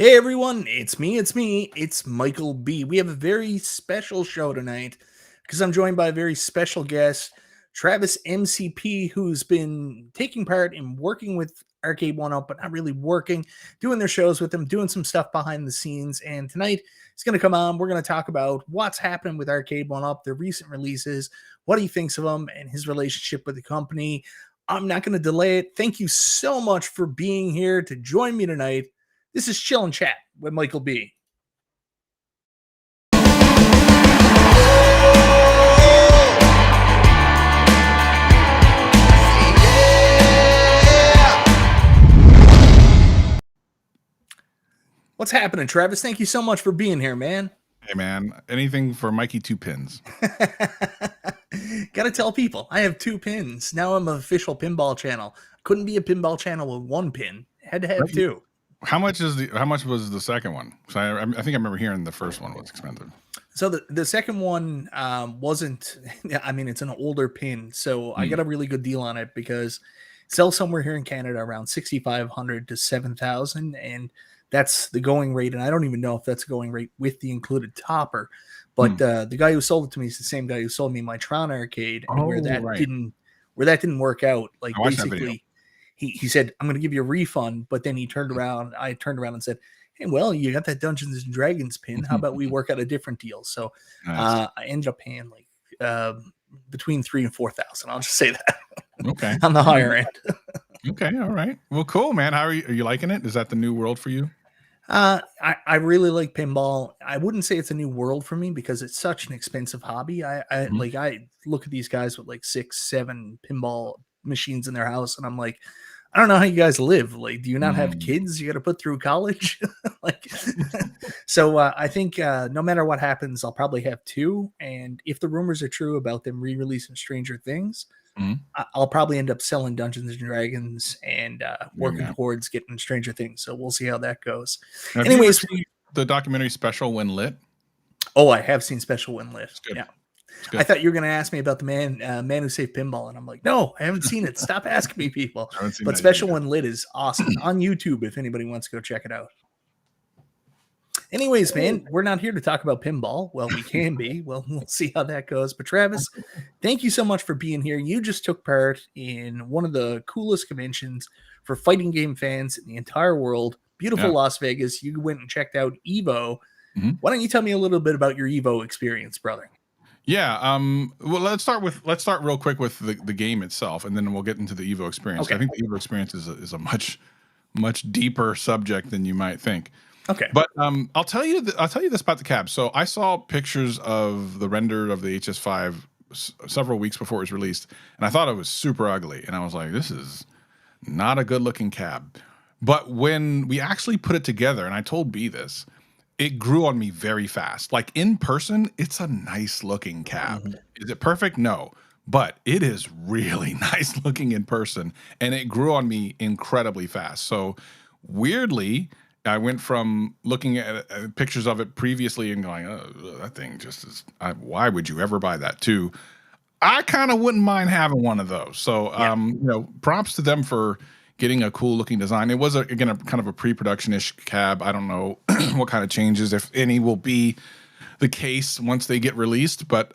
Hey everyone, it's Michael B. We have a very special show tonight because I'm joined by a very special guest, Travis MCP, who's been taking part in working with Arcade1Up, but not really working, doing their shows with them, doing some stuff behind the scenes. And tonight he's going to come on. We're going to talk about what's happening with Arcade1Up, their recent releases, what he thinks of them, and his relationship with the company. I'm not going to delay it. Thank you so much for being here to join me tonight. This is Chill and Chat with Michael B. What's happening, Travis? Thank you so much for being here, man. Hey, man. Anything for Mikey 2 pins. Gotta tell people, I have 2 pins. Now I'm an official pinball channel. Couldn't be a pinball channel with 1 pin. Had to have 2. How much was the second one? So I think I remember hearing the first one was expensive. So the second one wasn't. I mean, it's an older pin, so I got a really good deal on it because it sells somewhere here in Canada around $6,500 to $7,000, and that's the going rate. And I don't even know if that's a going rate with the included topper. But the guy who sold it to me is the same guy who sold me my Tron arcade, and where that didn't work out. Like basically. He said, I'm going to give you a refund, but then I turned around and said, hey, well, you got that Dungeons and Dragons pin. How about we work out a different deal? So I ended up paying like between $3,000 and $4,000. I'll just say that. Okay. On the higher end. Okay. All right. Well, cool, man. How are you liking it? Is that the new world for you? I really like pinball. I wouldn't say it's a new world for me because it's such an expensive hobby. I look at these guys with like 6, 7 pinball machines in their house, and I'm like, I don't know how you guys live. Like, do you not have kids you got to put through college? So I think no matter what happens, I'll probably have 2. And if the rumors are true about them re-releasing Stranger Things, I'll probably end up selling Dungeons and Dragons and working towards getting Stranger Things. So we'll see how that goes. Now, anyways, the documentary Special When Lit. Oh, I have seen Special When Lit. Yeah. I thought you were going to ask me about the man who saved pinball, and I'm like, no, I haven't seen it. Stop asking me, people. But Special When Lit is awesome on YouTube if anybody wants to go check it out. Anyways, man, we're not here to talk about pinball. Well, we can be. Well, we'll see how that goes. But Travis, thank you so much for being here. You just took part in one of the coolest conventions for fighting game fans in the entire world. Beautiful Las Vegas. You went and checked out EVO. Why don't you tell me a little bit about your EVO experience, brother? Yeah. Well, let's start real quick with the game itself, and then we'll get into the EVO experience. Okay. I think the EVO experience is a much deeper subject than you might think. Okay. But I'll tell you this about the cab. So I saw pictures of the render of the HS5 several weeks before it was released, and I thought it was super ugly. And I was like, this is not a good looking cab. But when we actually put it together, and I told B this, it grew on me very fast. Like in person, it's a nice looking cab. Is it perfect? No, but it is really nice looking in person, and it grew on me incredibly fast. So weirdly, I went from looking at pictures of it previously and going, oh, that thing just is, why would you ever buy that, to I kind of wouldn't mind having one of those. So, props to them for getting a cool looking design. It was again a kind of a pre-production-ish cab. I don't know what kind of changes, if any, will be the case once they get released. But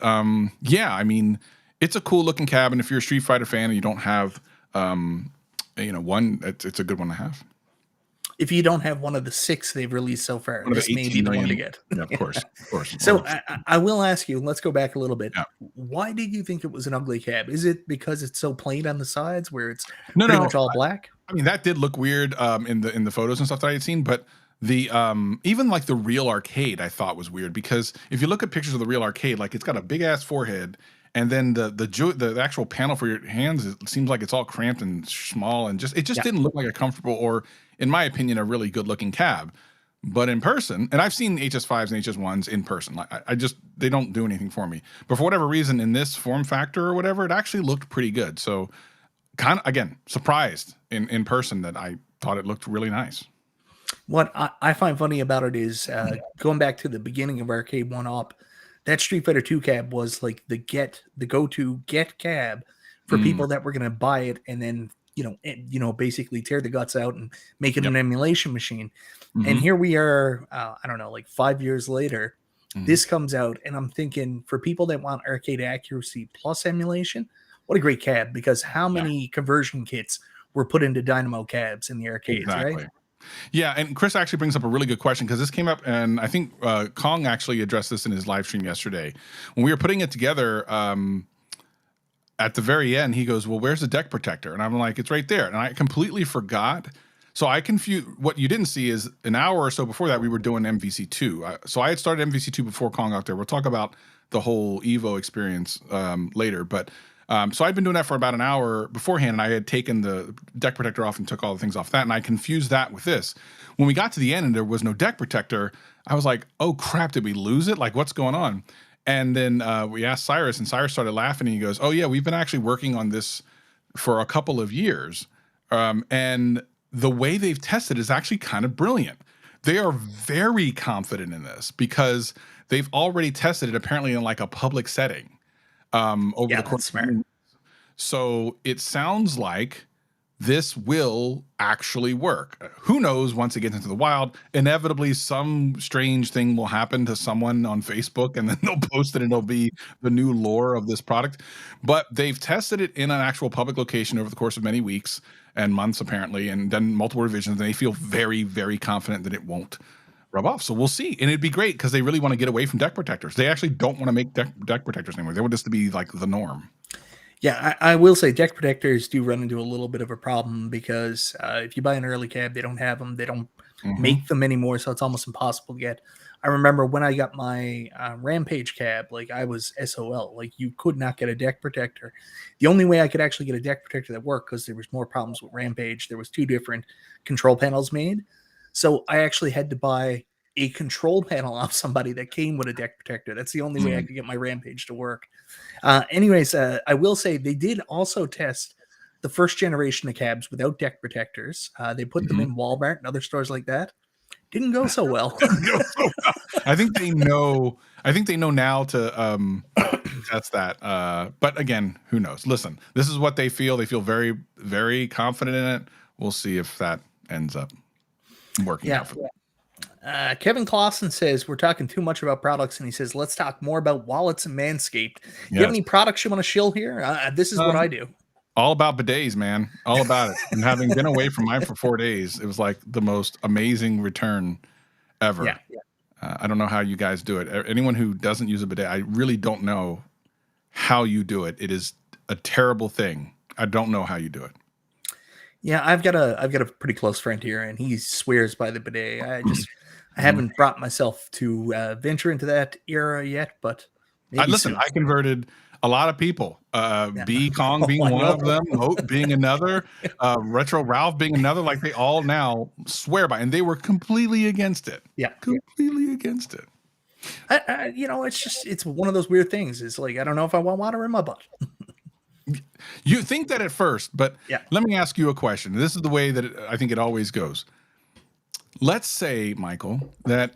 yeah, I mean, it's a cool looking cab, and if you're a Street Fighter fan and you don't have one, it's a good one to have. If you don't have one of the 6 they've released so far, this may be the one to get. Yeah, of course. So I will ask you, let's go back a little bit. Yeah. Why did you think it was an ugly cab? Is it because it's so plain on the sides where it's pretty much all black? I mean, that did look weird in the photos and stuff that I had seen, but the even like the real arcade I thought was weird, because if you look at pictures of the real arcade, like it's got a big ass forehead, and then the actual panel for your hands, it seems like it's all cramped and small, and it just didn't look like a comfortable, or in my opinion, a really good looking cab. But in person, and I've seen HS5s and HS1s in person, like they don't do anything for me. But for whatever reason, in this form factor or whatever, it actually looked pretty good. So kind of, again, surprised in person that I thought it looked really nice. What I find funny about it is going back to the beginning of Arcade1Up, that Street Fighter 2 cab was like the go-to cab for people that were going to buy it and then basically tear the guts out and make it Yep. an emulation machine. Mhm. And here we are, I don't know, like 5 years later, this comes out, and I'm thinking, for people that want arcade accuracy plus emulation, what a great cab, because how many conversion kits were put into Dynamo cabs in the arcades, Exactly. right? Yeah, and Chris actually brings up a really good question, because this came up, and I think Kong actually addressed this in his live stream yesterday. When we were putting it together, at the very end, he goes, well, where's the deck protector? And I'm like, it's right there. And I completely forgot. So I confused. What you didn't see is an hour or so before that, we were doing MVC2. So I had started MVC2 before Kong got there. We'll talk about the whole EVO experience later. But so I'd been doing that for about an hour beforehand, and I had taken the deck protector off and took all the things off that. And I confused that with this. When we got to the end and there was no deck protector, I was like, oh, crap, did we lose it? Like, what's going on? And then we asked Cyrus, and Cyrus started laughing, and he goes, oh, yeah, we've been actually working on this for a couple of years. And the way they've tested is actually kind of brilliant. They are very confident in this because they've already tested it apparently in like a public setting over the course. Smart. So it sounds like this will actually work. Who knows, once it gets into the wild, inevitably some strange thing will happen to someone on Facebook, and then they'll post it and it'll be the new lore of this product. But they've tested it in an actual public location over the course of many weeks and months, apparently, and done multiple revisions, and they feel very, very confident that it won't rub off. So we'll see. And it'd be great because they really want to get away from deck protectors. They actually don't want to make deck protectors anymore. They want this to be like the norm. Yeah, I will say deck protectors do run into a little bit of a problem because if you buy an early cab, they don't have them. They don't make them anymore, so it's almost impossible to get. I remember when I got my Rampage cab, like I was SOL. Like you could not get a deck protector. The only way I could actually get a deck protector that worked, because there was more problems with Rampage. There was 2 different control panels made. So I actually had to buy a control panel off somebody that came with a deck protector. That's the only way I could get my Rampage to work. Anyways, I will say they did also test the first generation of cabs without deck protectors. They put them in Walmart and other stores like that. Didn't go so well. I think they know. I think they know now to test that. But again, who knows? Listen, this is what they feel. They feel very, very confident in it. We'll see if that ends up working out for them. Kevin Clausen says we're talking too much about products, and he says let's talk more about wallets and Manscaped. You have any products you want to shill here? This is what I do. All about bidets, man. All about it. And having been away from mine for 4 days, it was like the most amazing return ever. Yeah. I don't know how you guys do it. Anyone who doesn't use a bidet, I really don't know how you do it. It is a terrible thing. I don't know how you do it. Yeah, I've got a pretty close friend here, and he swears by the bidet. I haven't brought myself to venture into that era yet, but listen, I converted a lot of people. B Kong being one of them, Moat being another, Retro Ralph being another. Like they all now swear by, and they were completely against it. Yeah, completely against it. It's one of those weird things. It's like I don't know if I want water in my butt. You think that at first, but let me ask you a question. This is the way that I think it always goes. Let's say, Michael, that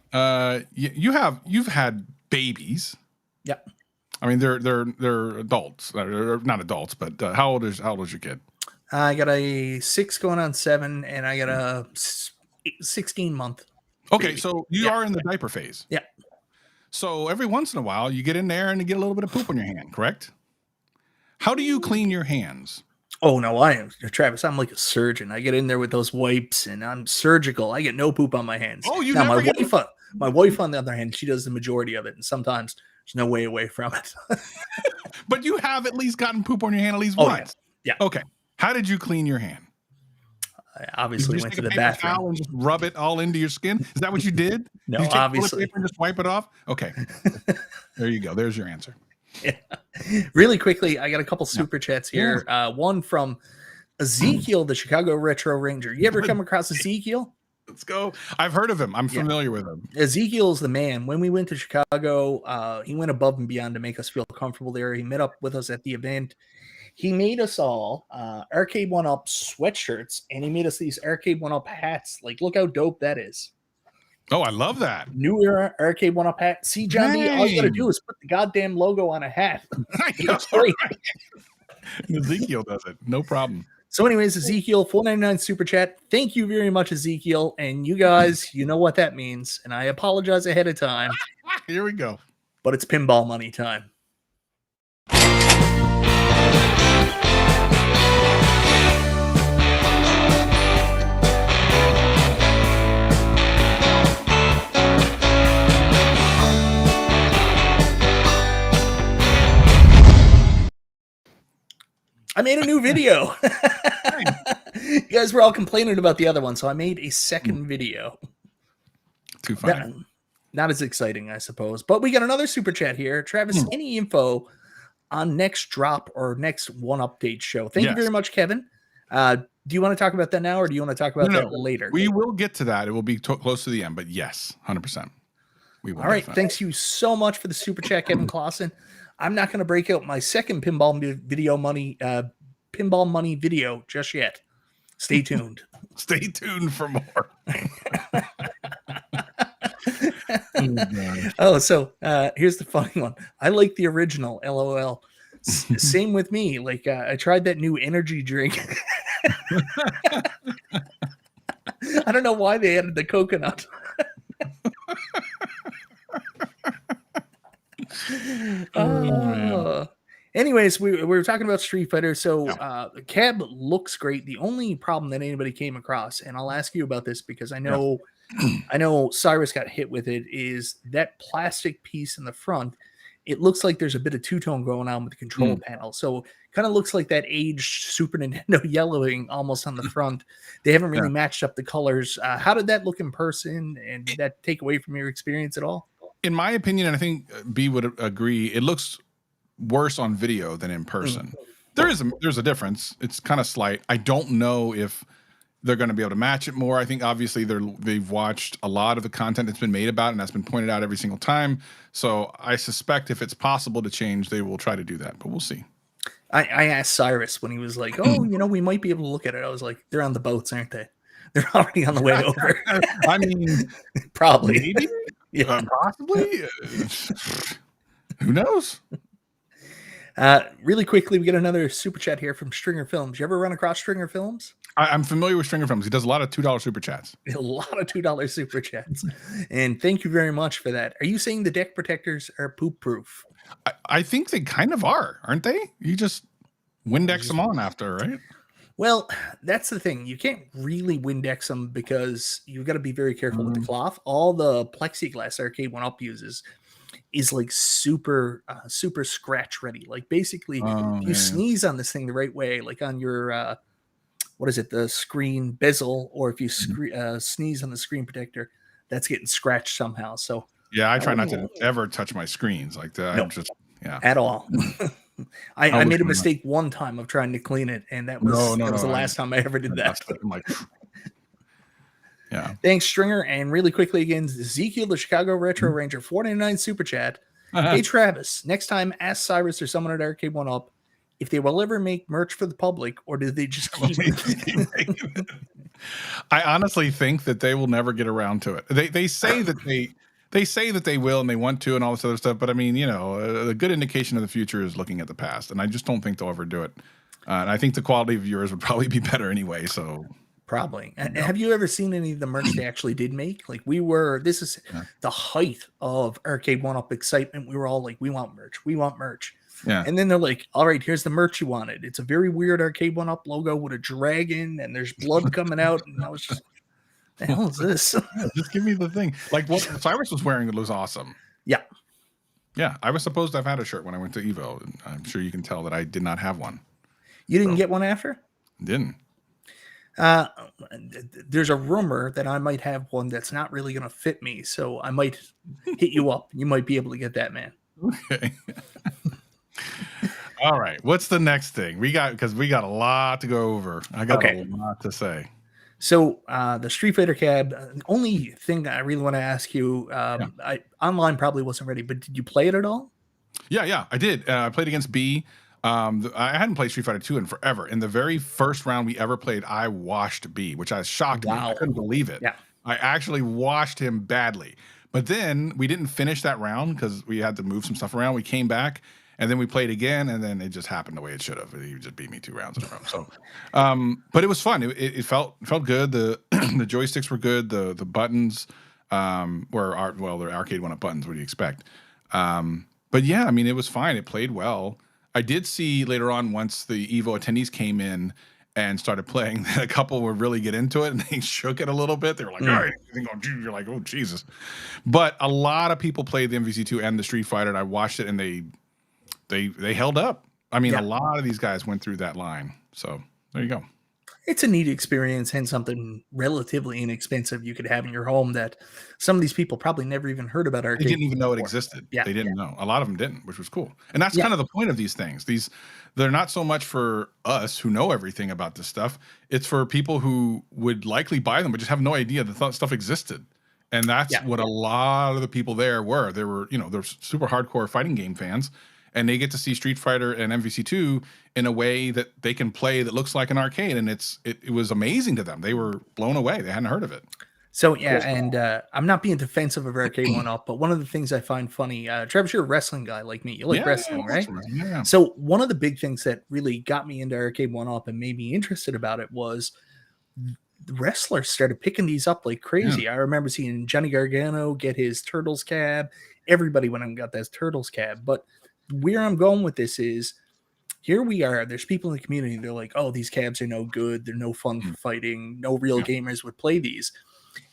you've had babies. Yeah. I mean, they're adults. They're not adults, but how old is your kid? I got a 6 going on 7, and I got a 16-month. Okay, baby. so you are in the diaper phase. Yeah. So every once in a while, you get in there and you get a little bit of poop on your hand, correct? How do you clean your hands? Oh, no, I am, Travis. I'm like a surgeon. I get in there with those wipes, and I'm surgical. I get no poop on my hands. Oh, you now, never my wife, on the other hand, she does the majority of it, and sometimes there's no way away from it. But you have at least gotten poop on your hand at least once. Yeah. Okay. How did you clean your hand? I obviously went to the bathroom. Towel and just rub it all into your skin. Is that what you did? No, did you take obviously. toilet paper and just wipe it off. Okay. There you go. There's your answer. Yeah. Really quickly, I got a couple super chats here. One from Ezekiel, the Chicago Retro Ranger. You ever come across Ezekiel? Let's go. I've heard of him. I'm familiar with him. Ezekiel's the man. When we went to Chicago, he went above and beyond to make us feel comfortable there. He met up with us at the event. He made us all Arcade1Up sweatshirts, and he made us these Arcade1Up hats. Like, look how dope that is. Oh, I love that. New era Arcade1Up hat. See, John D, all you got to do is put the goddamn logo on a hat. It's great. Ezekiel does it. No problem. So, anyways, Ezekiel, 499 super chat. Thank you very much, Ezekiel. And you guys, you know what that means. And I apologize ahead of time. Here we go. But it's pinball money time. I made a new video. You guys were all complaining about the other one, so I made a second video. Too funny. Not as exciting, I suppose. But we got another super chat here. Travis, any info on next drop or next one update show? Thank you very much, Kevin. Do you want to talk about that now, or do you want to talk about that later? We will get to that. It will be close to the end, but yes, 100%. We will. All right. Thanks you so much for the super chat, Kevin Clausen. I'm not going to break out my second pinball money video just yet. Stay tuned. Stay tuned for more. So here's the funny one. I like the original, LOL. Same with me. Like I tried that new energy drink. I don't know why they added the coconut. Anyways, we were talking about Street Fighter. So the cab looks great. The only problem that anybody came across, and I'll ask you about this because I know Cyrus got hit with it, is that plastic piece in the front. It looks like there's a bit of two-tone going on with the control panel. So kind of looks like that aged Super Nintendo yellowing almost on the front. They haven't really matched up the colors. How did that look in person? And did that take away from your experience at all? In my opinion, and I think B would agree, it looks worse on video than in person. There's a difference. It's kind of slight. I don't know if they're going to be able to match it more. I think obviously they've watched a lot of the content that's been made about it, and that's been pointed out every single time. So I suspect if it's possible to change, they will try to do that, but we'll see. I asked Cyrus when he was like, "Oh, we might be able to look at it." I was like, "They're on the boats, aren't they? They're already on the way over." I mean, probably, maybe, possibly. Who knows? Really quickly, we get another super chat here from Stringer Films. You ever run across Stringer Films? I'm familiar with Stringer Films. He does a lot of $2 super chats. A lot of $2 super chats. And thank you very much for that. Are you saying the deck protectors are poop proof? I think they kind of are, aren't they? You just Windex them on after, right? Well, that's the thing. You can't really Windex them because you've got to be very careful with the cloth. All the plexiglass Arcade1Up uses is like super scratch ready. Like basically if you sneeze on this thing the right way, like on your the screen bezel, or if you sneeze on the screen protector, that's getting scratched somehow. So yeah, I try not to ever touch my screens like that. No, at all. I made a mistake one time of trying to clean it, and that was the last time I ever did that. I'm like, yeah. Thanks, Stringer. And really quickly again, Ezekiel, the Chicago Retro Ranger, 499 super chat. Hey, Travis, next time ask Cyrus or someone at Arcade1Up if they will ever make merch for the public, or do they just keep it? I honestly think that they will never get around to it. They say that they say that they will and they want to and all this other stuff, but I mean, a good indication of the future is looking at the past, and I just don't think they'll ever do it. And I think the quality of viewers would probably be better anyway. So probably. Have you ever seen any of the merch they actually did make? Like this is the height of Arcade1Up excitement. We were all like, we want merch. We want merch. Yeah. And then they're like, all right, here's the merch you wanted. It's a very weird Arcade1Up logo with a dragon and there's blood coming out. And I was just, the hell is this? Just give me the thing. Like what Cyrus was wearing, it was awesome. Yeah. Yeah. I was supposed to have had a shirt when I went to EVO. And I'm sure you can tell that I did not have one. You didn't get one after? Didn't. There's a rumor that I might have one that's not really going to fit me. So I might hit you up. You might be able to get that, man. Okay. All right. What's the next thing because we got a lot to go over. I got a lot to say. So the Street Fighter cab, the only thing I really want to ask you, online probably wasn't ready, but did you play it at all? Yeah, I did. I played against B. I hadn't played Street Fighter 2 in forever. In the very first round we ever played, I washed B, which I was shocked. Wow. I couldn't believe it. Yeah. I actually washed him badly. But then we didn't finish that round because we had to move some stuff around. We came back and then we played again, and then it just happened the way it should have. He just beat me 2 rounds in a row. So, but it was fun. It felt good. The the joysticks were good. The buttons they're Arcade1Up buttons. What do you expect? But yeah, I mean, it was fine. It played well. I did see later on, once the EVO attendees came in and started playing, that a couple would really get into it, and they shook it a little bit. They were like, all right. You're like, oh, Jesus. But a lot of people played the MVC2 and the Street Fighter, and I watched it, and they held up. I mean, a lot of these guys went through that line. So there you go. It's a neat experience and something relatively inexpensive you could have in your home that some of these people probably never even heard about arcade. They didn't even know it existed. Yeah, they didn't know. A lot of them didn't, which was cool. And that's kind of the point of these things. They're not so much for us who know everything about this stuff. It's for people who would likely buy them but just have no idea that stuff existed. And that's what a lot of the people there were. They were, they're super hardcore fighting game fans. And they get to see Street Fighter and MVC2 in a way that they can play that looks like an arcade, and it was amazing to them. They were blown away. They hadn't heard of it. So and I'm not being defensive of Arcade1Up, but one of the things I find funny, Travis, you're a wrestling guy like me. You like wrestling, right? Yeah. So one of the big things that really got me into Arcade1Up and made me interested about it was the wrestlers started picking these up like crazy. I remember seeing Johnny Gargano get his Turtles cab. Everybody went and got that Turtles cab, but where I'm going with this is, here we are. There's people in the community. They're like, oh, these cabs are no good. They're no fun for fighting. No real gamers would play these.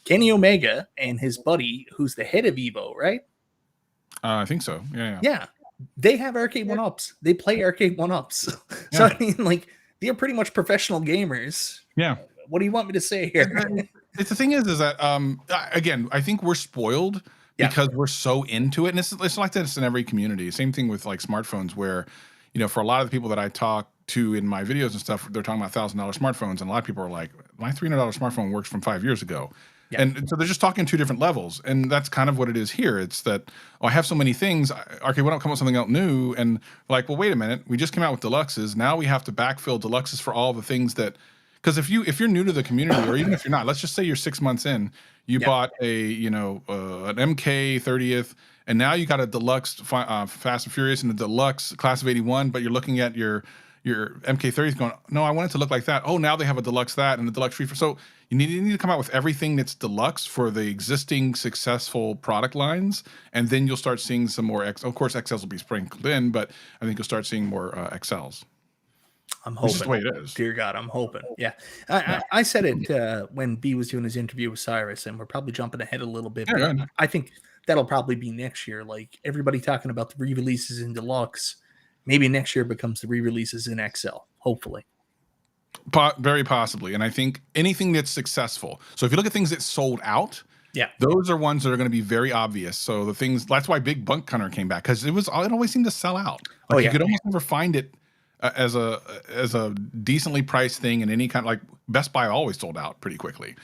Kenny Omega and his buddy, who's the head of EVO, right? I think so. Yeah. They have Arcade1Ups. They play Arcade1Ups. So, I mean, like, they're pretty much professional gamers. Yeah. What do you want me to say here? The thing is that, again, I think we're spoiled because we're so into it. And it's like this in every community. Same thing with like smartphones where, for a lot of the people that I talk to in my videos and stuff, they're talking about $1,000 smartphones. And a lot of people are like, my $300 smartphone works from 5 years ago. Yeah. And so they're just talking 2 different levels. And that's kind of what it is here. It's that, I have so many things. Arcade1Up come up with something else new. And like, well, wait a minute. We just came out with deluxes. Now we have to backfill deluxes for all the things that, because if you're new to the community, or even if you're not, let's just say you're 6 months in, you bought an MK 30th, and now you got a deluxe Fast and Furious and a deluxe Class of 81, but you're looking at your MK 30th going, no, I want it to look like that. Oh, now they have a deluxe that and a deluxe Street Fighter. So you need to come out with everything that's deluxe for the existing successful product lines, and then you'll start seeing some more Of course, XLs will be sprinkled in, but I think you'll start seeing more XLs. I'm hoping. This is the way it is. Dear God, I'm hoping. Yeah. I said it when B was doing his interview with Cyrus, and we're probably jumping ahead a little bit. But I think that'll probably be next year. Like, everybody talking about the re-releases in Deluxe. Maybe next year becomes the re-releases in XL, hopefully. Very possibly. And I think anything that's successful. So if you look at things that sold out, those are ones that are going to be very obvious. So the things, that's why Big Bunk Hunter came back, because it always seemed to sell out. Like, you could almost never find it as a decently priced thing in any kind. Like Best Buy always sold out pretty quickly.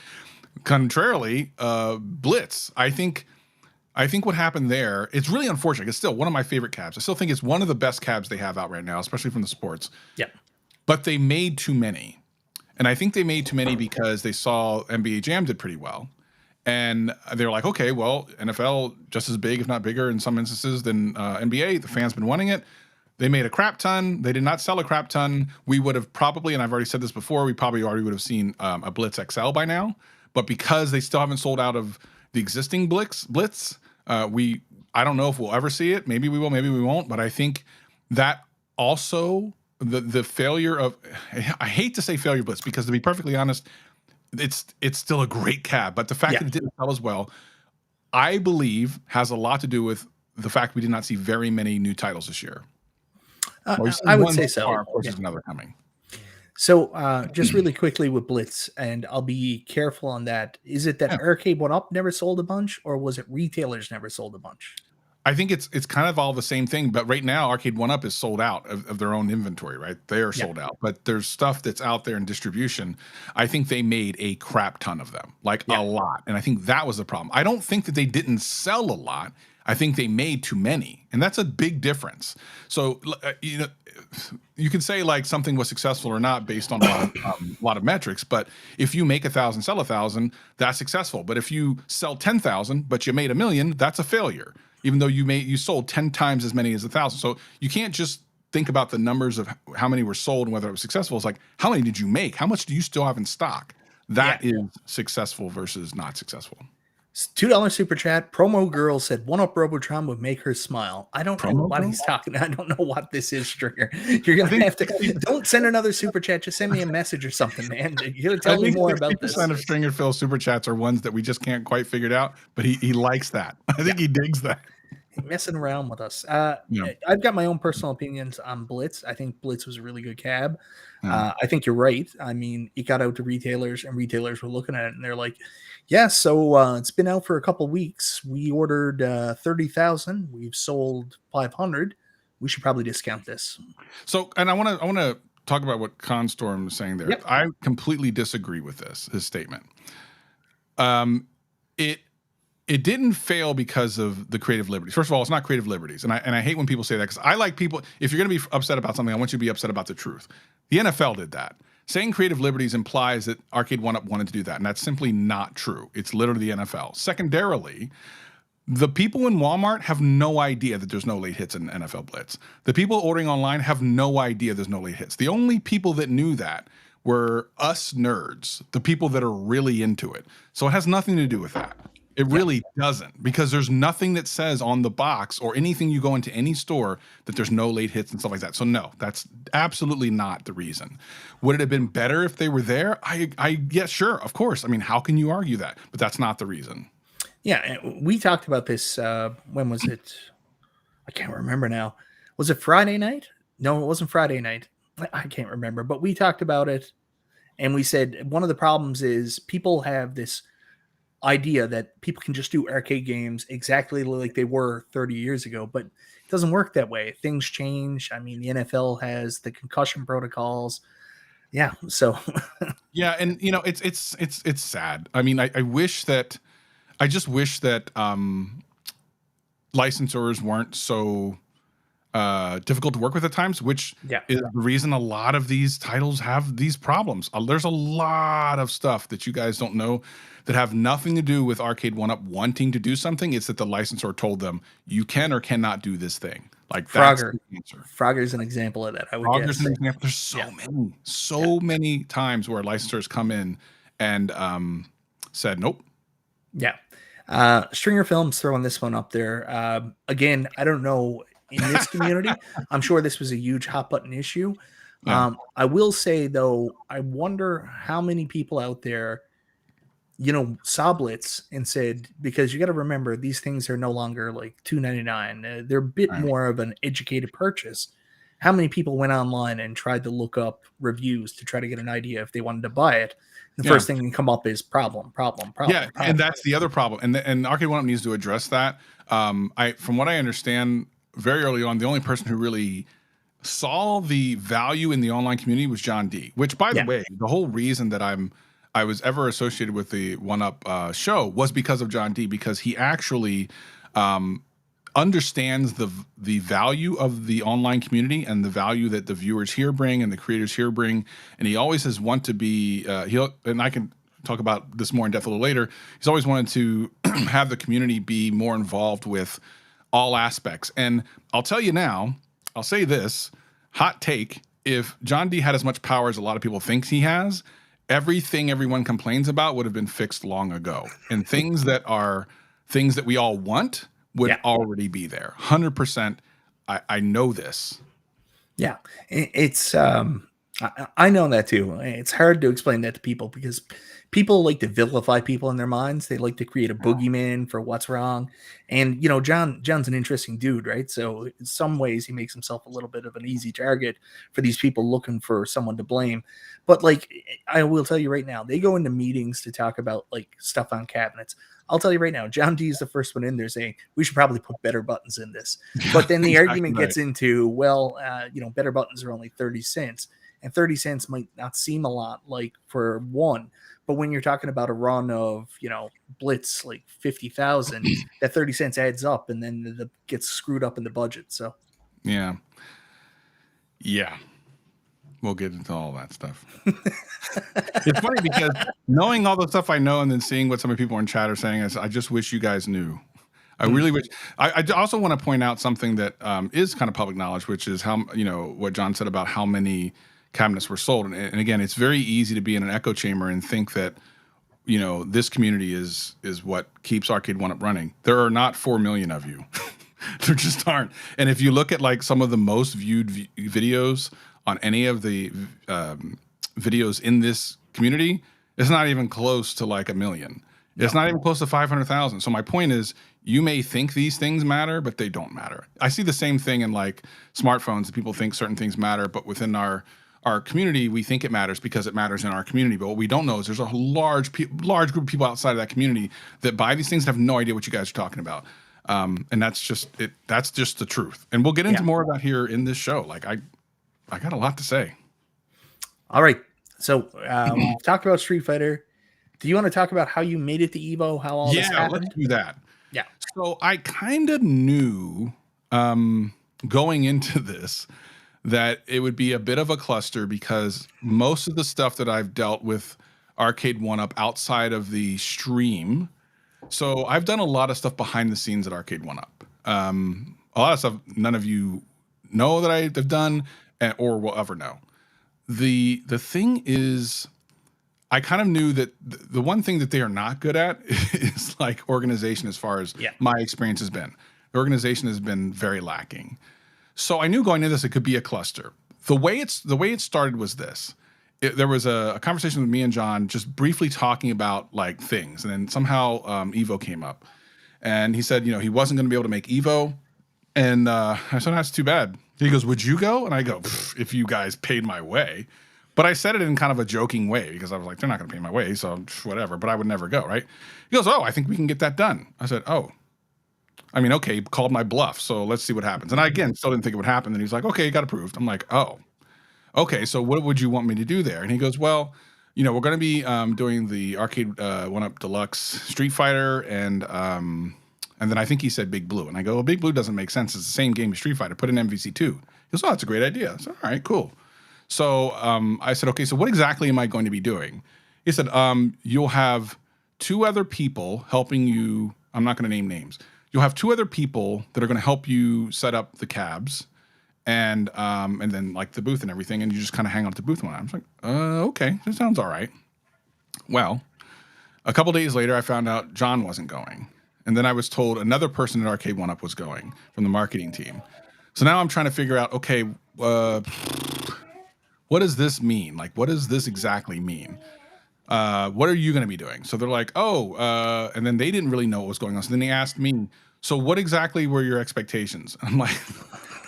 Contrarily, Blitz, I think what happened there, it's really unfortunate. It's still one of my favorite cabs. I still think it's one of the best cabs they have out right now, especially from the sports. Yeah. But they made too many. And I think they made too many because they saw NBA Jam did pretty well. And they're like, okay, well, NFL just as big, if not bigger in some instances than NBA. The fans been wanting it. They made a crap ton. They did not sell a crap ton. We would have probably, and I've already said this before, we probably already would have seen a Blitz XL by now. But because they still haven't sold out of the existing Blitz, I don't know if we'll ever see it. Maybe we will, maybe we won't. But I think that also the failure of, I hate to say failure Blitz, because to be perfectly honest, it's still a great cab. But the fact that it didn't sell as well, I believe has a lot to do with the fact we did not see very many new titles this year. I would say so. Of course, there's another coming. So just really quickly with Blitz, and I'll be careful on that. Is it that Arcade1Up never sold a bunch, or was it retailers never sold a bunch? I think it's kind of all the same thing. But right now, Arcade1Up is sold out of their own inventory, right? They are sold out. But there's stuff that's out there in distribution. I think they made a crap ton of them, like a lot. And I think that was the problem. I don't think that they didn't sell a lot. I think they made too many, and that's a big difference. So you can say like something was successful or not based on a lot of metrics, but if you make 1,000, sell 1,000, that's successful. But if you sell 10,000 but you made 1 million, that's a failure, even though you sold 10 times as many as 1,000. So you can't just think about the numbers of how many were sold and whether it was successful. It's like, how many did you make? How much do you still have in stock? That is successful versus not successful. $2 super chat. Promo Girl said 1UP Robotron would make her smile. I don't know what he's talking. I don't know what this is, Stringer. You're gonna have to don't send another super chat. Just send me a message or something, man. You're gonna tell me more about this. 60% of Stringer Phil super chats are ones that we just can't quite figure it out, but he likes that. I think he digs that. Messing around with us. I've got my own personal opinions on Blitz. I think Blitz was a really good cab. I think you're right. I mean, it got out to retailers, and retailers were looking at it, and they're like, yeah, so it's been out for a couple weeks. We ordered 30,000. We've sold 500. We should probably discount this. So, and I want to talk about what Constorm is saying there. Yep. I completely disagree with his statement. It didn't fail because of the creative liberties. First of all, it's not creative liberties. And I hate when people say that, because I like people, if you're going to be upset about something, I want you to be upset about the truth. The NFL did that. Saying creative liberties implies that Arcade1Up wanted to do that, and that's simply not true. It's literally the NFL. Secondarily, the people in Walmart have no idea that there's no late hits in NFL Blitz. The people ordering online have no idea there's no late hits. The only people that knew that were us nerds, the people that are really into it. So it has nothing to do with that. It really doesn't, because there's nothing that says on the box or anything you go into any store that there's no late hits and stuff like that. So no, that's absolutely not the reason. Would it have been better if they were there? Yeah, sure, of course. I mean, how can you argue that? But that's not the reason. Yeah, we talked about this. When was it? I can't remember now. Was it Friday night? No, it wasn't Friday night. I can't remember. But we talked about it, and we said one of the problems is people have this idea that people can just do arcade games exactly like they were 30 years ago, but it doesn't work that way. Things change. I mean, the NFL has the concussion protocols. Yeah. So yeah. And you know, it's sad. I mean, I just wish that licensors weren't so difficult to work with at times, which is the reason a lot of these titles have these problems. There's a lot of stuff that you guys don't know that have nothing to do with Arcade1Up wanting to do something. It's that the licensor told them you can or cannot do this thing. Like Frogger. Frogger's an example of that. I would Frogger's an example. There's so many times where licensors come in and said nope. Yeah. Stringer Films throwing this one up there. Again, I don't know in this community. I'm sure this was a huge hot button issue. I will say though, I wonder how many people out there, you know, saw Blitz and said, because you got to remember these things are no longer like $2.99. They're a bit more of an educated purchase. How many people went online and tried to look up reviews to try to get an idea if they wanted to buy it? The first thing that come up is problem. Yeah, and that's the other problem. And Arcade1Up needs to address that. From what I understand, very early on, the only person who really saw the value in the online community was John D. Which, by the way, the whole reason that I was ever associated with the 1UP show was because of John D. Because he actually understands the value of the online community and the value that the viewers here bring and the creators here bring, and he always has wanted to be. And I can talk about this more in depth a little later. He's always wanted to have the community be more involved with all aspects. And I'll tell you now, I'll say this hot take: if John D had as much power as a lot of people think he has, everything everyone complains about would have been fixed long ago, and things that we all want would already be there. 100%. I know this. Yeah, it's I know that too. It's hard to explain that to people because people like to vilify people in their minds. They like to create a boogeyman for what's wrong. And, you know, John's an interesting dude, right? So in some ways he makes himself a little bit of an easy target for these people looking for someone to blame. But like, I will tell you right now, they go into meetings to talk about like stuff on cabinets. I'll tell you right now, John D is the first one in there saying we should probably put better buttons in this. But then the argument gets into, well, you know, better buttons are only 30 cents. and 30 cents might not seem a lot like for one, but when you're talking about a run of, you know, Blitz like 50,000, that 30 cents adds up, and then gets screwed up in the budget. So yeah, we'll get into all that stuff. It's funny because knowing all the stuff I know and then seeing what some of the people in chat are saying, I just wish you guys knew. I really wish. I also want to point out something that is kind of public knowledge, which is how, you know, what John said about how many cabinets were sold. And again, it's very easy to be in an echo chamber and think that, you know, this community is what keeps Arcade1Up running. There are not 4 million of you. There just aren't. And if you look at like some of the most viewed videos on any of the videos in this community, it's not even close to like 1 million. It's not even close to 500,000. So my point is, you may think these things matter, but they don't matter. I see the same thing in like smartphones. People think certain things matter, but within our community, we think it matters because it matters in our community. But what we don't know is there's a large group of people outside of that community that buy these things and have no idea what you guys are talking about. And that's just it. That's just the truth. And we'll get into more of that here in this show. Like I got a lot to say. All right. So we talked about Street Fighter. Do you want to talk about how you made it to EVO? How all this happened? Let's do that. Yeah. So I kind of knew going into this that it would be a bit of a cluster because most of the stuff that I've dealt with Arcade1Up outside of the stream. So I've done a lot of stuff behind the scenes at Arcade1Up. A lot of stuff none of you know that I've done or will ever know. The thing is, I kind of knew that the one thing that they are not good at is like organization as far as my experience has been. The organization has been very lacking. So I knew going into this, it could be a cluster. The way it started was this. There was a conversation with me and John just briefly talking about like things. And then somehow EVO came up. And he said, you know, he wasn't going to be able to make EVO. And I said, that's too bad. He goes, would you go? And I go, if you guys paid my way. But I said it in kind of a joking way because I was like, they're not going to pay my way, so whatever. But I would never go, right? He goes, oh, I think we can get that done. I said, oh. I mean, okay, called my bluff, so let's see what happens. And I, again, still didn't think it would happen. And he's like, okay, it got approved. I'm like, oh. Okay, so what would you want me to do there? And he goes, well, you know, we're going to be doing the Arcade1Up Deluxe Street Fighter, and then I think he said Big Blue. And I go, well, Big Blue doesn't make sense. It's the same game as Street Fighter. Put in MVC2. He goes, oh, that's a great idea. I said, all right, cool. So I said, okay, so what exactly am I going to be doing? He said, you'll have 2 other people helping you. I'm not going to name names. You'll have 2 other people that are going to help you set up the cabs and then like the booth and everything. And you just kind of hang out at the booth one. I was like, okay, that sounds all right. Well, a couple days later, I found out John wasn't going. And then I was told another person at Arcade1Up was going from the marketing team. So now I'm trying to figure out, okay, what does this mean? Like, what does this exactly mean? What are you going to be doing? So they're like, oh, and then they didn't really know what was going on. So then they asked me, so what exactly were your expectations? I'm like,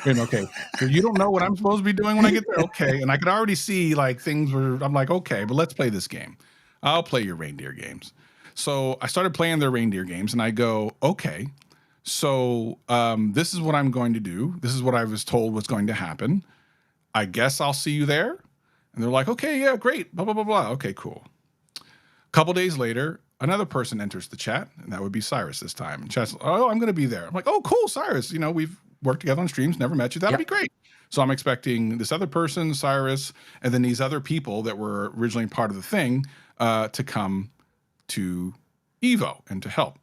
okay, so you don't know what I'm supposed to be doing when I get there? Okay. And I could already see like things were, I'm like, okay, but let's play this game. I'll play your reindeer games. So I started playing their reindeer games and I go, okay, so this is what I'm going to do. This is what I was told was going to happen. I guess I'll see you there. And they're like, okay, yeah, great, blah, blah, blah, blah. Okay, cool. A couple days later, another person enters the chat, and that would be Cyrus this time. And chat's, oh, I'm going to be there. I'm like, oh, cool, Cyrus. You know, we've worked together on streams, never met you. That'll be great. So I'm expecting this other person, Cyrus, and then these other people that were originally part of the thing to come to EVO and to help.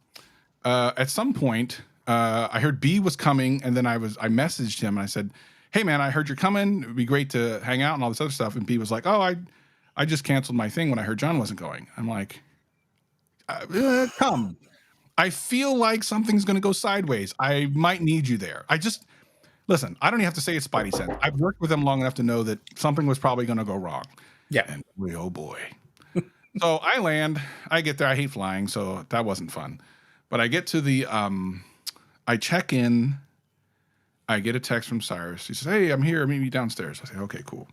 At some point, I heard B was coming, and then I messaged him, and I said, hey, man, I heard you're coming. It'd be great to hang out and all this other stuff. And B was like, oh, I just canceled my thing when I heard John wasn't going. I'm like, come. I feel like something's going to go sideways. I might need you there. Listen, I don't even have to say it's Spidey sense. I've worked with him long enough to know that something was probably going to go wrong. Yeah. And oh boy. So I land, I get there. I hate flying, so that wasn't fun. But I get to the, I check in. I get a text from Cyrus. He says, hey, I'm here. Meet me downstairs. I say, okay, cool.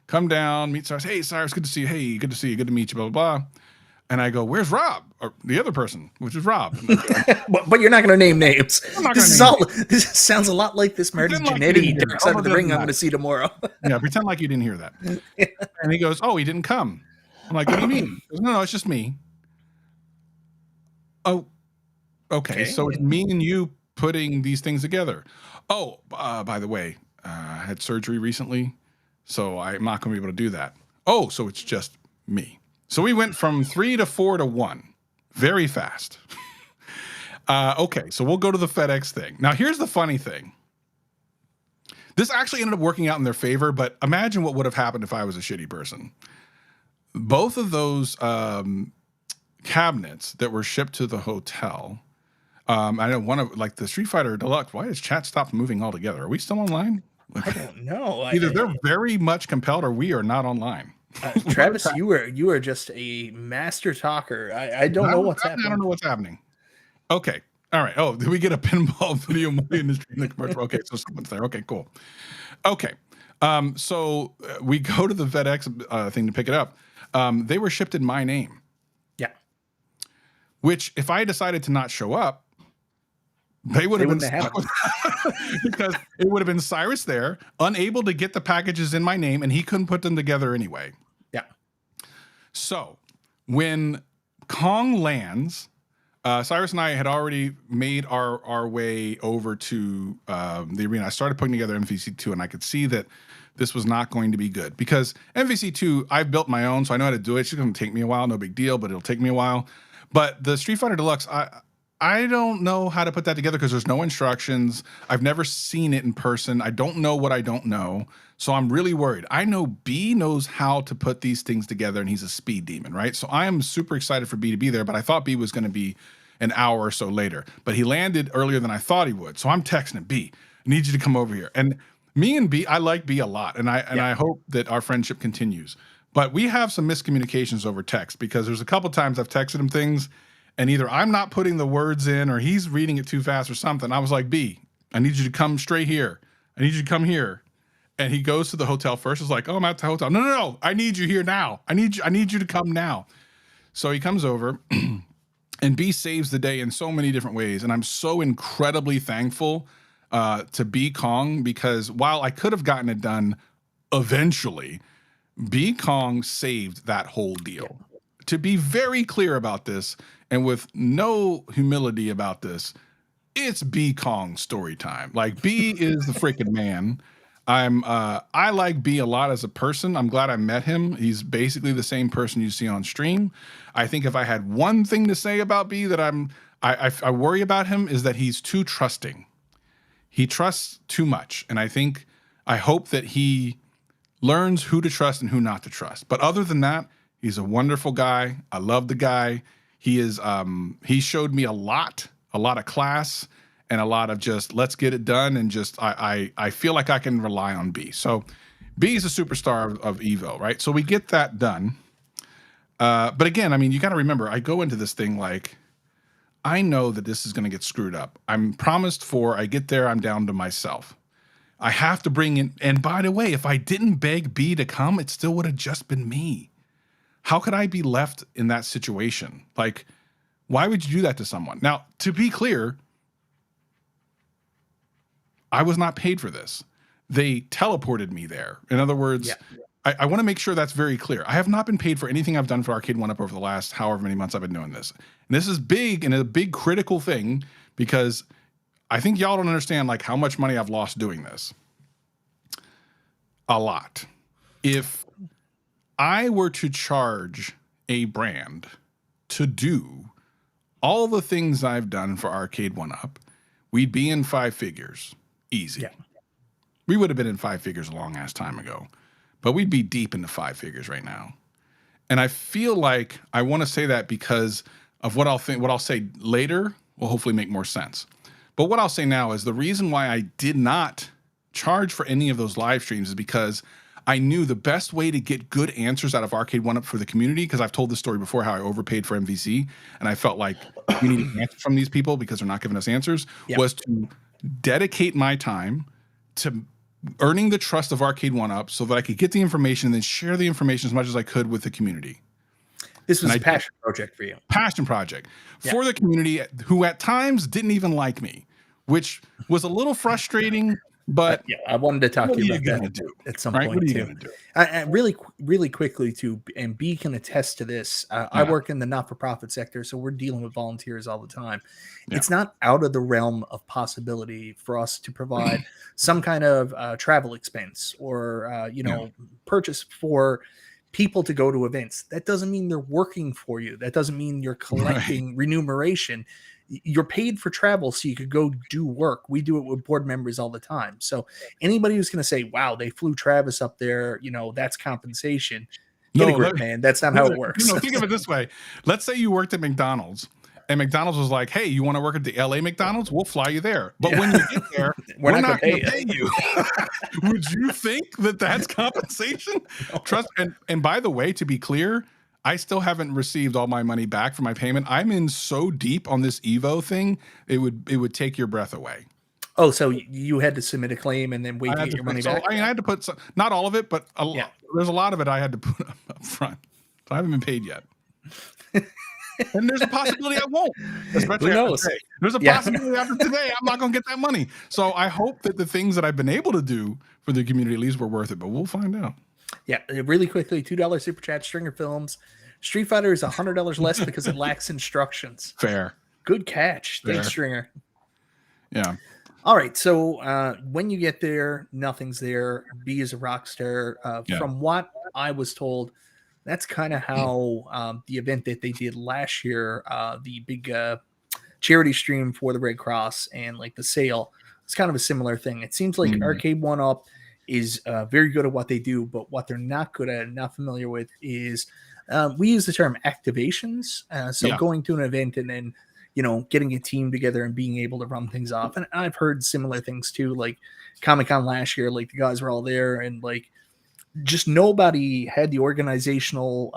Come down, meet Cyrus. Hey, Cyrus, good to see you. Hey, good to see you. Good to meet you, blah, blah, And I go, "Where's Rob?" Or the other person, which is Rob. but you're not going to name names. I'm not This gonna is name this sounds a lot like this Marty Pretend like you Jannetty didn't hear Dark that. Side Oh, of the no, Ring doesn't I'm going matter. to see tomorrow. Yeah, pretend like you didn't hear that. And he goes, "Oh, he didn't come." I'm like, "What do you mean?" He goes, no, it's just me. Oh, okay. So it's me and you putting these things together. Oh, by the way, I had surgery recently, so I'm not going to be able to do that. Oh, so it's just me. So we went from 3 to 4 to 1 very fast. Okay, so we'll go to the FedEx thing. Now, here's the funny thing. This actually ended up working out in their favor, but imagine what would have happened if I was a shitty person. Both of those cabinets that were shipped to the hotel, I know one of, like, the Street Fighter Deluxe, why has chat stopped moving altogether? Are we still online? I don't know. Either they're very much compelled or we are not online. Travis, you were just a master talker. I don't know what's happening. I don't know what's happening. Okay. All right. Oh, did we get a pinball video movie industry in the commercial? Okay, so someone's there. Okay, cool. Okay. So we go to the FedEx thing to pick it up. They were shipped in my name. Yeah. Which, if I decided to not show up, they would have been stuck with because it would have been Cyrus there, unable to get the packages in my name, and he couldn't put them together anyway. Yeah. So when Kong lands, Cyrus and I had already made our way over to the arena. I started putting together MVC2, and I could see that this was not going to be good because MVC2, I've built my own, so I know how to do it. It's going to take me a while, no big deal, but it'll take me a while. But the Street Fighter Deluxe, I don't know how to put that together because there's no instructions. I've never seen it in person. I don't know what I don't know. So I'm really worried. I know B knows how to put these things together, and he's a speed demon, right? So I am super excited for B to be there, but I thought B was going to be an hour or so later. But he landed earlier than I thought he would. So I'm texting him, B, I need you to come over here. And me and B, I like B a lot, and I hope that our friendship continues. But we have some miscommunications over text because there's a couple times I've texted him things, and either I'm not putting the words in or he's reading it too fast or something. I was like, B, I need you to come straight here. I need you to come here. And he goes to the hotel first. He's like, oh, I'm at the hotel. No. I need you here now. I need you to come now. So he comes over and B saves the day in so many different ways. And I'm so incredibly thankful to B Kong because while I could have gotten it done eventually, B Kong saved that whole deal. To be very clear about this, and with no humility about this, it's B Kong story time. Like B is the freaking man. I like B a lot as a person. I'm glad I met him. He's basically the same person you see on stream. I think if I had one thing to say about B that I worry about him is that he's too trusting. He trusts too much, and I hope that he learns who to trust and who not to trust. But other than that, he's a wonderful guy. I love the guy. He is he showed me a lot of class and a lot of just let's get it done, and just I feel like I can rely on B. So B is a superstar of EVO, right? So we get that done. But again, I mean, you got to remember, I go into this thing like I know that this is going to get screwed up. I'm promised I get there, I'm down to myself. I have to bring in, and by the way, if I didn't beg B to come, it still would have just been me. How could I be left in that situation? Like, why would you do that to someone? Now, to be clear, I was not paid for this. They teleported me there. In other words, I want to make sure that's very clear. I have not been paid for anything I've done for Arcade1Up over the last however many months I've been doing this. And this is big and a big critical thing because I think y'all don't understand like how much money I've lost doing this. A lot. If I were to charge a brand to do all the things I've done for Arcade1Up, we'd be in 5 figures. Easy. Yeah. We would have been in 5 figures a long ass time ago, but we'd be deep into 5 figures right now. And I feel like I want to say that because of what I'll say later will hopefully make more sense. But what I'll say now is the reason why I did not charge for any of those live streams is because I knew the best way to get good answers out of Arcade1Up for the community, because I've told this story before, how I overpaid for MVC, and I felt like we need an answer from these people because they're not giving us answers, was to dedicate my time to earning the trust of Arcade1Up so that I could get the information and then share the information as much as I could with the community. This was a passion project for you. Passion project for the community who at times didn't even like me, which was a little frustrating. But I wanted to talk to you about that at some point What are you too. gonna do? Really quickly too, and B can attest to this. I work in the not-for-profit sector, so we're dealing with volunteers all the time. It's not out of the realm of possibility for us to provide some kind of travel expense or purchase for people to go to events. That doesn't mean they're working for you. That doesn't mean you're collecting remuneration. You're paid for travel so you could go do work. We do it with board members all the time. So anybody who's going to say, wow, they flew Travis up there, that's compensation. Get a grip, man. That's not how it works. Think of it this way. Let's say you worked at McDonald's and McDonald's was like, hey, you want to work at the LA McDonald's? We'll fly you there. But when you get there, we're not going to pay you. Would you think that that's compensation? No. Trust. And by the way, to be clear, I still haven't received all my money back for my payment. I'm in so deep on this EVO thing, it would take your breath away. Oh, so you had to submit a claim and then wait to get your money back? I mean, I had to put not all of it, but there's a lot of it I had to put up front. So I haven't been paid yet. And there's a possibility I won't. Especially after today. There's a possibility after today I'm not going to get that money. So I hope that the things that I've been able to do for the community at least were worth it, but we'll find out. Yeah, really quickly, $2 super chat, Stringer Films. Street Fighter is $100 less because it lacks instructions. Fair. Good catch. Fair. Thanks, Stringer. Yeah. All right, so when you get there, nothing's there. B is a rock star. From what I was told, that's kind of how the event that they did last year, the big charity stream for the Red Cross and like the sale, it's kind of a similar thing. It seems like Arcade1Up is very good at what they do, but what they're not good at and not familiar with is we use the term activations. Going to an event and then, getting a team together and being able to run things off. And I've heard similar things too, like Comic-Con last year, like the guys were all there and like just nobody had the organizational,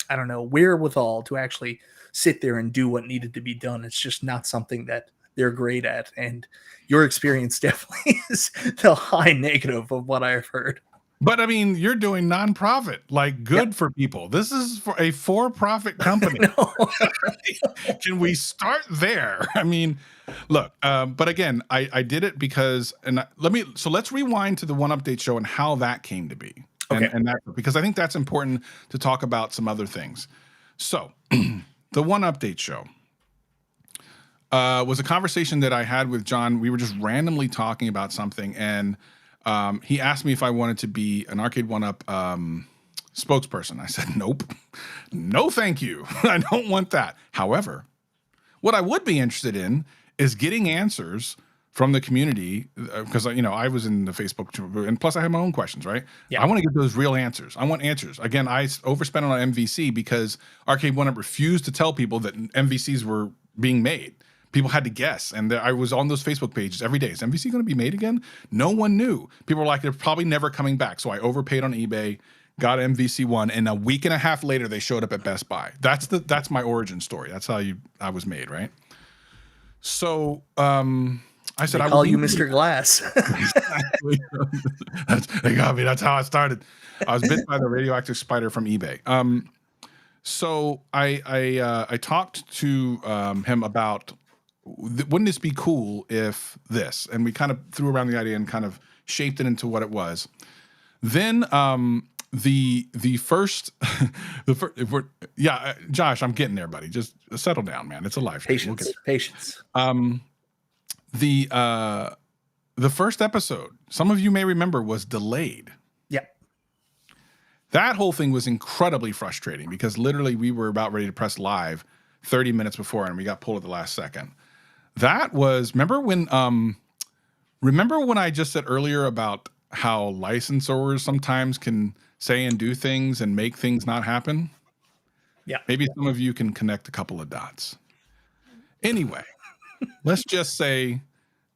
wherewithal to actually sit there and do what needed to be done. It's just not something that they're great at. And your experience definitely is the high negative of what I've heard. But I mean, you're doing nonprofit, like good for people. This is for a for-profit company. Can we start there? I mean, look, but again, I did it because, let's rewind to the One Update show and how that came to be. And that, because I think that's important to talk about some other things. So the One Update show was a conversation that I had with John. We were just randomly talking about something, and he asked me if I wanted to be an Arcade1Up spokesperson. I said, nope, no, thank you. I don't want that. However, what I would be interested in is getting answers from the community, because I was in the Facebook, and plus I have my own questions, right? Yeah. I want to get those real answers. I want answers. Again, I overspent on MVC because Arcade1Up refused to tell people that MVCs were being made. People had to guess, and I was on those Facebook pages every day. Is MVC going to be made again? No one knew. People were like, they're probably never coming back. So I overpaid on eBay, got MVC1, and a week and a half later, they showed up at Best Buy. That's my origin story. That's how I was made, right? So I said, I call you Mr. Glass. They got me. That's how I started. I was bit by the radioactive spider from eBay. So I talked to him about, wouldn't this be cool if this? And we kind of threw around the idea and kind of shaped it into what it was. Then the first, Josh, I'm getting there, buddy. Just settle down, man. It's a life. Patience. Patience. The first episode, some of you may remember, was delayed. Yep. That whole thing was incredibly frustrating because literally we were about ready to press live 30 minutes before and we got pulled at the last second. That was, remember when I just said earlier about how licensors sometimes can say and do things and make things not happen? Yeah. Maybe some of you can connect a couple of dots. Anyway, let's just say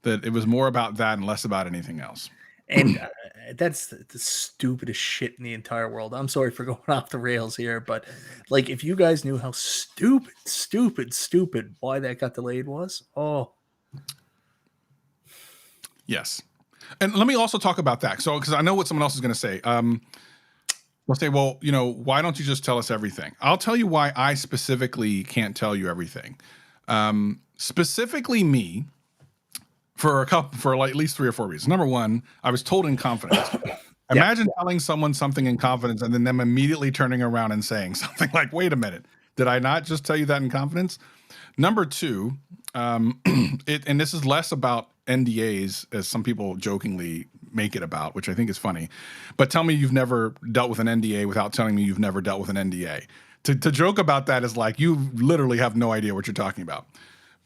that it was more about that and less about anything else. And that's the stupidest shit in the entire world. I'm sorry for going off the rails here, but like if you guys knew how stupid why that got delayed was. Oh. Yes. And let me also talk about that. So, because I know what someone else is going to say. They'll say, well, you know, why don't you just tell us everything? I'll tell you why I specifically can't tell you everything. Specifically me, for like at least 3 or 4 reasons. Number one, I was told in confidence. Imagine telling someone something in confidence and then them immediately turning around and saying something like, wait a minute, did I not just tell you that in confidence? Number two, and this is less about NDAs, as some people jokingly make it about, which I think is funny. But tell me you've never dealt with an NDA without telling me you've never dealt with an NDA. To joke about that is like, you literally have no idea what you're talking about.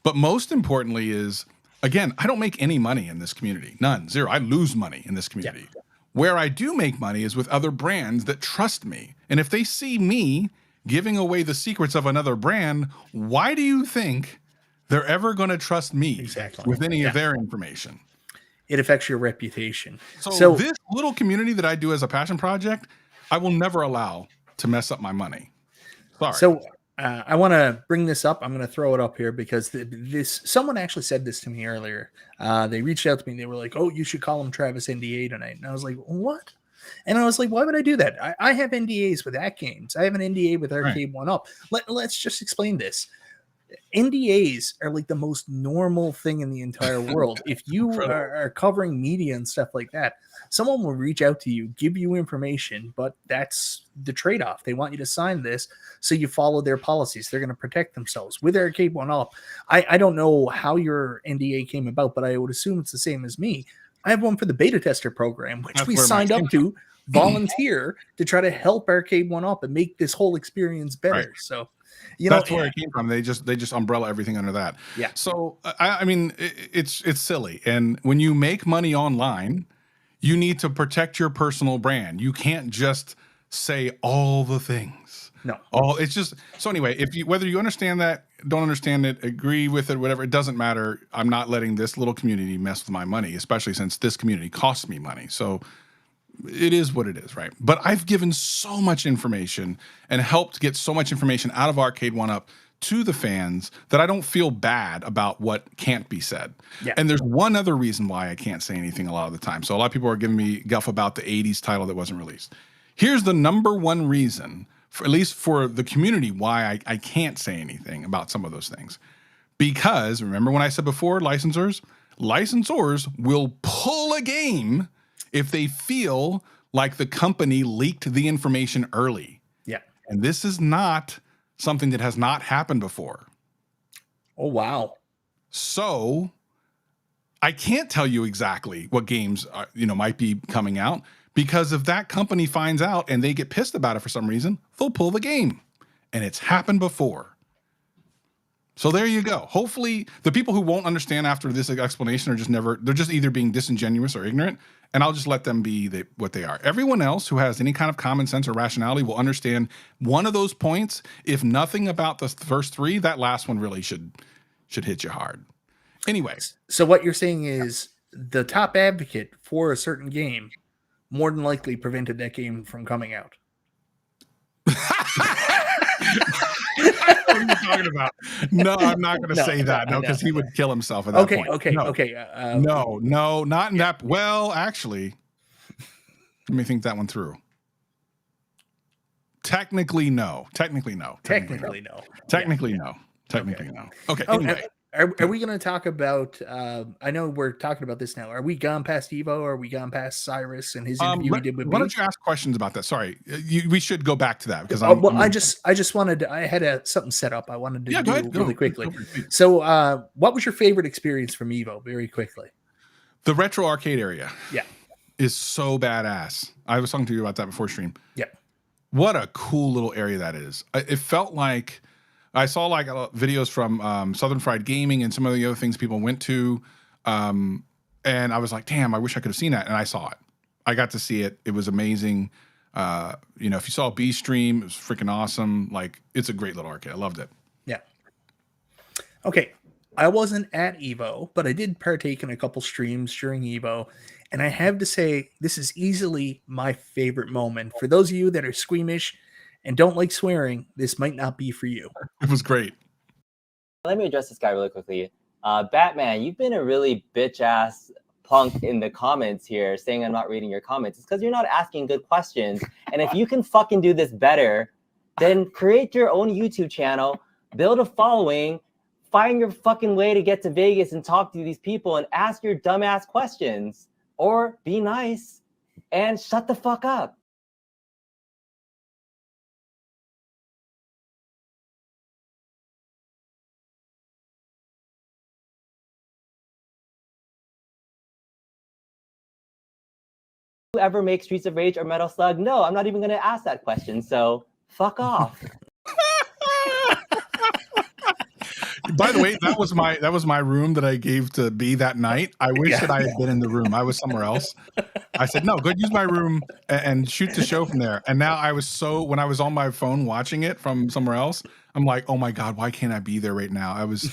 But most importantly is, again, I don't make any money in this community. None, zero. I lose money in this community. Yeah. Where I do make money is with other brands that trust me. And if they see me giving away the secrets of another brand, why do you think they're ever going to trust me with any of their information? It affects your reputation. So this little community that I do as a passion project, I will never allow to mess up my money. Sorry. So I want to bring this up. I'm going to throw it up here because someone actually said this to me earlier. They reached out to me and they were like, oh, you should call him Travis NDA tonight. And I was like, what? And I was like, why would I do that? I have NDAs with At Games. I have an NDA with Arcade1Up. Let's just explain this. NDAs are like the most normal thing in the entire world. If you are covering media and stuff like that, someone will reach out to you, give you information, but that's the trade-off. They want you to sign this so you follow their policies. They're going to protect themselves. With Arcade1Up, I don't know how your NDA came about, but I would assume it's the same as me. I have one for the beta tester program, which we signed up to volunteer to try to help Arcade1Up and make this whole experience better. Right. So, that's where it came from. They just umbrella everything under that. Yeah. So I mean, it's silly. And when you make money online, you need to protect your personal brand. You can't just say all the things. No. It's just so anyway. Whether you understand that, don't understand it, agree with it, whatever, it doesn't matter. I'm not letting this little community mess with my money, especially since this community costs me money. So it is what it is, right? But I've given so much information and helped get so much information out of Arcade1Up to the fans that I don't feel bad about what can't be said. Yeah. And there's one other reason why I can't say anything a lot of the time. So a lot of people are giving me guff about the 80s title that wasn't released. Here's the number one reason, at least for the community, why I can't say anything about some of those things. Because remember when I said before, licensors will pull a game if they feel like the company leaked the information early. Yeah. And this is not something that has not happened before. Oh, wow. So I can't tell you exactly what games might be coming out, because if that company finds out and they get pissed about it for some reason, they'll pull the game. And it's happened before. So there you go. Hopefully the people who won't understand after this explanation are they're just either being disingenuous or ignorant, and I'll just let them be what they are. Everyone else who has any kind of common sense or rationality will understand one of those points. If nothing about the first three, that last one really should hit you hard. Anyway. So what you're saying is the top advocate for a certain game more than likely prevented that game from coming out. What are you talking about? No, I'm not going to say that. No, because he would kill himself at that point. Okay. No, not in that. Well, actually, let me think that one through. Technically, no. Technically, no. Okay. Anyway. Are we going to talk about, I know we're talking about this now. Are we gone past EVO? Or are we gone past Cyrus and his interview he did with me? Why don't you ask questions about that? Sorry. We should go back to that because I just wanted to, I had something set up. I wanted to do really quickly. So what was your favorite experience from EVO very quickly? The retro arcade area. Yeah. Is so badass. I was talking to you about that before stream. Yeah. What a cool little area that is. It felt like, I saw like videos from Southern Fried Gaming and some of the other things people went to. And I was like, damn, I wish I could have seen that. And I saw it. I got to see it. It was amazing. If you saw B stream, it was freaking awesome. Like, it's a great little arcade. I loved it. Yeah. Okay. I wasn't at EVO, but I did partake in a couple streams during EVO. And I have to say, this is easily my favorite moment. For those of you that are squeamish and don't like swearing, this might not be for you. It was great. Let me address this guy really quickly. Batman, you've been a really bitch-ass punk in the comments here saying I'm not reading your comments. It's because you're not asking good questions. And if you can fucking do this better, then create your own YouTube channel, build a following, find your fucking way to get to Vegas and talk to these people and ask your dumbass questions, or be nice and shut the fuck up. Ever make Streets of Rage or Metal Slug? No, I'm not even going to ask that question. So fuck off. By the way, that was my room that I gave to B that night. I wish that I had been in the room. I was somewhere else. I said, no, go use my room and shoot the show from there. And now when I was on my phone watching it from somewhere else, I'm like, oh my God, why can't I be there right now? I was,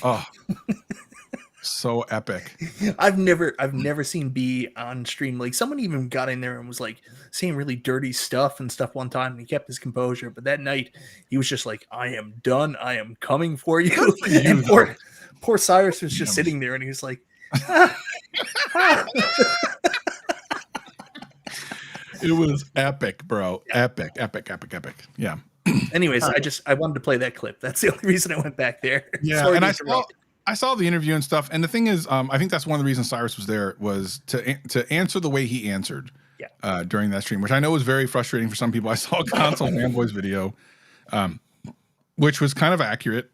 so epic. I've never seen B on stream. Like, someone even got in there and was like saying really dirty stuff and stuff one time, and he kept his composure. But that night he was just like, I am done. I am coming for you. And poor Cyrus was just sitting there and he was like, It was epic, bro. Yeah. Epic. Yeah. Anyways, I wanted to play that clip. That's the only reason I went back there. Yeah. And I saw the interview and stuff, and the thing is, I think that's one of the reasons Cyrus was there, was to answer the way he answered during that stream, which I know was very frustrating for some people. I saw a Console Fanboys video, which was kind of accurate,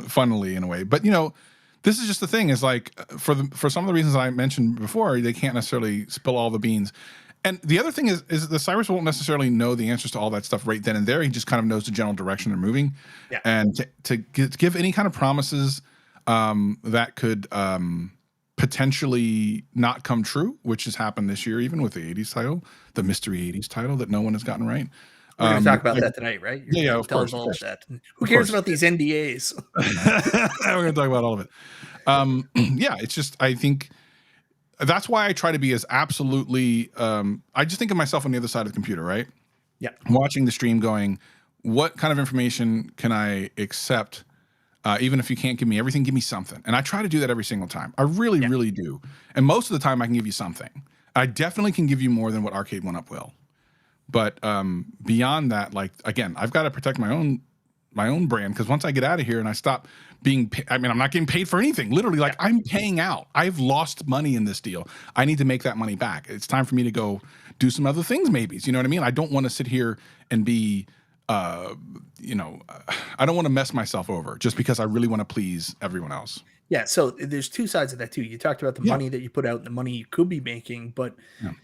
funnily in a way. But this is just the thing, is like, for some of the reasons I mentioned before, they can't necessarily spill all the beans. And the other thing is the Cyrus won't necessarily know the answers to all that stuff right then and there. He just kind of knows the general direction they're moving. Yeah. And to give any kind of promises that could potentially not come true, which has happened this year, even with the 80s title, the mystery 80s title that no one has gotten right. We're going to talk about that tonight, right? Yeah, of course. That. Who cares about these NDAs? We're going to talk about all of it. Yeah, it's just, I think that's why I try to be as absolutely, I just think of myself on the other side of the computer, right? Yeah. Watching the stream going, what kind of information can I accept? Even if you can't give me everything, give me something. And I try to do that every single time. I really, really do. And most of the time I can give you something. I definitely can give you more than what Arcade1Up will. But beyond that, like, again, I've got to protect my own brand, because once I get out of here and I stop being I'm not getting paid for anything. Literally, like, I'm paying out. I've lost money in this deal. I need to make that money back. It's time for me to go do some other things, maybe. You know what I mean? I don't want to sit here and be I don't want to mess myself over just because I really want to please everyone else. Yeah, so there's two sides of that too. You talked about the money that you put out and the money you could be making, but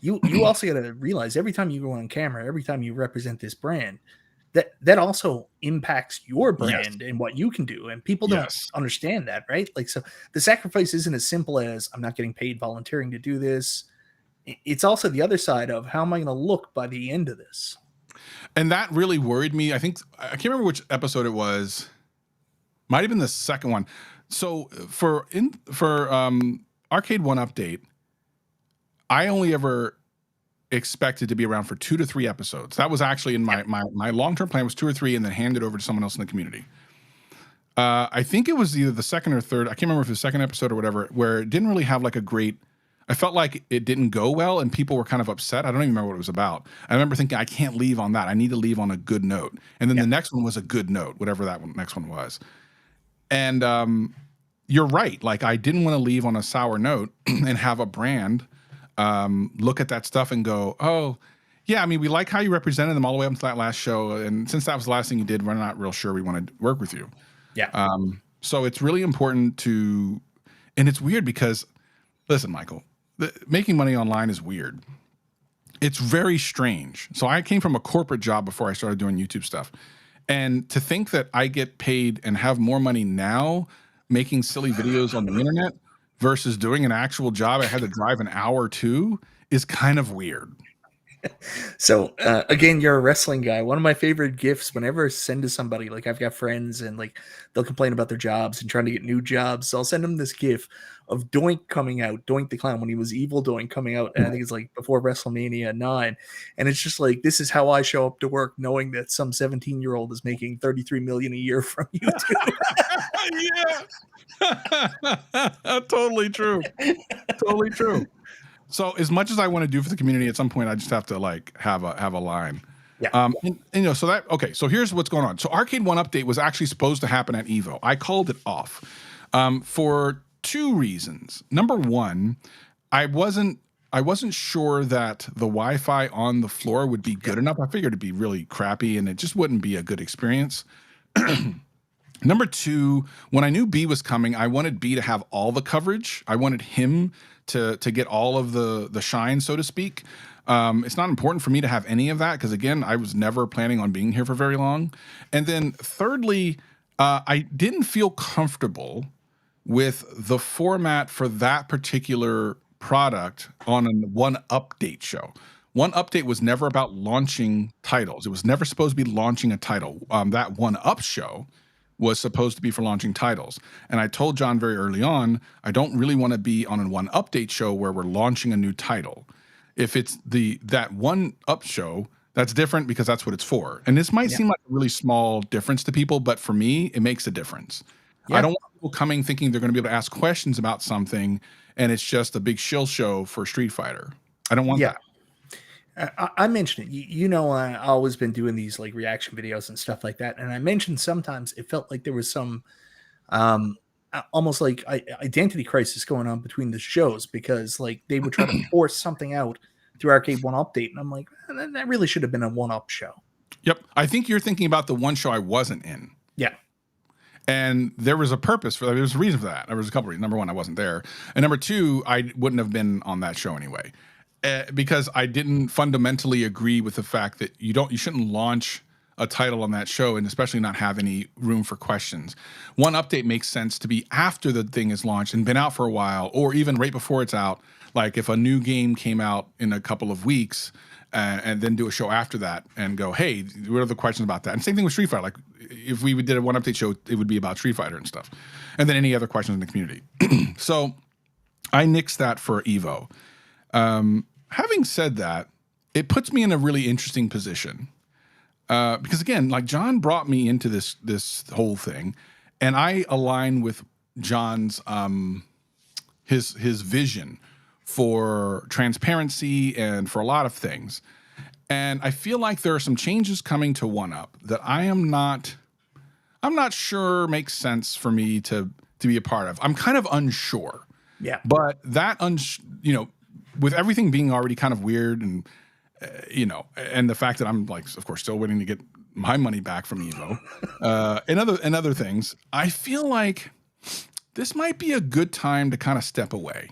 you also got to realize every time you go on camera, every time you represent this brand, that also impacts your brand and what you can do. And people don't understand that, right? Like, so the sacrifice isn't as simple as I'm not getting paid volunteering to do this. It's also the other side of, how am I going to look by the end of this? And that really worried me. I can't remember which episode it was. Might have been the second one. So for Arcade1 Update, I only ever expected to be around for 2 to 3 episodes. That was actually in my long-term plan, was 2 or 3, and then hand it over to someone else in the community. I think it was either the second or third. I can't remember if it was the second episode or whatever, where it didn't really have like a great, I felt like it didn't go well and people were kind of upset. I don't even remember what it was about. I remember thinking, I can't leave on that. I need to leave on a good note. And then the next one was a good note, whatever that next one was. And you're right. Like, I didn't want to leave on a sour note and have a brand look at that stuff and go, oh, yeah, I mean, we like how you represented them all the way up to that last show. And since that was the last thing you did, we're not real sure we want to work with you. Yeah. So it's really important to, and it's weird because, listen, Michael, making money online is weird. It's very strange. So I came from a corporate job before I started doing YouTube stuff. And to think that I get paid and have more money now making silly videos on the internet versus doing an actual job I had to drive an hour to is kind of weird. So again, you're a wrestling guy. One of my favorite gifts whenever I send to somebody, like I've got friends and like they'll complain about their jobs and trying to get new jobs. So I'll send them this gif of Doink coming out, Doink the Clown when he was Evil Doink coming out. And I think it's like before WrestleMania 9. And it's just like, this is how I show up to work knowing that some 17-year-old is making 33 million a year from YouTube. Yeah. Totally true. Totally true. So as much as I want to do for the community, at some point I just have to like have a line. Yeah. And, you know, so that, okay, so here's what's going on. So Arcade1 update was actually supposed to happen at EVO. I called it off for two reasons. Number one, I wasn't sure that the Wi-Fi on the floor would be good enough. I figured it'd be really crappy and it just wouldn't be a good experience. Number two, when I knew B was coming, I wanted B to have all the coverage. I wanted him to get all of the shine, so to speak. It's not important for me to have any of that because, again, I was never planning on being here for very long. And then thirdly, I didn't feel comfortable with the format for that particular product on a one update show. One update was never about launching titles. It was never supposed to be launching a title. That one up show was supposed to be for launching titles. And I told John very early on, I don't really want to be on a one update show where we're launching a new title. If it's that one up show, that's different because that's what it's for. And this might seem like a really small difference to people, but for me, it makes a difference. I don't want people coming thinking they're going to be able to ask questions about something and it's just a big shill show for Street Fighter. I don't want that. I mentioned it. You know, I've always been doing these like reaction videos and stuff like that. And I mentioned sometimes it felt like there was some almost like identity crisis going on between the shows because like they would try to force something out through Arcade1 update. And I'm like, that really should have been a one-up show. Yep. I think you're thinking about the one show I wasn't in. Yeah. And there was a purpose for that. There was a reason for that. There was a couple reasons. Number one, I wasn't there. And number two, I wouldn't have been on that show anyway. Because I didn't fundamentally agree with the fact that you shouldn't launch a title on that show and especially not have any room for questions. One update makes sense to be after the thing is launched and been out for a while, or even right before it's out. Like if a new game came out in a couple of weeks and then do a show after that and go, hey, what are the questions about that? And same thing with Street Fighter. Like if we did a one update show, it would be about Street Fighter and stuff. And then any other questions in the community. So I nixed that for EVO. Having said that, it puts me in a really interesting position because again, like John brought me into this whole thing, and I align with John's his vision for transparency and for a lot of things, and I feel like there are some changes coming to 1UP that I'm not sure makes sense for me to be a part of. I'm kind of unsure. Yeah, but that with everything being already kind of weird and, and the fact that I'm like, of course, still waiting to get my money back from EVO and other things, I feel like this might be a good time to kind of step away.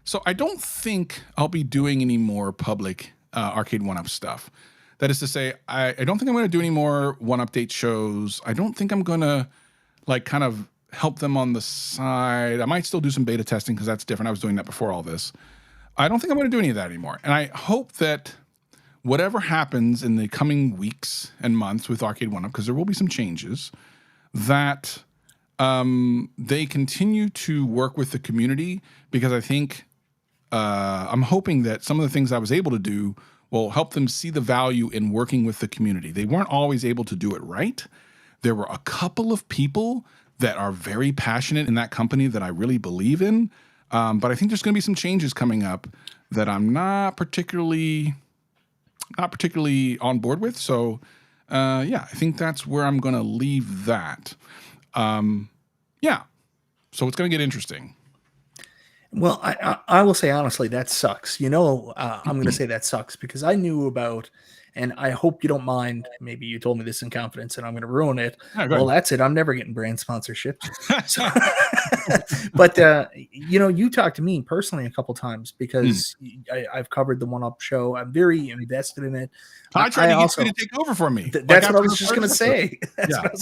So I don't think I'll be doing any more public Arcade1Up stuff. That is to say, I don't think I'm going to do any more one update shows. I don't think I'm going to like kind of help them on the side. I might still do some beta testing because that's different. I was doing that before all this. I don't think I'm going to do any of that anymore. And I hope that whatever happens in the coming weeks and months with Arcade1Up, because there will be some changes, that they continue to work with the community, because I think I'm hoping that some of the things I was able to do will help them see the value in working with the community. They weren't always able to do it right. There were a couple of people that are very passionate in that company that I really believe in. But I think there's going to be some changes coming up that I'm not particularly on board with. So, I think that's where I'm going to leave that. So it's going to get interesting. Well, I will say honestly, that sucks. I'm going to say that sucks because I knew about And I hope you don't mind. Maybe you told me this in confidence and I'm going to ruin it. Yeah, go Well, ahead. that's it. I'm never getting brand sponsorships. So, but, you talked to me personally a couple times because I've covered the 1UP show. I'm very invested in it. I tried to get you to take over for me. That's what I was just going to say.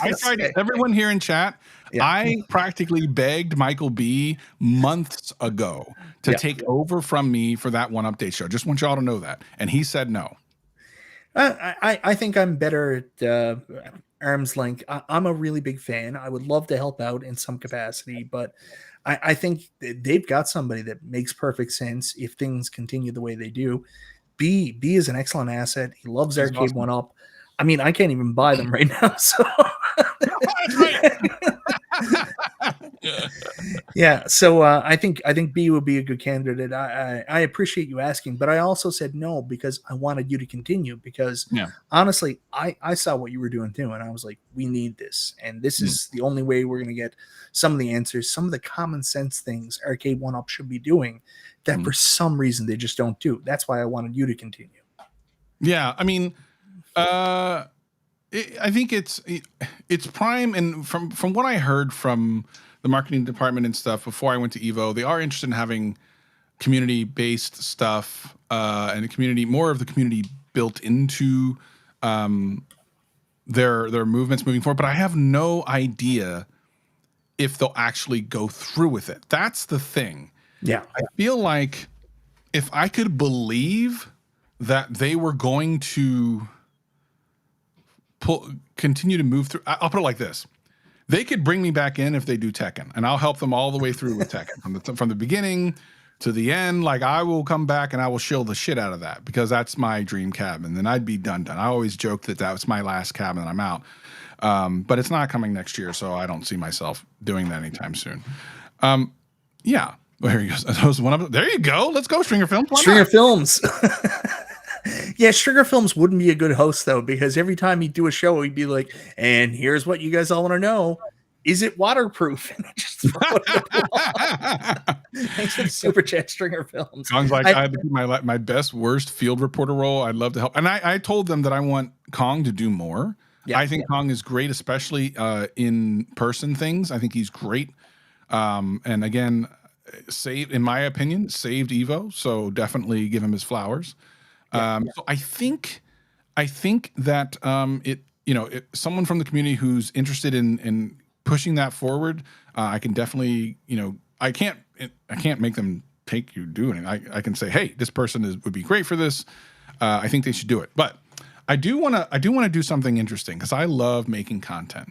I tried. Everyone here in chat, I practically begged Michael B months ago to take over from me for that 1UP show. Just want y'all to know that. And he said no. I think I'm better at arm's length. I'm a really big fan. I would love to help out in some capacity, but I think they've got somebody that makes perfect sense if things continue the way they do. B is an excellent asset. He loves Arcade1Up. I mean, I can't even buy them right now. So yeah. So I think B would be a good candidate. I appreciate you asking, but I also said no because I wanted you to continue because honestly, I saw what you were doing too. And I was like, we need this. And this is the only way we're going to get some of the answers, some of the common sense things Arcade1Up should be doing that for some reason they just don't do. That's why I wanted you to continue. Yeah. I mean, I think it's prime, and from what I heard from the marketing department and stuff before I went to EVO, they are interested in having community-based stuff and more of the community built into their movements moving forward. But I have no idea if they'll actually go through with it. That's the thing. Yeah, I feel like if I could believe that they were going to continue to move through. I'll put it like this: they could bring me back in if they do Tekken, and I'll help them all the way through with Tekken from the beginning to the end. Like, I will come back and I will shill the shit out of that because that's my dream cabin. Then I'd be done. I always joke that was my last cabin and I'm out. But it's not coming next year, so I don't see myself doing that anytime soon. Yeah. Well, here he goes. There you go. Let's go, Stringer Films. Stringer Films. Yeah, Stringer Films wouldn't be a good host, though, because every time he'd do a show, he'd be like, and here's what you guys all want to know. Is it waterproof? And just throw it. Thanks for the super chat, Stringer Films. Kong's like, I had to do my best, worst field reporter role. I'd love to help. And I told them that I want Kong to do more. Yeah, I think Kong is great, especially in-person things. I think he's great. And again, in my opinion, saved EVO. So definitely give him his flowers. So I think that someone from the community who's interested in pushing that forward, I can definitely, I can't make them take you do anything. I can say, hey, this person would be great for this. I think they should do it. But I do want to do something interesting because I love making content.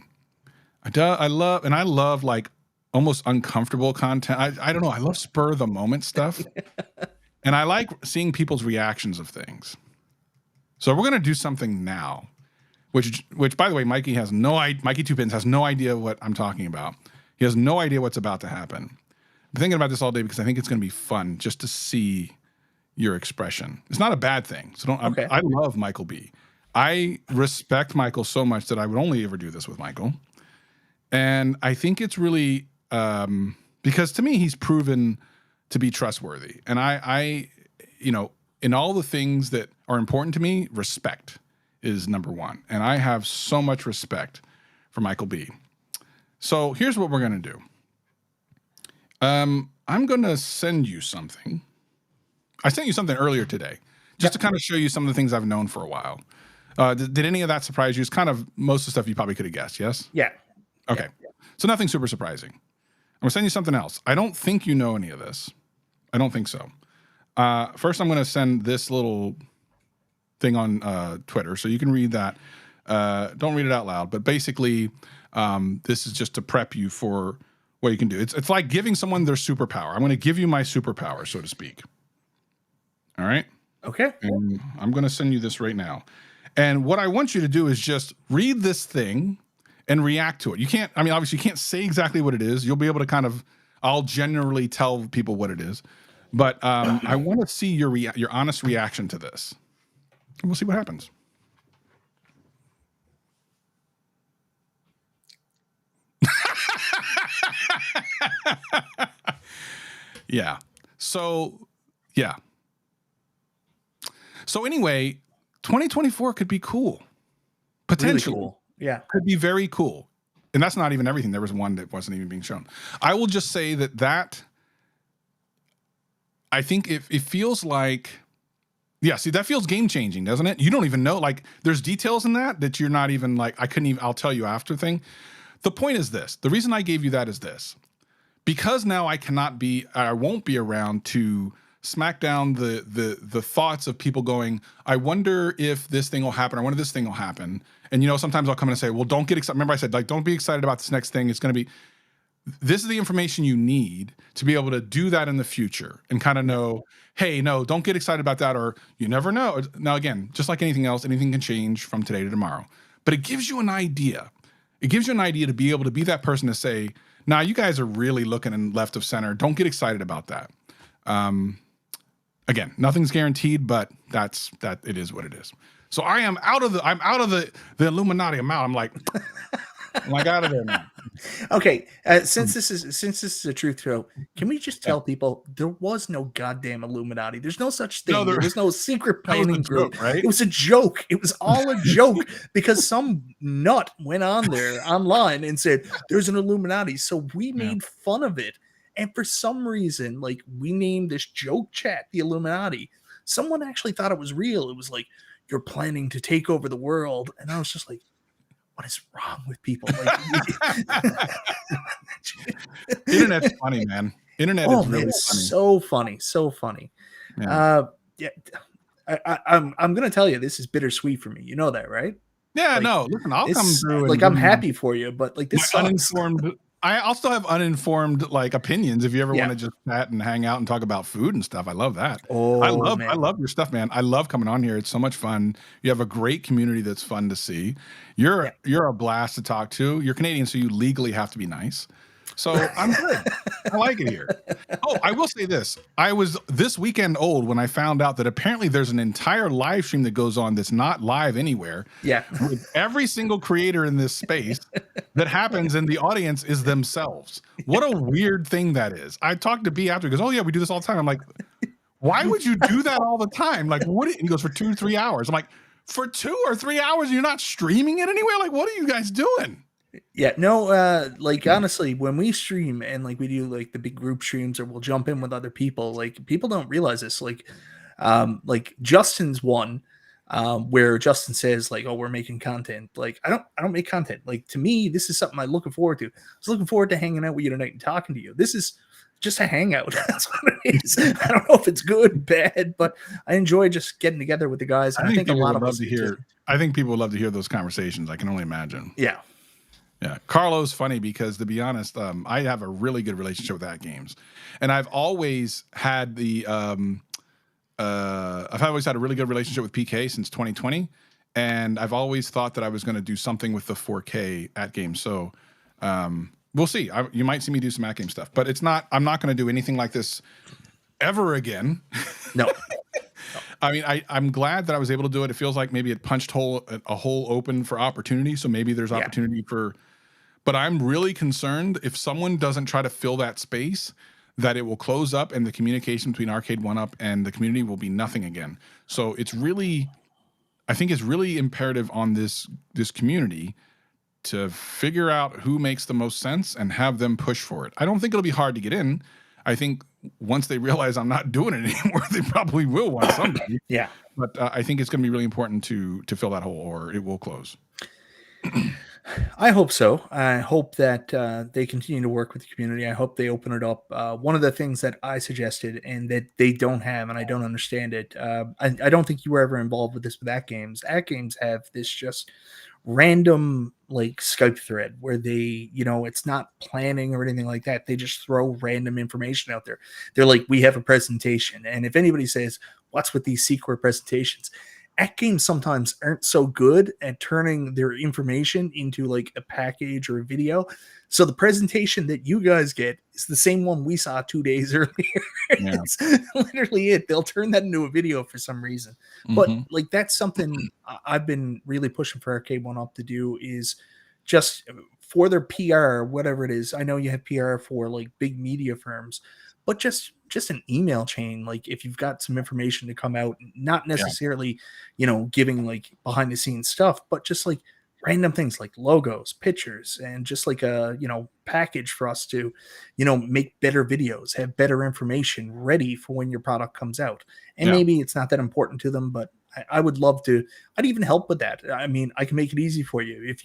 I love like almost uncomfortable content. I don't know. I love spur of the moment stuff. And I like seeing people's reactions of things. So we're going to do something now, which by the way, Mikey Two Pins has no idea what I'm talking about. He has no idea what's about to happen. I'm thinking about this all day because I think it's going to be fun just to see your expression. It's not a bad thing. So I love Michael B. I respect Michael so much that I would only ever do this with Michael. And I think it's really because to me, he's proven to be trustworthy. And I in all the things that are important to me, respect is number one. And I have so much respect for Michael B. So here's what we're going to do. I'm going to send you something. I sent you something earlier today, just to kind of show you some of the things I've known for a while. Did any of that surprise you? It's kind of most of the stuff you probably could have guessed, yes? Yeah. Okay. Yeah. So nothing super surprising. I'm going to send you something else. I don't think you know any of this. I don't think so. First, I'm going to send this little thing on Twitter, so you can read that. Don't read it out loud, but basically, this is just to prep you for what you can do. It's like giving someone their superpower. I'm going to give you my superpower, so to speak. All right? Okay. And I'm going to send you this right now. And what I want you to do is just read this thing and react to it. Obviously you can't say exactly what it is. You'll be able to I'll generally tell people what it is. But I want to see your honest reaction to this. And we'll see what happens. Yeah. So, yeah. So anyway, 2024 could be cool. Potentially. Really cool. Yeah. Could be very cool. And that's not even everything. There was one that wasn't even being shown. I will just say that I think it feels like, yeah, see, that feels game changing, doesn't it? You don't even know, like, there's details in that you're not even like, I'll tell you after thing. The point is this. The reason I gave you that is this. Because now I won't be around to smack down the thoughts of people going, I wonder if this thing will happen. I wonder if this thing will happen. And, sometimes I'll come in and say, well, don't get excited. Remember I said, like, don't be excited about this next thing. It's going to be, this is the information you need to be able to do that in the future and kind of know, hey, no, don't get excited about that. Or you never know. Now, again, just like anything else, anything can change from today to tomorrow, but it gives you an idea. It gives you an idea to be able to be that person to say, nah, you guys are really looking in left of center. Don't get excited about that. Again, nothing's guaranteed, but that it is what it is. So I'm out of the Illuminati. I'm out. I'm like out of there now. Okay, since this is a truth show, can we just tell people there was no goddamn Illuminati? There's no such thing. There was no secret planning group. Joke, right? It was a joke. It was all a joke because some nut went on there online and said there's an Illuminati. So we made fun of it, and for some reason, like, we named this joke chat the Illuminati. Someone actually thought it was real. It was like, you're planning to take over the world, and I was just like, what is wrong with people? Like, Internet's funny, man. Internet is really funny. So funny. Yeah. I'm gonna tell you, this is bittersweet for me. You know that, right? Yeah, like, no. Listen, I'll come through. Like, I'm happy for you, but like, this uninformed. I'll still have uninformed like opinions if you ever want to just chat and hang out and talk about food and stuff. I love that. Oh, I love your stuff, man. I love coming on here. It's so much fun. You have a great community that's fun to see. You're a blast to talk to. You're Canadian, so you legally have to be nice. So I'm good. I like it here. Oh, I will say this. I was this weekend old when I found out that apparently there's an entire live stream that goes on that's not live anywhere. Yeah. With every single creator in this space that happens, and the audience is themselves. What a weird thing that is. I talked to B after. He goes, oh, yeah, we do this all the time. I'm like, why would you do that all the time? Like, what? And he goes, for 2-3 hours. I'm like, for 2 or 3 hours, you're not streaming it anywhere? Like, what are you guys doing? Yeah, no, like, honestly, when we stream and like we do like the big group streams, or we'll jump in with other people, like, people don't realize this. Like Justin's one, where Justin says like, oh, we're making content. Like, I don't make content. Like, to me, this is something I'm looking forward to. I was looking forward to hanging out with you tonight and talking to you. This is just a hangout. That's what it is. I don't know if it's good, bad, but I enjoy just getting together with the guys. And I think a lot of us hear. I think people would love to hear those conversations. I can only imagine. Yeah. Yeah, Carlo's funny because, to be honest, I have a really good relationship with that games, and I've always had I've always had a really good relationship with PK since 2020, and I've always thought that I was going to do something with the 4K at games. So we'll see. You might see me do some at game stuff, but it's not. I'm not going to do anything like this ever again. No. I mean, I'm glad that I was able to do it. It feels like maybe it punched a hole open for opportunity. So maybe there's opportunity for. But I'm really concerned if someone doesn't try to fill that space, that it will close up and the communication between Arcade1Up and the community will be nothing again. So it's really, I think it's really imperative on this community to figure out who makes the most sense and have them push for it. I don't think it'll be hard to get in. I think once they realize I'm not doing it anymore, they probably will want somebody. Yeah. But I think it's going to be really important to fill that hole, or it will close. I hope so. I hope that they continue to work with the community. I hope they open it up. One of the things that I suggested and that they don't have, and I don't understand it, I don't think you were ever involved with this with At Games. At Games have this just random like Skype thread where they, it's not planning or anything like that. They just throw random information out there. They're like, we have a presentation. And if anybody says, what's with these secret presentations? At Games sometimes aren't so good at turning their information into like a package or a video. So the presentation that you guys get is the same one we saw 2 days earlier. Yeah. It's literally it. They'll turn that into a video for some reason. But like, that's something I've been really pushing for Arcade1Up to do, is just for their PR, whatever it is. I know you have PR for like big media firms, but just an email chain. Like if you've got some information to come out, not necessarily, giving like behind the scenes stuff, but just like random things like logos, pictures, and just like a, package for us to, make better videos, have better information ready for when your product comes out. And maybe it's not that important to them, but I would love to. I'd even help with that. I mean, I can make it easy for you. If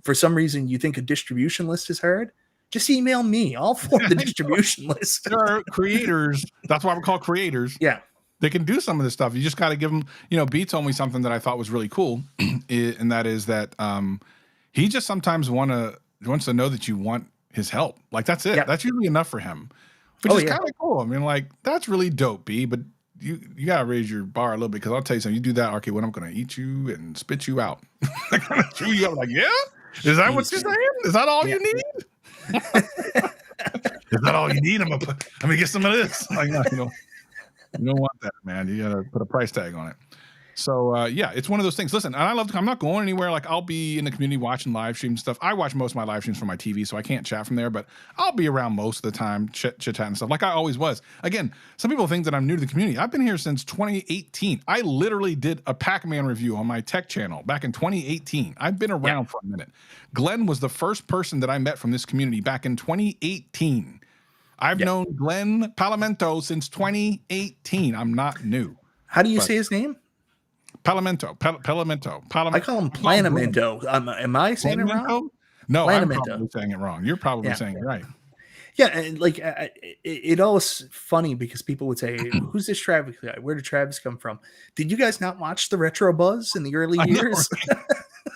for some reason you think a distribution list is hard, just email me. I'll form the distribution list. There are creators. That's why we call creators. Yeah. They can do some of this stuff. You just got to give them, B told me something that I thought was really cool. And that is that he just sometimes wants to know that you want his help. Like that's it. Yeah. That's usually enough for him, which is kind of cool. I mean, like that's really dope, B, but you got to raise your bar a little bit, because I'll tell you something, you do that, Arcade1Up, I'm going to eat you and spit you out. I'm going to chew you up like, yeah? Is that what you're saying? Is that all you need? Is that all you need? I'm gonna get some of this. Like, no, you don't want that, man. You gotta put a price tag on it. So it's one of those things. Listen, and I'm not going anywhere. Like I'll be in the community watching live streams and stuff. I watch most of my live streams from my TV, so I can't chat from there, but I'll be around most of the time, chit chat and stuff, like I always was. Again, some people think that I'm new to the community. I've been here since 2018. I literally did a Pac-Man review on my tech channel back in 2018. I've been around for a minute. Glenn was the first person that I met from this community back in 2018. I've known Glenn Palamento since 2018. I'm not new. How do you say his name? Palamento. I call him Planamento. Am I saying it wrong? No, I'm probably saying it wrong. You're probably saying it right. Yeah, and like it always funny because people would say, "Who's this Travis guy? Where did Travis come from?" Did you guys not watch the Retro Buzz in the early years?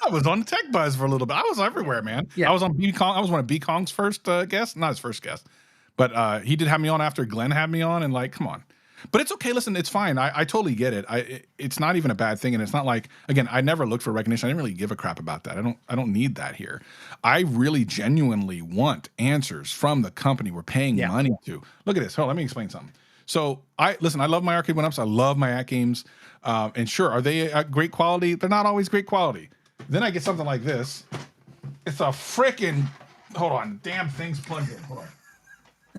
I was on Tech Buzz for a little bit. I was everywhere, man. Yeah. I was on B Kong. I was one of B Kong's first guests, not his first guest, but he did have me on after Glenn had me on, and like, come on. But it's okay. Listen, it's fine. I totally get it. It's not even a bad thing, and it's not like, again, I never looked for recognition. I didn't really give a crap about that. I don't need that here. I really genuinely want answers from the company we're paying money to. Look at this. Hold on, let me explain something. So I love my Arcade1Ups. I love my at games. And sure, are they great quality? They're not always great quality. Then I get something like this. It's a freaking, hold on, damn thing's plugged in. Hold on.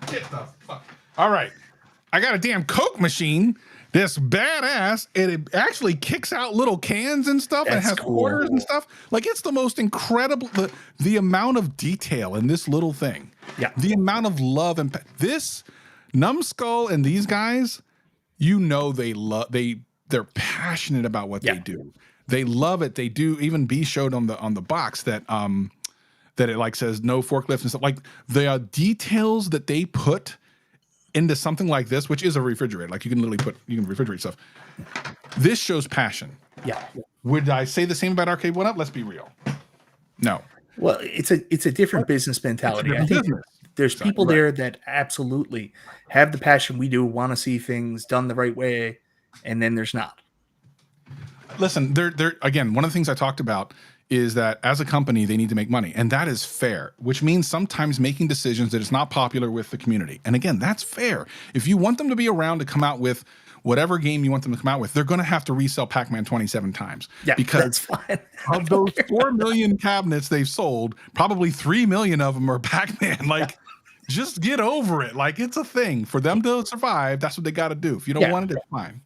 Get the fuck. All right. I got a damn Coke machine that's badass, and it actually kicks out little cans and stuff, and has quarters and stuff. Like, it's the most incredible, the amount of detail in this little thing. Yeah. The amount of love and this Numbskull and these guys, they're passionate about what they do. They love it. They do. Even B showed on the box that it like says no forklifts and stuff. Like the details that they put into something like this, which is a refrigerator. Like you can refrigerate stuff. This shows passion. Yeah. Would I say the same about Arcade1Up? Let's be real. No. Well, it's a different business mentality. I think there's people there that absolutely have the passion we do, want to see things done the right way, and then there's not. Listen, they're again, one of the things I talked about is that as a company, they need to make money, and that is fair, which means sometimes making decisions that is not popular with the community. And again, that's fair. If you want them to be around to come out with whatever game you want them to come out with, they're going to have to resell Pac-Man 27 times. Yeah, because fine. Of those 4 million cabinets they've sold, probably 3 million of them are Pac-Man. Like, just get over it. Like, it's a thing. For them to survive, that's what they got to do. If you don't want it, it's fine.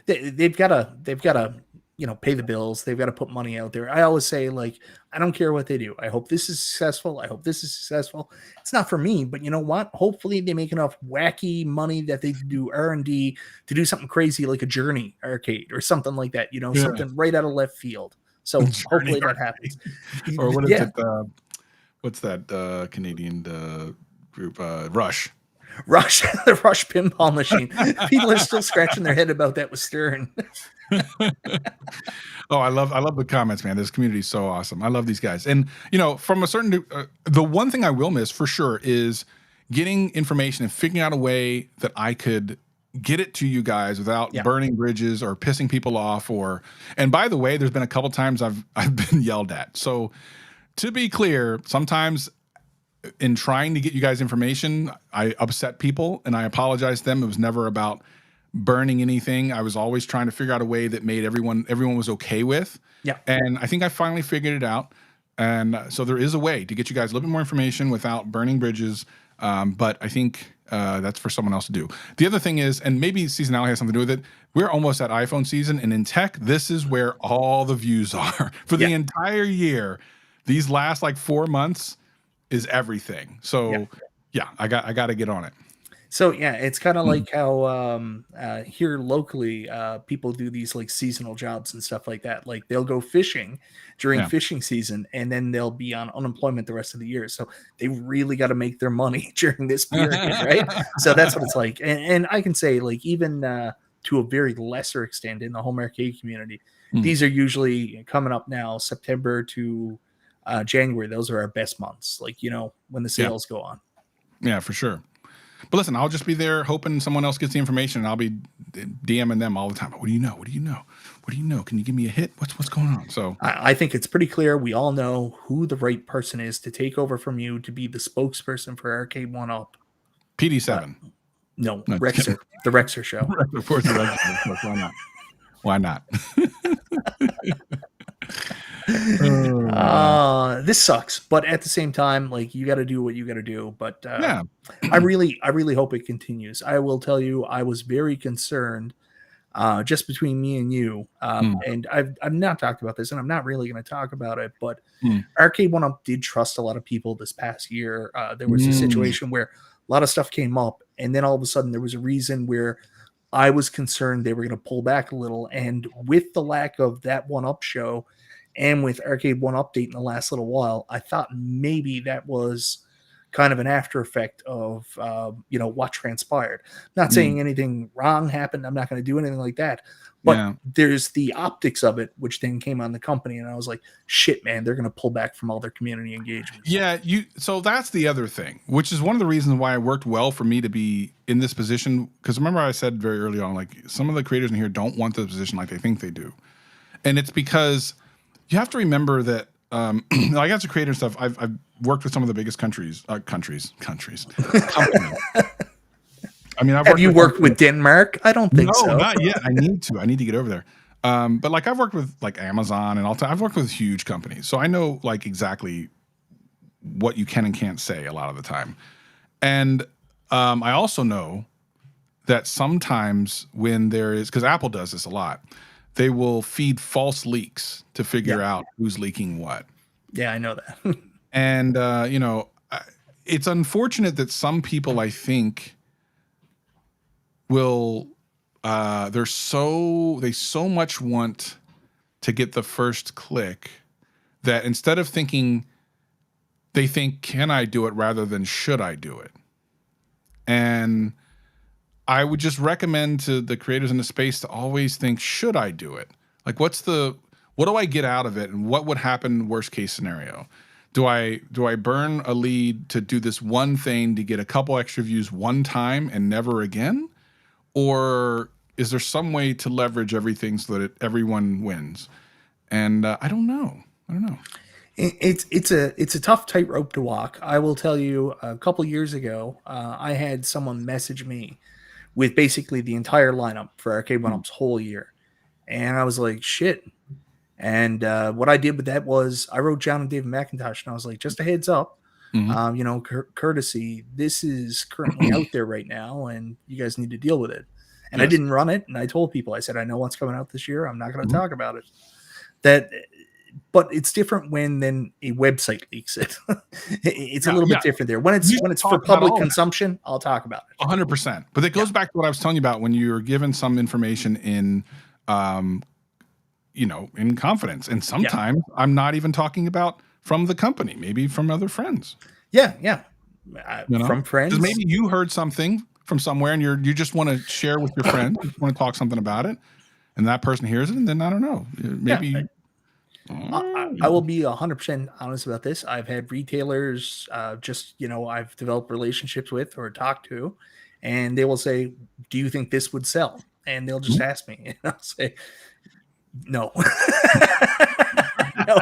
They've got to pay the bills. They've got to put money out there. I always say, like, I don't care what they do. I hope this is successful. I hope this is successful. It's not for me, but you know what? Hopefully they make enough wacky money that they can do R&D to do something crazy like a Journey arcade or something like that, something right out of left field. So hopefully that happens. Or what is it? What's that Canadian group? Rush. The Rush pinball machine. People are still scratching their head about that with Stern. Oh, I love the comments, man. This community is so awesome. I love these guys. And from a certain the one thing I will miss for sure is getting information and figuring out a way that I could get it to you guys without burning bridges or pissing people off. And by the way, there's been a couple times I've been yelled at. So to be clear, sometimes in trying to get you guys information, I upset people, and I apologize to them. It was never about burning anything. I was always trying to figure out a way that made everyone was okay with. Yeah. And I think I finally figured it out. And so there is a way to get you guys a little bit more information without burning bridges. But I think that's for someone else to do. The other thing is, and maybe seasonality has something to do with it, we're almost at iPhone season, and in tech, this is where all the views are. For the entire year, these last like 4 months is everything. So yeah, I got to get on it. So yeah, it's kind of like how here locally people do these like seasonal jobs and stuff like that. Like they'll go fishing during fishing season, and then they'll be on unemployment the rest of the year. So they really got to make their money during this period, right? So that's what it's like. And I can say like even to a very lesser extent in the home arcade community, these are usually coming up now, September to January. Those are our best months, like, you know, when the sales go on. Yeah, for sure. But listen, I'll just be there hoping someone else gets the information, and I'll be DMing them all the time. What do you know? What do you know? What do you know? Can you give me a hit? What's going on? So I think it's pretty clear. We all know who the right person is to take over from you to be the spokesperson for Arcade1Up. PD7. No, Rexer. The Rexer show. Of course, the Rexer. Why not? Why not? This sucks, but at the same time, like, you got to do what you got to do. But I really hope it continues. I will tell you, I was very concerned, just between me and you, and I've not talked about this, and I'm not really going to talk about it, but Arcade1Up did trust a lot of people this past year. There was a situation where a lot of stuff came up, and then all of a sudden there was a reason where I was concerned they were going to pull back a little, and with the lack of that 1UP show, and with Arcade1Up in the last little while, I thought maybe that was kind of an after effect of, what transpired. Not saying anything wrong happened. I'm not going to do anything like that. But there's the optics of it, which then came on the company. And I was like, shit, man, they're going to pull back from all their community engagement. Yeah. So that's the other thing, which is one of the reasons why it worked well for me to be in this position. Because remember I said very early on, like, some of the creators in here don't want the position like they think they do. And it's because you have to remember that, like, as a creator and stuff, I've worked with some of the biggest countries. Companies. I mean, have you worked with Denmark? I don't think so. No, not yet. I need to get over there. But like, I've worked with like Amazon and I've worked with huge companies, so I know like exactly what you can and can't say a lot of the time. And I also know that sometimes when there is, because Apple does this a lot, they will feed false leaks to figure out who's leaking what. Yeah, I know that. And it's unfortunate that some people, I think, will they so much want to get the first click that instead of thinking, they think, can I do it rather than should I do it? And I would just recommend to the creators in the space to always think, should I do it? Like, what do I get out of it, and what would happen worst case scenario? Do I burn a lead to do this one thing to get a couple extra views one time and never again? Or is there some way to leverage everything so that everyone wins? And I don't know. It's a tough tightrope to walk. I will tell you, a couple years ago, I had someone message me with basically the entire lineup for Arcade1Up's whole year, and I was like, shit. And what I did with that was I wrote John and David McIntosh, and I was like, just a heads up. Courtesy, this is currently out there right now, and you guys need to deal with it. And I didn't run it, and I told people, I said, I know what's coming out this year. I'm not going to talk about it. But it's different when then a website leaks it. It's a little bit different there. When it's for public consumption, I'll talk about it. 100%. But it goes back to what I was telling you about when you're given some information in confidence. And sometimes I'm not even talking about from the company, maybe from other friends. From friends. Because maybe you heard something from somewhere and you just want to share with your friends, you want to talk something about it, and that person hears it, and then I don't know. Maybe I will be 100% honest about this. I've had retailers I've developed relationships with or talked to, and they will say, do you think this would sell? And they'll just ask me, and I'll say, no. No.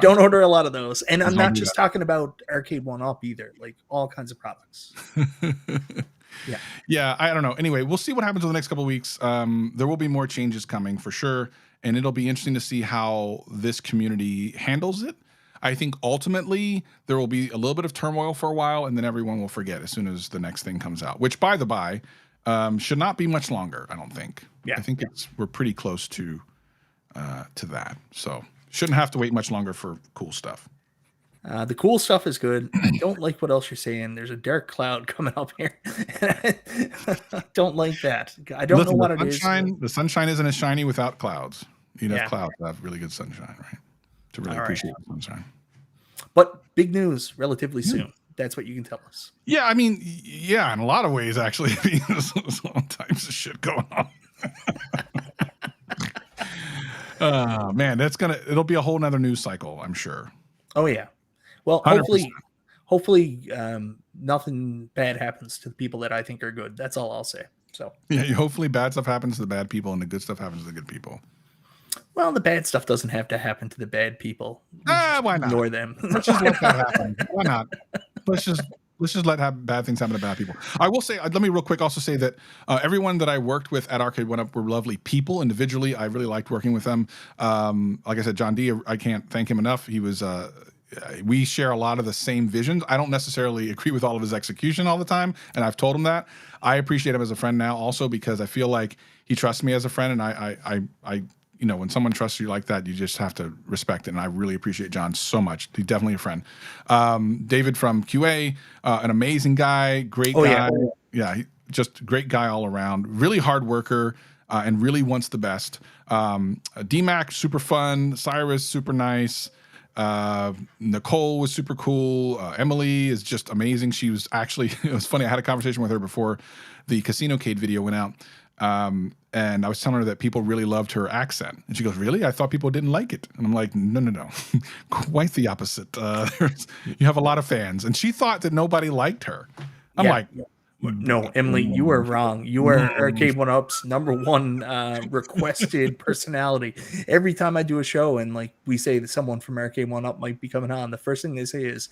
Don't order a lot of those. And I'm not just talking about Arcade1Up either, like all kinds of products. Yeah, I don't know. Anyway, we'll see what happens over the next couple of weeks. There will be more changes coming for sure, and it'll be interesting to see how this community handles it. I think ultimately there will be a little bit of turmoil for a while, and then everyone will forget as soon as the next thing comes out. Which, by the by, should not be much longer. I don't think. Yeah. I think we're pretty close to that. So shouldn't have to wait much longer for cool stuff. The cool stuff is good. I don't like what else you're saying. There's a dark cloud coming up here. I don't like that. I don't know what it is. The sunshine isn't as shiny without clouds. You need clouds to have really good sunshine, right? To really appreciate the sunshine. But big news relatively soon. That's what you can tell us. Yeah, I mean, in a lot of ways, actually. I mean, there's all types of shit going on. Man, it'll be a whole nother news cycle, I'm sure. Oh yeah. Well, 100%. hopefully nothing bad happens to the people that I think are good. That's all I'll say. So yeah, hopefully bad stuff happens to the bad people and the good stuff happens to the good people. Well, the bad stuff doesn't have to happen to the bad people. Why not? Ignore them. Let's just let that happen. Why not? Let's just let bad things happen to bad people. I will say, let me real quick also say that everyone that I worked with at Arcade1Up were lovely people individually. I really liked working with them. Like I said, John D, I can't thank him enough. He was we share a lot of the same visions. I don't necessarily agree with all of his execution all the time, and I've told him that. I appreciate him as a friend now also because I feel like he trusts me as a friend, and I when someone trusts you like that, you just have to respect it. And I really appreciate John so much. He's definitely a friend. David from QA, an amazing guy, great guy. Yeah, just great guy all around. Really hard worker and really wants the best. DMAC, super fun. Cyrus, super nice. Nicole was super cool. Emily is just amazing. She was actually, it was funny. I had a conversation with her before the Casino Cade video went out. And I was telling her that people really loved her accent. And she goes, really? I thought people didn't like it. And I'm like, no. Quite the opposite. You have a lot of fans. And she thought that nobody liked her. I'm like, no, Emily, you are wrong. You are Arcade1Up's #1 requested personality. Every time I do a show and like we say that someone from Arcade1Up might be coming on, the first thing they say is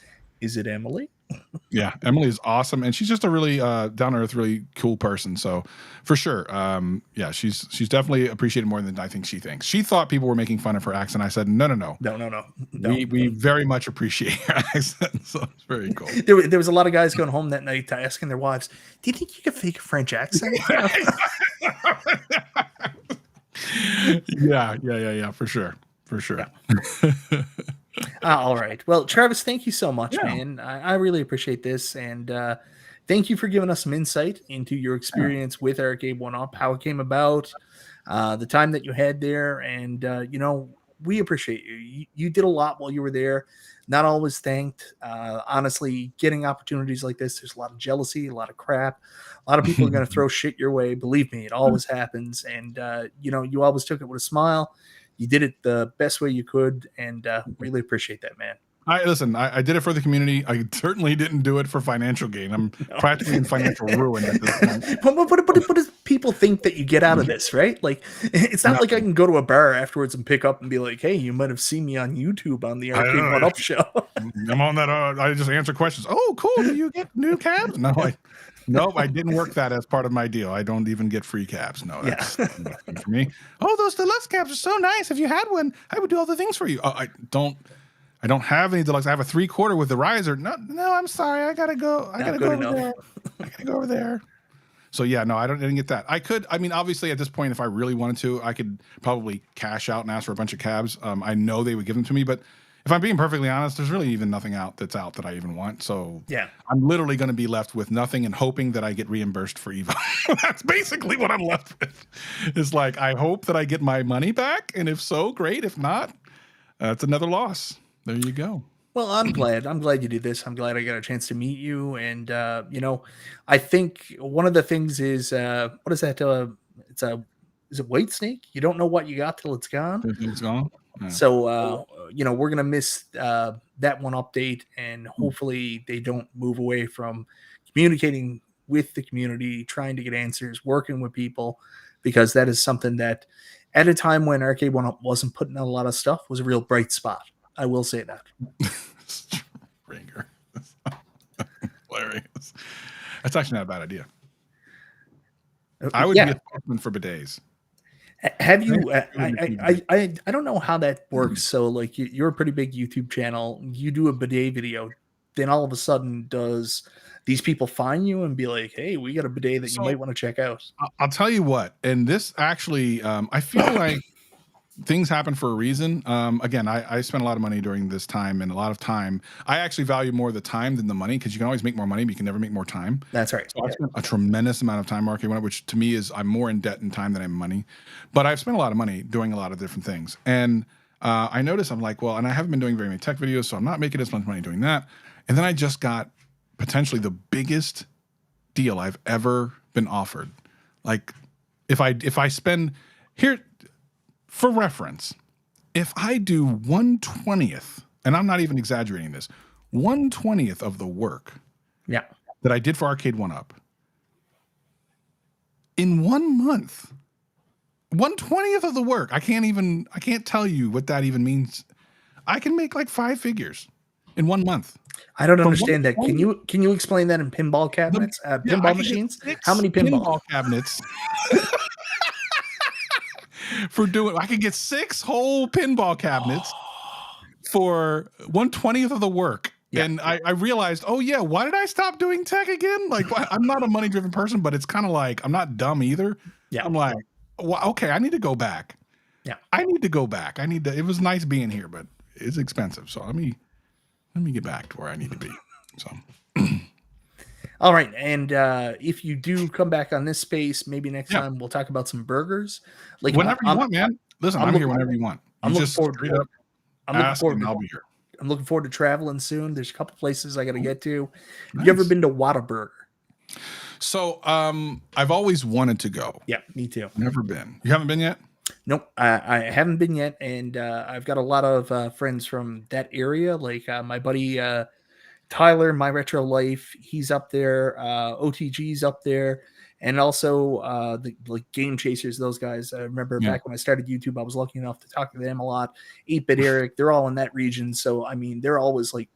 it Emily? Yeah, Emily is awesome, and she's just a really down to earth, really cool person. So, for sure, she's definitely appreciated more than I think she thinks. She thought people were making fun of her accent. I said, no. We very much appreciate her accent, so it's very cool. There was a lot of guys going home that night asking their wives, "Do you think you can fake a French accent?" Yeah, for sure. Yeah. All right. Well, Travis, thank you so much, man. I really appreciate this. And thank you for giving us some insight into your experience with Arcade1Up, how it came about, the time that you had there. And, we appreciate you. You did a lot while you were there. Not always thanked. Honestly, getting opportunities like this, there's a lot of jealousy, a lot of crap. A lot of people are going to throw shit your way. Believe me, it always happens. And, you always took it with a smile. You did it the best way you could, and really appreciate that, man. I did it for the community. I certainly didn't do it for financial gain. I'm practically in financial ruin at this point. What does people think that you get out of this, right? Like, it's not like I can go to a bar afterwards and pick up and be like, hey, you might have seen me on YouTube on the Arcade1Up show. I'm on that. I just answer questions. Oh, cool. Do you get new cabs? No, I didn't work that as part of my deal. I don't even get free cabs. No, that's nothing for me. Oh, those deluxe cabs are so nice. If you had one, I would do all the things for you. Oh, I don't have any deluxe. I have a 3/4 with the riser. No, I'm sorry. I gotta go. I gotta go over there. I gotta go over there. So yeah, no, I didn't get that. I mean, obviously at this point, if I really wanted to, I could probably cash out and ask for a bunch of cabs. I know they would give them to me, but if I'm being perfectly honest, there's really even nothing that's out that I even want. So yeah, I'm literally going to be left with nothing and hoping that I get reimbursed for EVO. That's basically what I'm left with. It's like, I hope that I get my money back. And if so, great. If not, it's another loss. There you go. Well, I'm glad you did this. I'm glad I got a chance to meet you. And, I think one of the things is, what is that? Is it white snake? You don't know what you got till it's gone. It's gone. Yeah. So, we're going to miss that one update, and hopefully they don't move away from communicating with the community, trying to get answers, working with people, because that is something that at a time when Arcade1Up wasn't putting out a lot of stuff was a real bright spot. I will say that. Ringer. Hilarious. That's actually not a bad idea. I would be a spokesman for bidets. Have you? I don't know how that works. So, like, you're a pretty big YouTube channel. You do a bidet video, then all of a sudden, does these people find you and be like, "Hey, we got a bidet that you might want to check out"? I'll tell you what, and this actually, I feel like things happen for a reason. Again, I spent a lot of money during this time, and a lot of time. I actually value more the time than the money, because you can always make more money, but you can never make more time. That's right. So I spent a tremendous amount of time on Arcade1Up, which to me is I'm more in debt in time than I have money. But I've spent a lot of money doing a lot of different things. And I noticed, I'm like, well, and I haven't been doing very many tech videos, so I'm not making as much money doing that. And then I just got potentially the biggest deal I've ever been offered. Like, if I spend here, for reference, if I do 1/20th, and I'm not even exaggerating this, 1/20th of the work that I did for Arcade1Up in 1 month, 1/20th of the work, I can't tell you what that even means. I can make like 5 figures in 1 month. I don't understand that. Can you explain that in pinball cabinets, pinball machines? How many pinball cabinets? For doing, I could get 6 whole pinball cabinets for 1/20th of the work. Yeah. And I realized, oh yeah, why did I stop doing tech again? Like, I'm not a money driven person, but it's kind of like, I'm not dumb either. Yeah. I'm like, well, okay, I need to go back. Yeah. I need to go back. It was nice being here, but it's expensive. So let me get back to where I need to be. So. All right, and if you do come back on this space, maybe next time we'll talk about some burgers. Like whenever you want, man. Listen, I'm here whenever you want. I'm looking forward to I'll be here. I'm looking forward to traveling soon. There's a couple places I got to get to. Nice. You ever been to Whataburger? So I've always wanted to go. Yeah, me too. Never been. You haven't been yet? Nope, I haven't been yet, and I've got a lot of friends from that area. Like my buddy Tyler, My Retro Life, he's up there. OTG's up there, and also the like Game Chasers. Those guys. I remember back when I started YouTube, I was lucky enough to talk to them a lot. 8-Bit Eric, they're all in that region. So I mean, they're always like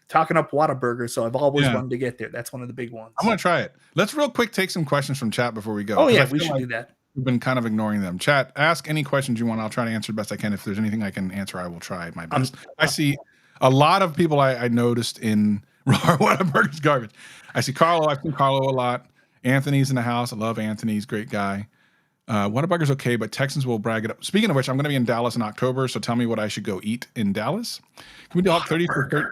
talking up Whataburger. So I've always wanted to get there. That's one of the big ones. I'm gonna try it. Let's real quick take some questions from chat before we go. Oh yeah, we should do that. We've been kind of ignoring them. Chat, ask any questions you want. I'll try to answer the best I can. If there's anything I can answer, I will try my best. I see a lot of people I noticed in Whataburger's garbage. I see Carlo. I've seen Carlo a lot. Anthony's in the house. I love Anthony. He's a great guy. Whataburger's okay, but Texans will brag it up. Speaking of which, I'm going to be in Dallas in October, so tell me what I should go eat in Dallas. Can we talk 30 for 30?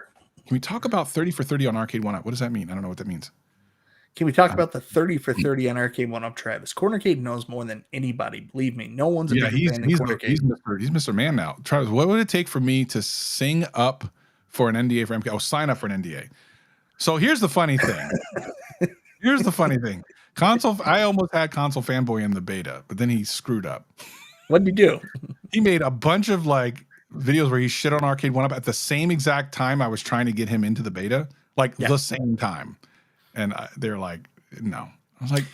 Can we talk about 30 for 30 on Arcade1Up? What does that mean? I don't know what that means. Can we talk about the 30 for 30 on Arcade1Up, Travis? Cornercade knows more than anybody. Believe me, no one's a bigger fan than Cornercade. He's Mr. Man now. Travis, what would it take for me to sing up for an NDA for MK? Oh, sign up for an NDA. So here's the funny thing. Console. I almost had Console Fanboy in the beta, but then he screwed up. What did he do? He made a bunch of like videos where he shit on Arcade1Up at the same exact time I was trying to get him into the beta, like the same time. And they're like, no. I was like,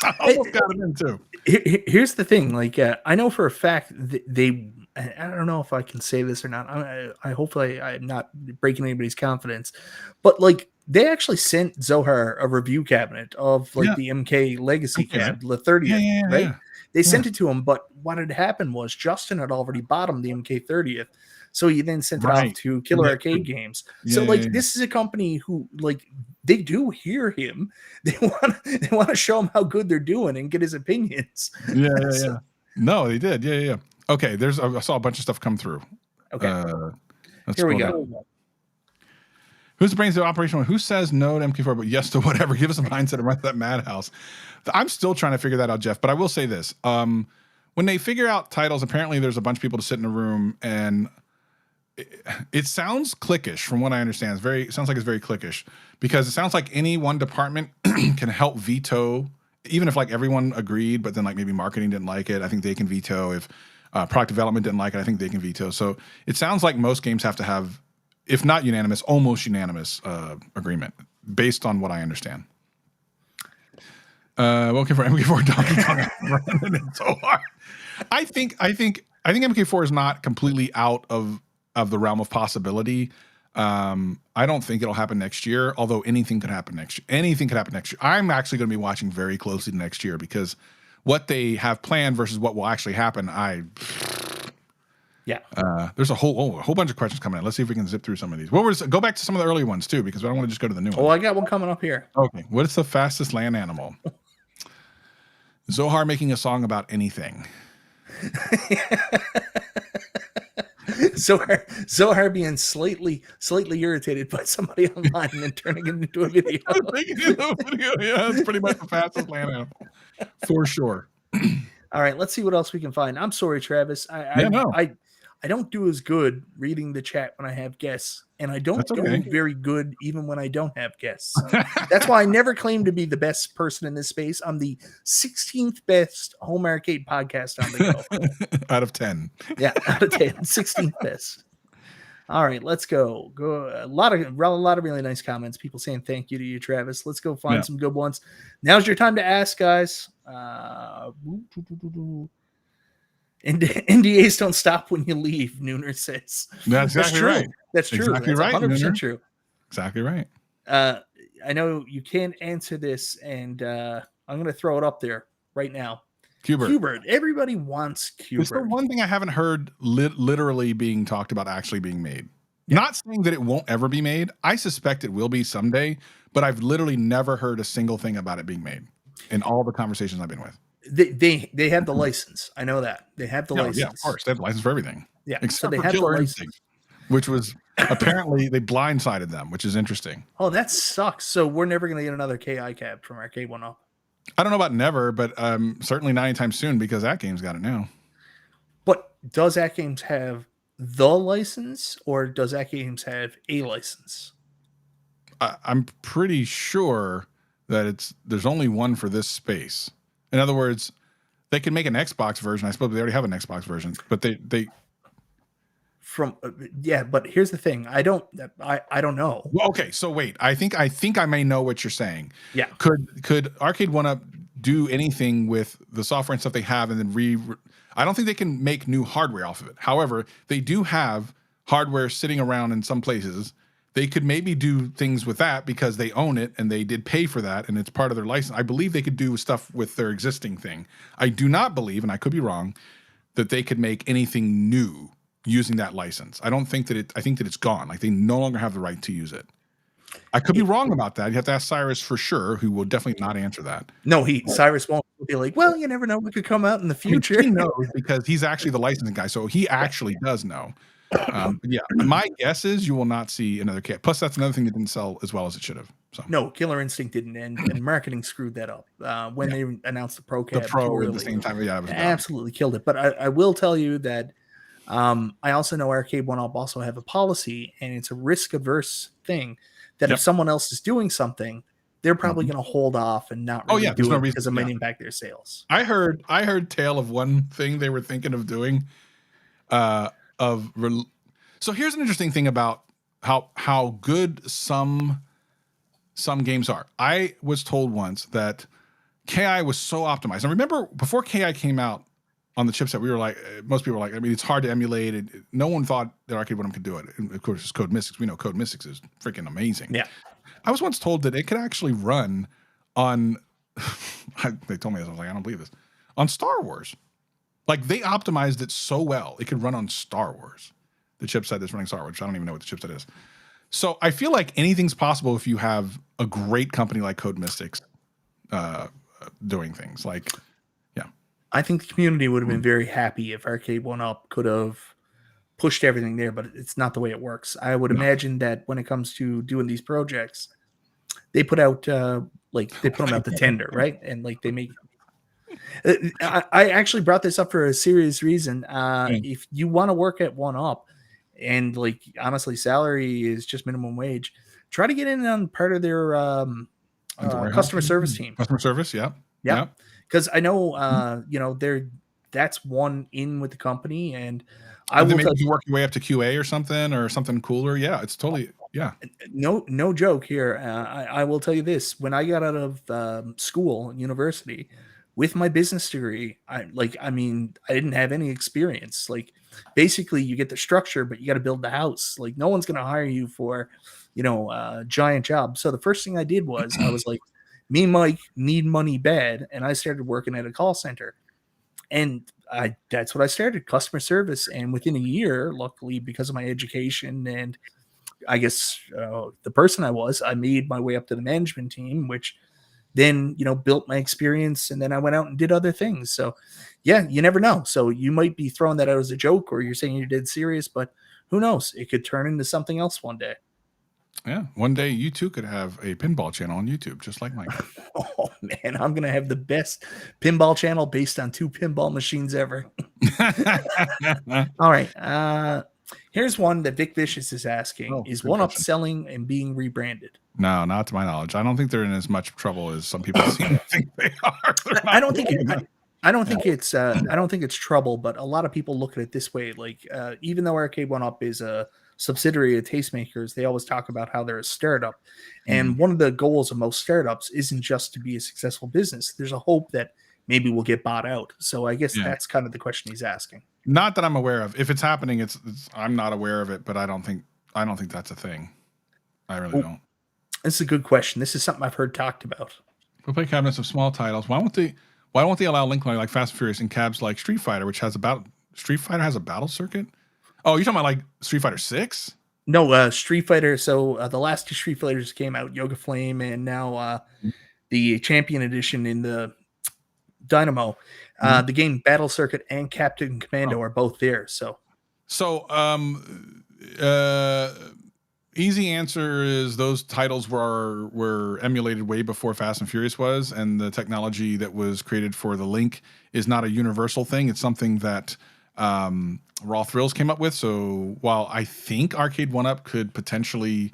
I almost got him in too. Here's the thing. Like, I know for a fact they, I don't know if I can say this or not. I hopefully I'm not breaking anybody's confidence, but like they actually sent Zohar a review cabinet of like the MK Legacy cabinet, the 30th, right? They sent it to him, but what had happened was Justin had already bought him the MK 30th. So he then sent it off to Killer Arcade Games. So like this is a company who like they do hear him. They want to show him how good they're doing and get his opinions. Yeah. No, they did. Yeah. Okay, I saw a bunch of stuff come through. Okay. Here we go. Who's the brains of Operation 1? Who says no to MK4 but yes to whatever? Give us a mindset and run that madhouse. I'm still trying to figure that out, Jeff, but I will say this. When they figure out titles, apparently there's a bunch of people to sit in a room and it sounds cliquish from what I understand. It sounds like it's very cliquish because it sounds like any one department can help veto, even if like everyone agreed, but then like maybe marketing didn't like it. I think they can veto. If product development didn't like it, I think they can veto. So it sounds like most games have to have, if not unanimous, almost unanimous agreement based on what I understand. Welcome for MK4 Donkey Kong. It's so hard. I think MK4 is not completely out of the realm of possibility. I don't think it'll happen next year, although anything could happen next year. I'm actually going to be watching very closely next year because what they have planned versus what will actually happen, there's a whole bunch of questions coming in. Let's see if we can zip through some of these. Go back to some of the early ones too, because I don't want to just go to the new ones. Oh, I got one coming up here. Okay, what is the fastest land animal? Zohar making a song about anything. Zohar being slightly irritated by somebody online and then turning it into a video. Yeah, that's pretty much the fastest land animal for sure. All right, let's see what else we can find. I'm sorry, Travis. I don't do as good reading the chat when I have guests, and I don't do very good even when I don't have guests. That's why I never claim to be the best person in this space. I'm the 16th best home arcade podcast on the go. Out of 10. Yeah, out of 10. 16th best. All right, let's go. A lot of really nice comments. People saying thank you to you, Travis. Let's go find some good ones. Now's your time to ask, guys. NDAs don't stop when you leave, Nooner says. That's exactly true. Right. That's true. Exactly That's right. 100% Nooner. true. Exactly right. I know you can't answer this, and I'm going to throw it up there right now. Qbert. Everybody wants Qbert. It's the one thing I haven't heard literally being talked about actually being made. Yeah. Not saying that it won't ever be made. I suspect it will be someday, but I've literally never heard a single thing about it being made in all the conversations I've been with. They have the license. I know that. They have the license. Yeah, of course. They have the license for everything. Yeah. Except so for Killer Instinct, which was apparently they blindsided them, which is interesting. Oh, that sucks. So we're never going to get another KI cab from Arcade1Up. I don't know about never, but certainly not anytime soon because that game's got it now. But does that games have the license or does that games have a license? I'm pretty sure that there's only one for this space. In other words, they can make an Xbox version. I suppose they already have an Xbox version, but but here's the thing. I don't know. Well, okay, so wait. I think I may know what you're saying. Yeah. Could Arcade1Up do anything with the software and stuff they have and then I don't think they can make new hardware off of it. However, they do have hardware sitting around in some places. They could maybe do things with that because they own it and they did pay for that and it's part of their license. I believe they could do stuff with their existing thing. I do not believe, and I could be wrong, that they could make anything new using that license. I don't think that I think that it's gone. Like they no longer have the right to use it. I could be wrong about that. You have to ask Cyrus for sure, who will definitely not answer that. No, Cyrus won't be like, well, you never know what could come out in the future. He knows because he's actually the licensing guy, so he actually does know. Yeah, my guess is you will not see another cat. Plus, that's another thing that didn't sell as well as it should have. So no, Killer Instinct didn't, and marketing screwed that up when they announced the Pro Cab. The Pro at the same time, yeah, it was absolutely killed it. But I will tell you that I also know Arcade1Up also have a policy, and it's a risk-averse thing that if someone else is doing something, they're probably going to hold off and not really do it because it might impact their sales. I heard tale of one thing they were thinking of doing. So here's an interesting thing about how good some games are. I was told once that KI was so optimized. And remember, before KI came out on the chipset, we were like, most people were like, I mean, it's hard to emulate. No one thought that Arcade1Up could do it. And of course, it's Code Mystics. We know Code Mystics is freaking amazing. Yeah. I was once told that it could actually run on, they told me this, I was like, I don't believe this, on Star Wars. Like they optimized it so well, it could run on Star Wars. The chipset is running Star Wars. I don't even know what the chipset is. So I feel like anything's possible if you have a great company like Code Mystics doing things like, yeah. I think the community would have been very happy if Arcade1Up could have pushed everything there, but it's not the way it works. I would imagine that when it comes to doing these projects, they put out they put them out the tender, right? And like they make. I actually brought this up for a serious reason. If you want to work at 1UP, and like honestly, salary is just minimum wage, try to get in on part of their customer service team. Customer service, yeah. Because I know that's one in with the company, and I will maybe you work your way up to QA or something cooler. Yeah, it's totally No joke here. I will tell you this: when I got out of school and university with my business degree, I didn't have any experience. Like basically, you get the structure, but you got to build the house. Like no one's going to hire you for, a giant job. So the first thing I did was I was like, me and Mike need money bad, and I started working at a call center. And that's what I started, customer service. And within a year, luckily, because of my education and I guess the person I made my way up to the management team, which then, built my experience. And then I went out and did other things. So yeah, you never know. So you might be throwing that out as a joke, or you're saying you're dead serious, but who knows? It could turn into something else one day. Yeah, one day you too could have a pinball channel on YouTube, just like Mike. Oh man, I'm gonna have the best pinball channel based on 2 pinball machines ever. All right, here's one that Vic Vicious is asking: is 1UP selling and being rebranded? No, not to my knowledge. I don't think they're in as much trouble as some people seem to think they are. I don't think it's trouble, but a lot of people look at it this way. Like, even though Arcade1Up is a subsidiary of Tastemakers, they always talk about how they're a startup. And one of the goals of most startups isn't just to be a successful business. There's a hope that maybe we'll get bought out. So I guess that's kind of the question he's asking. Not that I'm aware of. If it's happening, it's I'm not aware of it, but I don't think that's a thing. I really don't. This is a good question. This is something I've heard talked about. We'll play cabinets of small titles. Why won't they allow link like Fast and Furious and cabs like Street Fighter, which has Street Fighter has a battle circuit? Oh, you're talking about like Street Fighter 6? No, Street Fighter. So the last 2 Street Fighters came out, Yoga Flame, and now the Champion Edition in the Dynamo. The game Battle Circuit and Captain Commando are both there. So easy answer is those titles were emulated way before Fast and Furious was, and the technology that was created for the link is not a universal thing. It's something that Raw Thrills came up with. So while I think Arcade1Up could potentially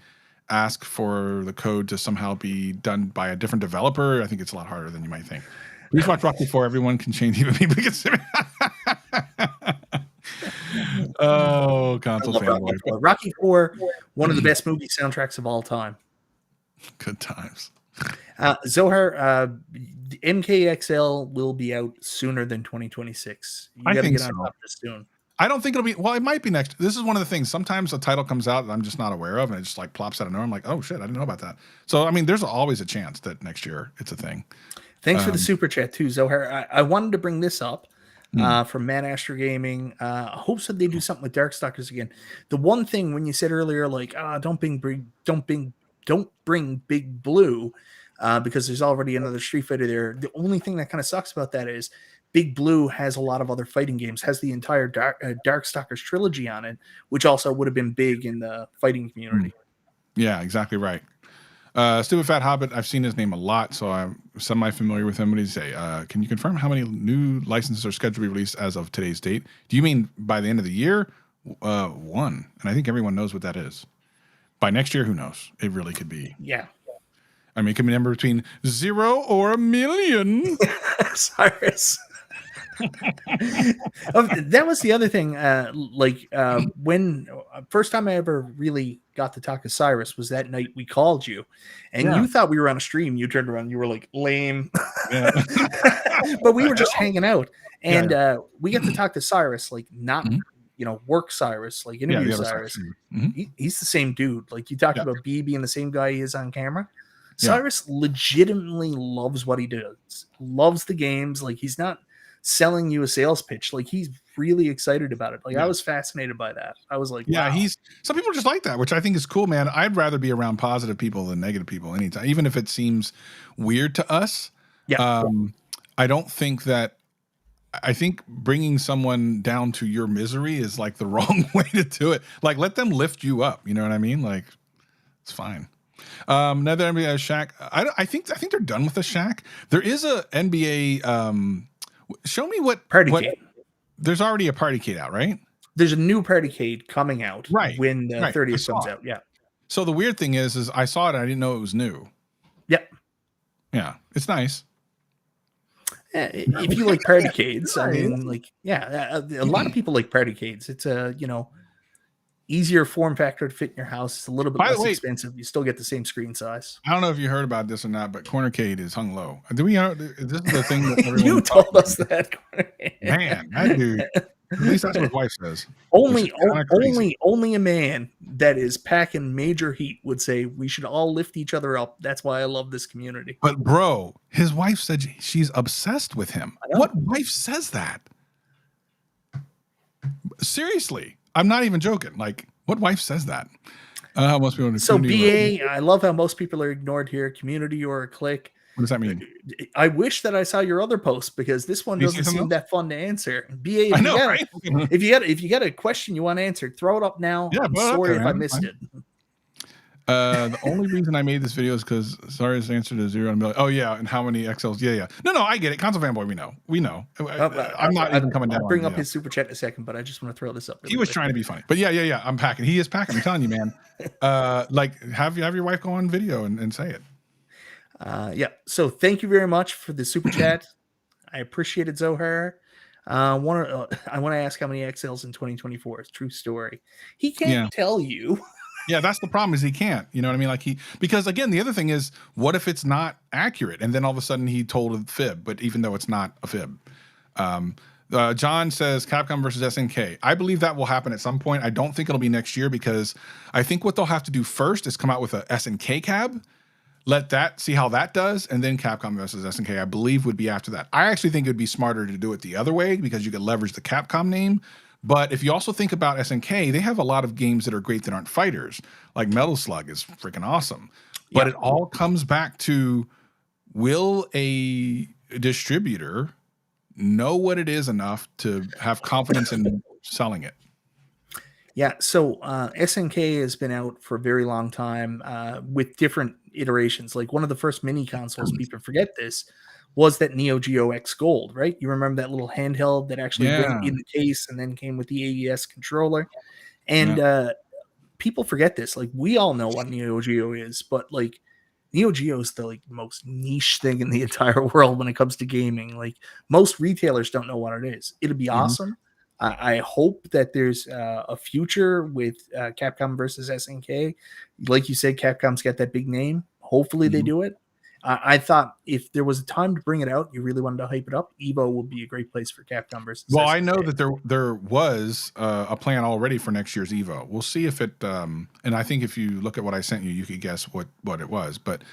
ask for the code to somehow be done by a different developer, I think it's a lot harder than you might think. Please watch Rocky 4. Everyone can change, even people can see. Oh, console fanboy. Rocky 4, one of the best movie soundtracks of all time. Good times. Zohar, the MKXL will be out sooner than 2026. You got to get on top of this soon. I don't think it'll be. Well, it might be next. This is one of the things. Sometimes a title comes out that I'm just not aware of, and it just like plops out of nowhere. I'm like, oh shit, I didn't know about that. So I mean, there's always a chance that next year it's a thing. Thanks for the super chat too, Zohar. I wanted to bring this up from Man Astro Gaming. Hopes that they do something with Darkstalkers again. The one thing when you said earlier, like, don't bring Big Blue because there's already another Street Fighter there. The only thing that kind of sucks about that is Big Blue has a lot of other fighting games, has the entire Darkstalkers trilogy on it, which also would have been big in the fighting community. Yeah, exactly right. Stupid Fat Hobbit, I've seen his name a lot, so I'm semi-familiar with him. What did he say? Can you confirm how many new licenses are scheduled to be released as of today's date? Do you mean by the end of the year? 1. And I think everyone knows what that is. By next year, who knows? It really could be. Yeah. I mean, it could be a number between 0 or 1 million. Cyrus. That was the other thing. When first time I ever really got to talk to Cyrus was that night we called you, and you thought we were on a stream. You turned around, you were like lame, but we were just hanging out, and we got to talk to Cyrus, like not work Cyrus, like interview Cyrus. He's the same dude. Like you talked about B being the same guy he is on camera. Cyrus legitimately loves what he does, loves the games. Like he's not selling you a sales pitch. Like he's really excited about it. Like I was fascinated by that. I was like, wow. Some people just like that, which I think is cool, man. I'd rather be around positive people than negative people anytime, even if it seems weird to us. I don't think that. I think bringing someone down to your misery is like the wrong way to do it. Like let them lift you up. You know what I mean? Like it's fine. Another NBA Shaq. I think they're done with the Shaq. There is a NBA. Show me what Partycade. There's already a Partycade out, right? There's a new Partycade coming out when the 30th comes out. Yeah. So the weird thing is I saw it. I didn't know it was new. Yep. Yeah, it's nice. If you like Partycades, I mean, like, a lot of people like Partycades. It's a easier form factor to fit in your house. It's a little bit less expensive. You still get the same screen size. I don't know if you heard about this or not, but Cornercade is hung low. Do we? This is the thing that everyone you told us that. Man, that dude. At least that's what his wife says. Only a man that is packing major heat would say we should all lift each other up. That's why I love this community. But bro, his wife said she's obsessed with him. What wife says that? Seriously, I'm not even joking. Like, what wife says that? Most people. So BA, I love how most people are ignored here. Community or a clique. What does that mean? I wish that I saw your other post because this one doesn't seem that fun to answer. BA, if you got a question you want answered, throw it up now. Yeah, I'm sorry if I missed it. The only reason I made this video is because Sarah's answer to 0 and million. Oh yeah, and how many XLs? Yeah. No, I get it. Console fanboy, we know. I'm not even coming down. I'll bring up his super chat in a second, but I just want to throw this up. He was trying to be funny, but yeah. I'm packing. He is packing. I'm telling you, man. Like have your wife go on video and say it. Yeah. So thank you very much for the super chat. I appreciate it, Zohar. I want to ask how many XLs in 2024 is true story. He can't tell you. Yeah, that's the problem is he can't. You know what I mean? Like because again, the other thing is, what if it's not accurate? And then all of a sudden he told a fib, but even though it's not a fib. John says Capcom versus SNK. I believe that will happen at some point. I don't think it'll be next year because I think what they'll have to do first is come out with a SNK cab. Let that see how that does, and then Capcom versus SNK, I believe, would be after that. I actually think it would be smarter to do it the other way because you could leverage the Capcom name. But if you also think about SNK, they have a lot of games that are great that aren't fighters. Like Metal Slug is freaking awesome. But it all comes back to, will a distributor know what it is enough to have confidence in selling it? Yeah, so SNK has been out for a very long time with different iterations. Like one of the first mini consoles, people forget this, was that Neo Geo X Gold, right? You remember that little handheld that actually went in the case and then came with the AES controller? And people forget this. Like we all know what Neo Geo is, but like Neo Geo is the most niche thing in the entire world when it comes to gaming. Like most retailers don't know what it is. It'd be awesome. I hope that there's a future with Capcom versus SNK. Like you said, Capcom's got that big name. Hopefully they do it. I thought if there was a time to bring it out, you really wanted to hype it up, EVO would be a great place for Capcom versus SNK. I know that there was a plan already for next year's EVO. We'll see if it, and I think if you look at what I sent you, you could guess what it was. But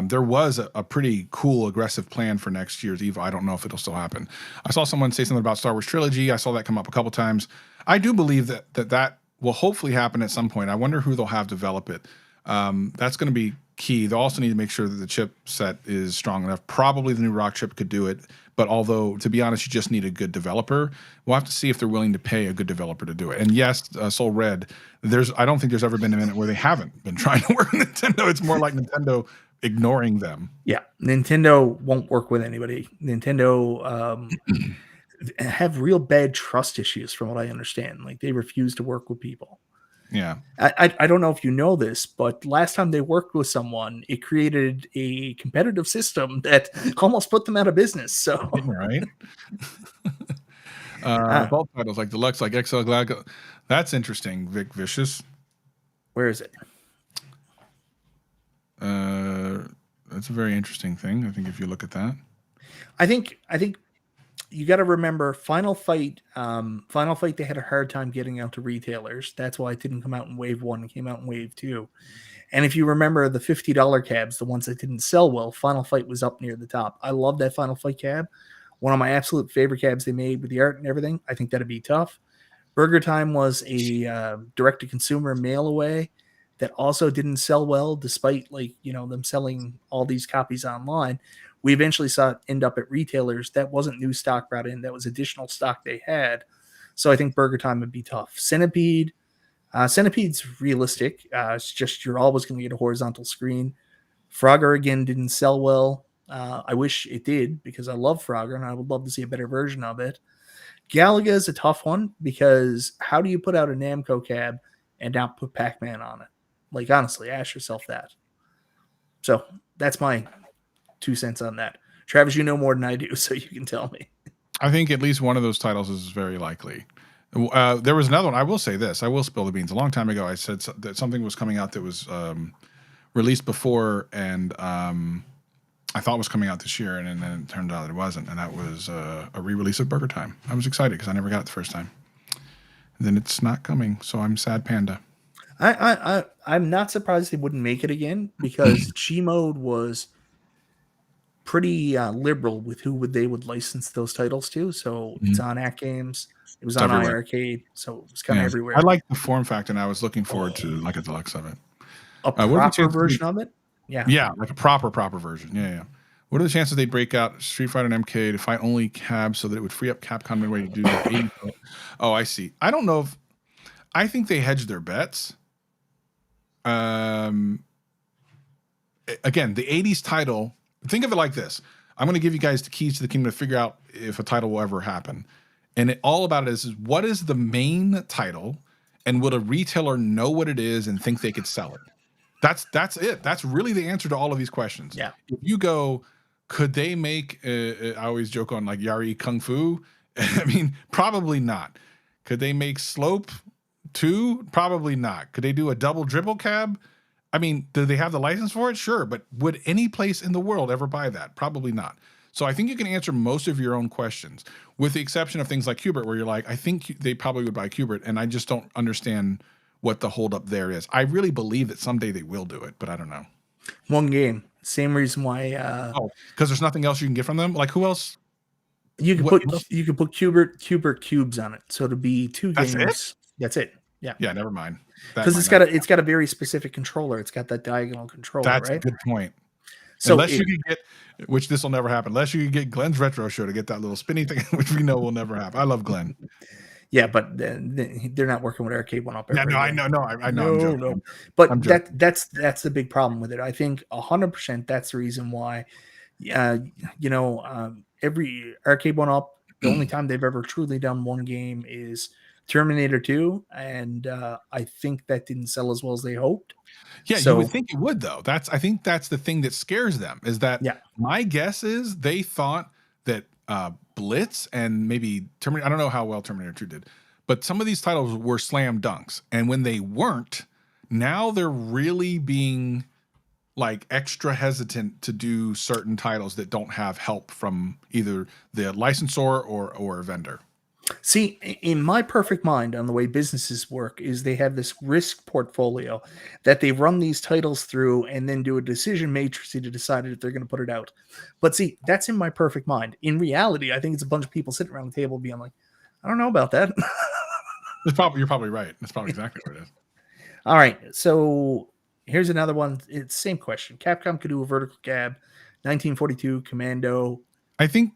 there was a pretty cool, aggressive plan for next year's EVO. I don't know if it'll still happen. I saw someone say something about Star Wars Trilogy. I saw that come up a couple times. I do believe that will hopefully happen at some point. I wonder who they'll have develop it. That's going to be key. They also need to make sure that the chipset is strong enough. Probably the new Rock chip could do it. But although, to be honest, you just need a good developer. We'll have to see if they're willing to pay a good developer to do it. And yes, Soul Red, I don't think there's ever been a minute where they haven't been trying to work with Nintendo. It's more like Nintendo ignoring them. Yeah, Nintendo won't work with anybody. Nintendo have real bad trust issues from what I understand. Like they refuse to work with people. Yeah. I don't know if you know this, but last time they worked with someone, it created a competitive system that almost put them out of business. So right. Vault titles like Deluxe, like XL Glad. That's interesting, Vic Vicious. Where is it? That's a very interesting thing. I think if you look at that, I think you got to remember Final Fight. Final Fight, they had a hard time getting out to retailers. That's why it didn't come out in Wave 1. It came out in Wave 2. And if you remember the $50 cabs, the ones that didn't sell well, Final Fight was up near the top. I love that Final Fight cab. One of my absolute favorite cabs they made with the art and everything. I think that'd be tough. Burger Time was a direct-to-consumer mail away that also didn't sell well, despite them selling all these copies online. We eventually saw it end up at retailers. That wasn't new stock brought in. That was additional stock they had. So I think Burger Time would be tough. Centipede's realistic. It's just you're always going to get a horizontal screen. Frogger, again, didn't sell well. I wish it did because I love Frogger and I would love to see a better version of it. Galaga is a tough one because how do you put out a Namco cab and not put Pac-Man on it? Like, honestly, ask yourself that. So that's my 2 cents on that. Travis, you know more than I do, so you can tell me. I think at least one of those titles is very likely. There was another one. I will say this. I will spill the beans. A long time ago, I said that something was coming out that was released before, and I thought was coming out this year, and then it turned out it wasn't. And that was a re-release of Burger Time. I was excited because I never got it the first time. And then it's not coming, so I'm sad panda. I'm not surprised they wouldn't make it again, because Gmode was pretty liberal with who they would license those titles to. So it's on Act Games, it was on everywhere. iArcade, so it was kind of everywhere. I like the form factor, and I was looking forward to like a deluxe of it. A proper version of it? Yeah, like a proper version. Yeah. What are the chances they break out Street Fighter and MK to fight only Cab so that it would free up Capcom midway to do the 80? Oh, I see. I don't know if I think they hedged their bets. Again, the 80s title, think of it like this. I'm going to give you guys the keys to the kingdom to figure out if a title will ever happen. And all about it is what is the main title, and would a retailer know what it is and think they could sell it? That's it. That's really the answer to all of these questions. Yeah. If you go, could they make, I always joke on like Yari Kung Fu. I mean, probably not. Could they make Slope 2? Probably not. Could they do a double dribble cab? I mean, do they have the license for it? Sure. But would any place in the world ever buy that? Probably not. So I think you can answer most of your own questions, with the exception of things like Qbert, where you're like, I think they probably would buy Qbert, and I just don't understand what the holdup there is. I really believe that someday they will do it, but I don't know. One game. Same reason why. Because there's nothing else you can get from them. Like who else? You can put Qbert cubes on it, so to be 2 games. That's it. Yeah. Yeah. Never mind. Because it's got a very specific controller. It's got that diagonal controller. That's right? a good point. So unless you could get, which this will never happen, unless you could get Glenn's retro show to get that little spinny thing, which we know will never happen. I love Glenn. Yeah, but they're not working with Arcade1Up. Yeah, no, I know. I know. No. But that's the big problem with it. I think 100% that's the reason why. Every Arcade1Up, the only time they've ever truly done one game is Terminator 2, and I think that didn't sell as well as they hoped. Yeah, you would think it would, though. I think that's the thing that scares them, is that my guess is they thought that Blitz and maybe Terminator, I don't know how well Terminator 2 did, but some of these titles were slam dunks. And when they weren't, now they're really being like extra hesitant to do certain titles that don't have help from either the licensor or a vendor. See, in my perfect mind, on the way businesses work, is they have this risk portfolio that they run these titles through and then do a decision matrix to decide if they're going to put it out. But see, that's in my perfect mind. In reality, I think it's a bunch of people sitting around the table being like, I don't know about that. You're probably right. That's probably exactly what it is. All right. So here's another one. It's the same question. Capcom could do a vertical cab, 1942 Commando. I think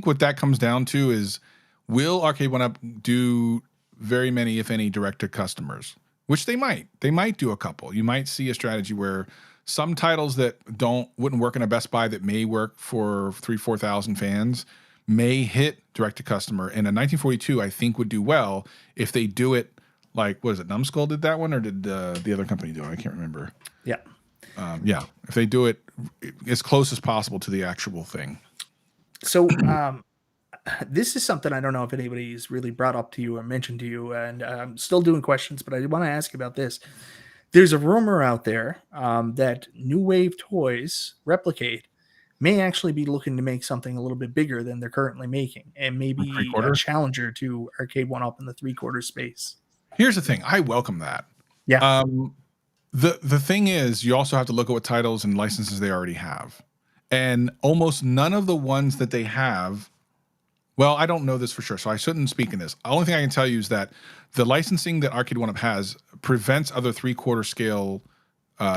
what that comes down to is, will Arcade1Up do very many, if any, direct to customers? Which they might. They might do a couple. You might see a strategy where some titles that wouldn't work in a Best Buy that may work for 3,000-4,000 fans may hit direct to customer. And a 1942, I think, would do well if they do it like, what is it? Numbskull did that one, or did the other company do it? I can't remember. Yeah. If they do it as close as possible to the actual thing. So, this is something I don't know if anybody's really brought up to you or mentioned to you, and I'm still doing questions, but I want to ask you about this. There's a rumor out there that New Wave Toys, Replicate, may actually be looking to make something a little bit bigger than they're currently making, and maybe a challenger to Arcade1Up in the 3/4 space. Here's the thing. I welcome that. Yeah. The thing is, you also have to look at what titles and licenses they already have. And almost none of the ones that they have, well, I don't know this for sure, so I shouldn't speak in this. The only thing I can tell you is that the licensing that Arcade1Up has prevents other 3/4 scale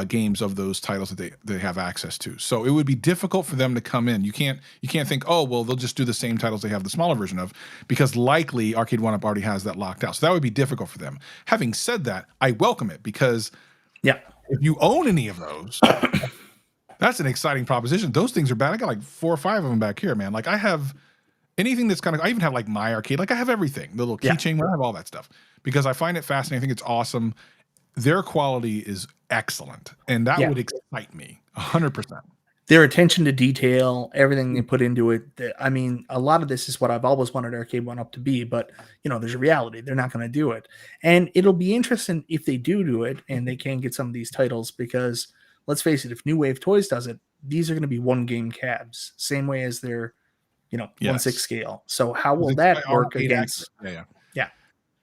games of those titles that they have access to. So it would be difficult for them to come in. You can't think, oh, well, they'll just do the same titles they have the smaller version of, because likely Arcade1Up already has that locked out. So that would be difficult for them. Having said that, I welcome it, because if you own any of those, that's an exciting proposition. Those things are bad. I got like 4 or 5 of them back here, man. Like I have anything that's kind of, I even have like My Arcade. Like I have everything, the little keychain, I have all that stuff, because I find it fascinating. I think it's awesome. Their quality is excellent, and that would excite me 100%. Their attention to detail, everything they put into it. I mean, a lot of this is what I've always wanted Arcade1Up to be, but there's a reality. They're not going to do it. And it'll be interesting if they do it and they can get some of these titles, because let's face it, if New Wave Toys does it, these are going to be 1-game cabs, same way as their, 1/6 scale. So how will It's that like work arcade against? accurate.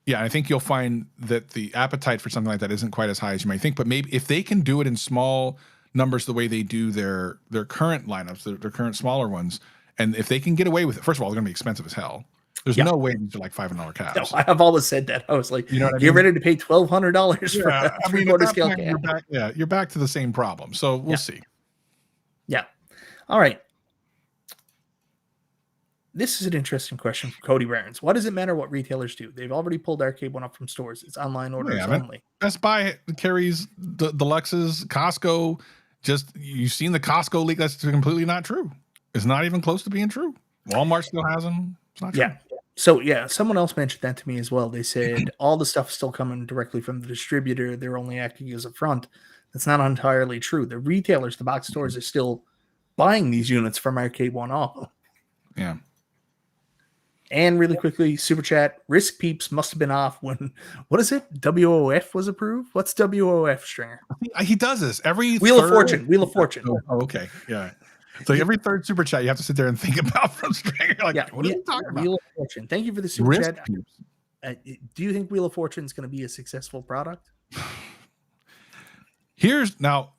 Yeah, I think you'll find that the appetite for something like that isn't quite as high as you might think. But maybe if they can do it in small numbers the way they do their current lineups, their current smaller ones, and if they can get away with it, first of all, they're going to be expensive as hell. There's no way these are like $500 cabs. No, I have always said that. I was like, You know what I you're mean? ready to pay $1,200 for a I mean, at 3/4 that scale point, cab. you're back to the same problem. So we'll see. Yeah. All right. This is an interesting question from Cody Barnes. Why does it matter what retailers do? They've already pulled Arcade1Up from stores. It's online orders only. Best Buy carries Deluxes, Costco. You've seen the Costco leak. That's completely not true. It's not even close to being true. Walmart still has them. It's not true. Yeah. So someone else mentioned that to me as well. They said all the stuff is still coming directly from the distributor. They're only acting as a front. That's not entirely true. The retailers, the box stores, are still buying these units from Arcade1Up. Yeah. And really quickly, super chat, Risk Peeps must have been off when, what is it? WOF was approved? What's WOF, Stringer? He does this every Wheel of Fortune. Oh, okay. Yeah. So every third super chat you have to sit there and think about from Stringer. What are you talking about? Wheel of Fortune. Thank you for the super chat. Do you think Wheel of Fortune is going to be a successful product? This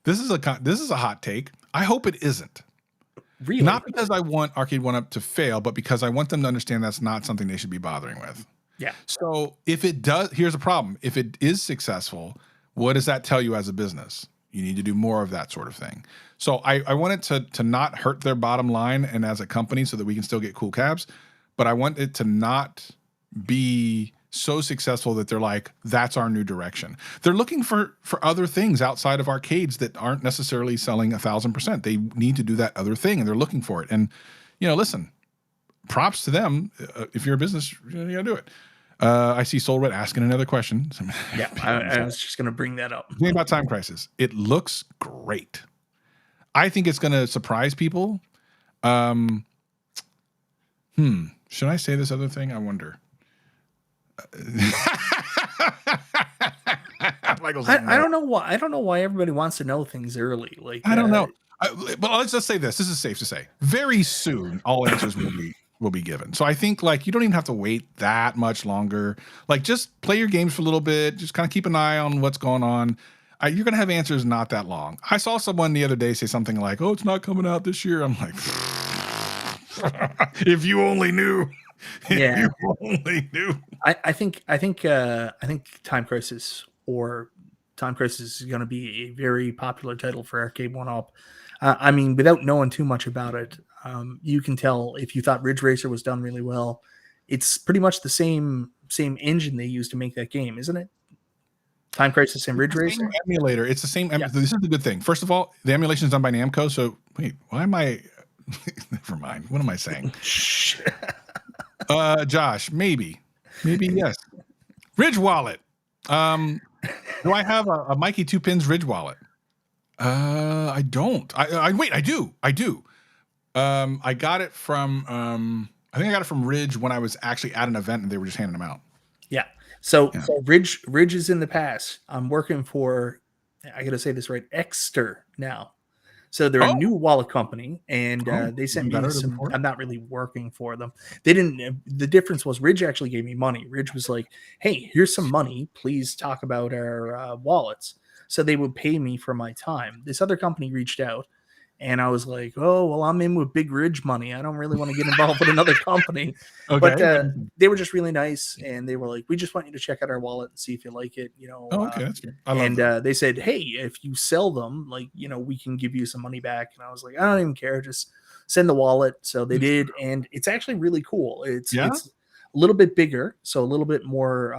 is a hot take. I hope it isn't. Really? Not because I want Arcade1Up to fail, but because I want them to understand that's not something they should be bothering with. Yeah. So if it does, here's a problem. If it is successful, what does that tell you as a business? You need to do more of that sort of thing. So I want it to not hurt their bottom line and as a company so that we can still get cool cabs, but I want it to not be so successful that they're like, that's our new direction. They're looking for other things outside of arcades that aren't necessarily selling 1,000%. They need to do that other thing and they're looking for it. And, listen, props to them. If you're a business, you gotta do it. I see Soul Red asking another question. Yeah, I was just going to bring that up. Think about Time Crisis. It looks great. I think it's going to surprise people. Should I say this other thing? I wonder. I don't know why. I don't know why everybody wants to know things early. Like I don't know. But let's just say this. This is safe to say. Very soon, all answers will be given. So I think you don't even have to wait that much longer. Just play your games for a little bit. Just kind of keep an eye on what's going on. You're gonna have answers not that long. I saw someone the other day say something like, "Oh, it's not coming out this year." I'm like, if you only knew. Yeah, you only knew. I think Time Crisis is going to be a very popular title for Arcade1Up. I mean, without knowing too much about it, you can tell if you thought Ridge Racer was done really well. It's pretty much the same engine they used to make that game, isn't it? Time Crisis and Ridge Racer emulator. It's the same. Yeah. This is the good thing. First of all, the emulation is done by Namco. So wait, why am I? Never mind. What am I saying? Josh, maybe yes. Ridge wallet. Do I have a Mikey 2 pins Ridge wallet? I don't. Wait, I do. I got it from I think I got it from Ridge when I was actually at an event and they were just handing them out. Yeah. So Ridge is in the past. I'm working for, I gotta say this right, Exter now. So they're a new wallet company, and they sent me some. I'm not really working for them. They didn't. The difference was Ridge actually gave me money. Ridge was like, "Hey, here's some money. Please talk about our wallets." So they would pay me for my time. This other company reached out, and I was like, "Oh, well, I'm in with Big Ridge money. I don't really want to get involved with another company." Okay. But they were just really nice, and they were like, "We just want you to check out our wallet and see if you like it." Okay, that's good. And they said, "Hey, if you sell them, we can give you some money back." And I was like, "I don't even care. Just send the wallet." So they did, and it's actually really cool. It's a little bit bigger, so a little bit more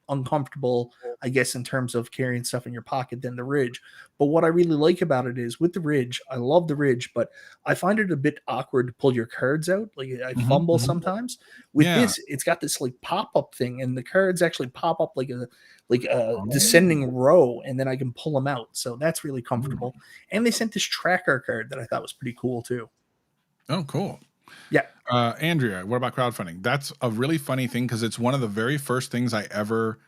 uncomfortable, I guess, in terms of carrying stuff in your pocket than the Ridge. But what I really like about it is with the Ridge, I love the Ridge, but I find it a bit awkward to pull your cards out. I fumble sometimes. With this, it's got this pop-up thing, and the cards actually pop up like a descending row, and then I can pull them out. So that's really comfortable. And they sent this tracker card that I thought was pretty cool too. Oh, cool. Yeah. Andrea, what about crowdfunding? That's a really funny thing because it's one of the very first things I ever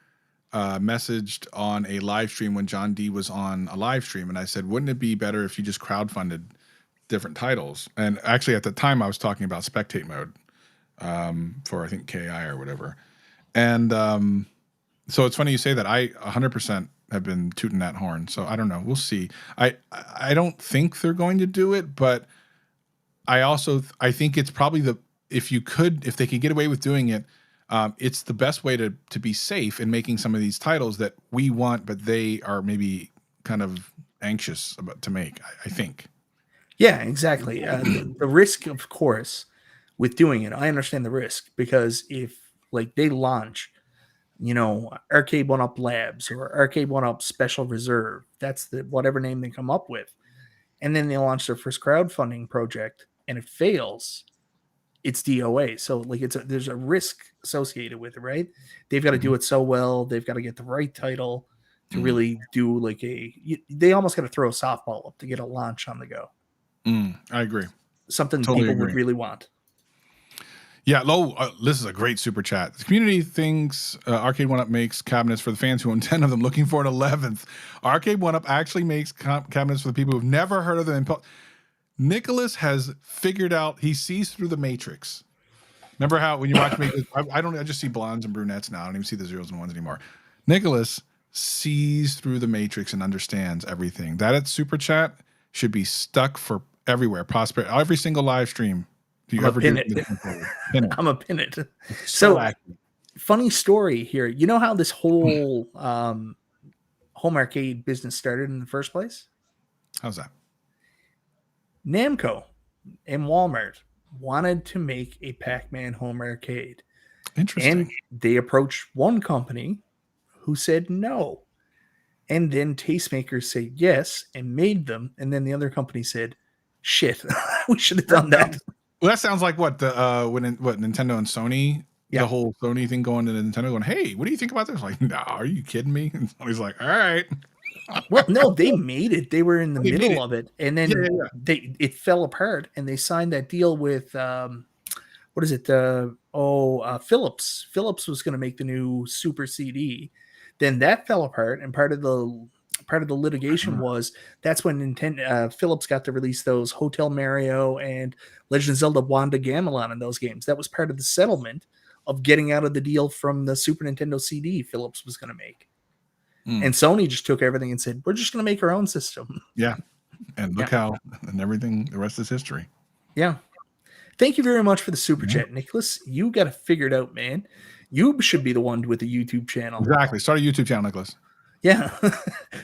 messaged on a live stream when John D was on a live stream. And I said, wouldn't it be better if you just crowdfunded different titles. And actually, at the time, I was talking about spectate mode for I think KI or whatever. And so it's funny you say that. I 100% have been tooting that horn. So I don't know. We'll see. I don't think they're going to do it, but I think it's probably if they could get away with doing it, it's the best way to be safe in making some of these titles that we want, but they are maybe kind of anxious about to make. I think. Yeah, exactly. The risk, of course, with doing it, I understand the risk, because if like they launch, Arcade1Up Labs or Arcade1Up Special Reserve, that's the whatever name they come up with, and then they launch their first crowdfunding project and it fails, it's DOA. So like there's a risk associated with it, right? They've got to do it so well. They've got to get the right title to really do like they almost got to throw a softball up to get a launch on the go. I agree. Something totally people would really want. Yeah, this is a great super chat. The community thinks Arcade1Up makes cabinets for the fans who own 10 of them, looking for an 11th. Arcade1Up actually makes cabinets for the people who've never heard of them. Nicholas has figured out, he sees through the matrix. Remember how when you watch me, I just see blondes and brunettes now. I don't even see the zeros and ones anymore. Nicholas sees through the matrix and understands everything. That at super chat should be stuck for everywhere. Prosper every single live stream. I'm a pin it. So funny story here. You know how this whole home arcade business started in the first place? How's that? Namco and Walmart wanted to make a Pac-Man home arcade. Interesting. And they approached one company who said no. And then Tastemakers said yes and made them. And then the other company said, shit, we should have done that. Well, that sounds like what Nintendo and Sony, the whole Sony thing going to Nintendo going, hey, what do you think about this? Like, no, are you kidding me? And Sony's like, all right. Well, no, they made it. They were in the middle of it. And then it fell apart and they signed that deal with, what is it? Philips. Philips was going to make the new Super CD. Then that fell apart. And part of the litigation was that's when Philips got to release those Hotel Mario and Legend of Zelda Wanda Gamelon in those games. That was part of the settlement of getting out of the deal from the Super Nintendo CD Philips was going to make. And Sony just took everything and said, we're just going to make our own system. Yeah. And look how, and everything, the rest is history. Yeah. Thank you very much for the super chat, Nicholas. You got to figure it out, man. You should be the one with the YouTube channel. Exactly. Start a YouTube channel, Nicholas. Yeah.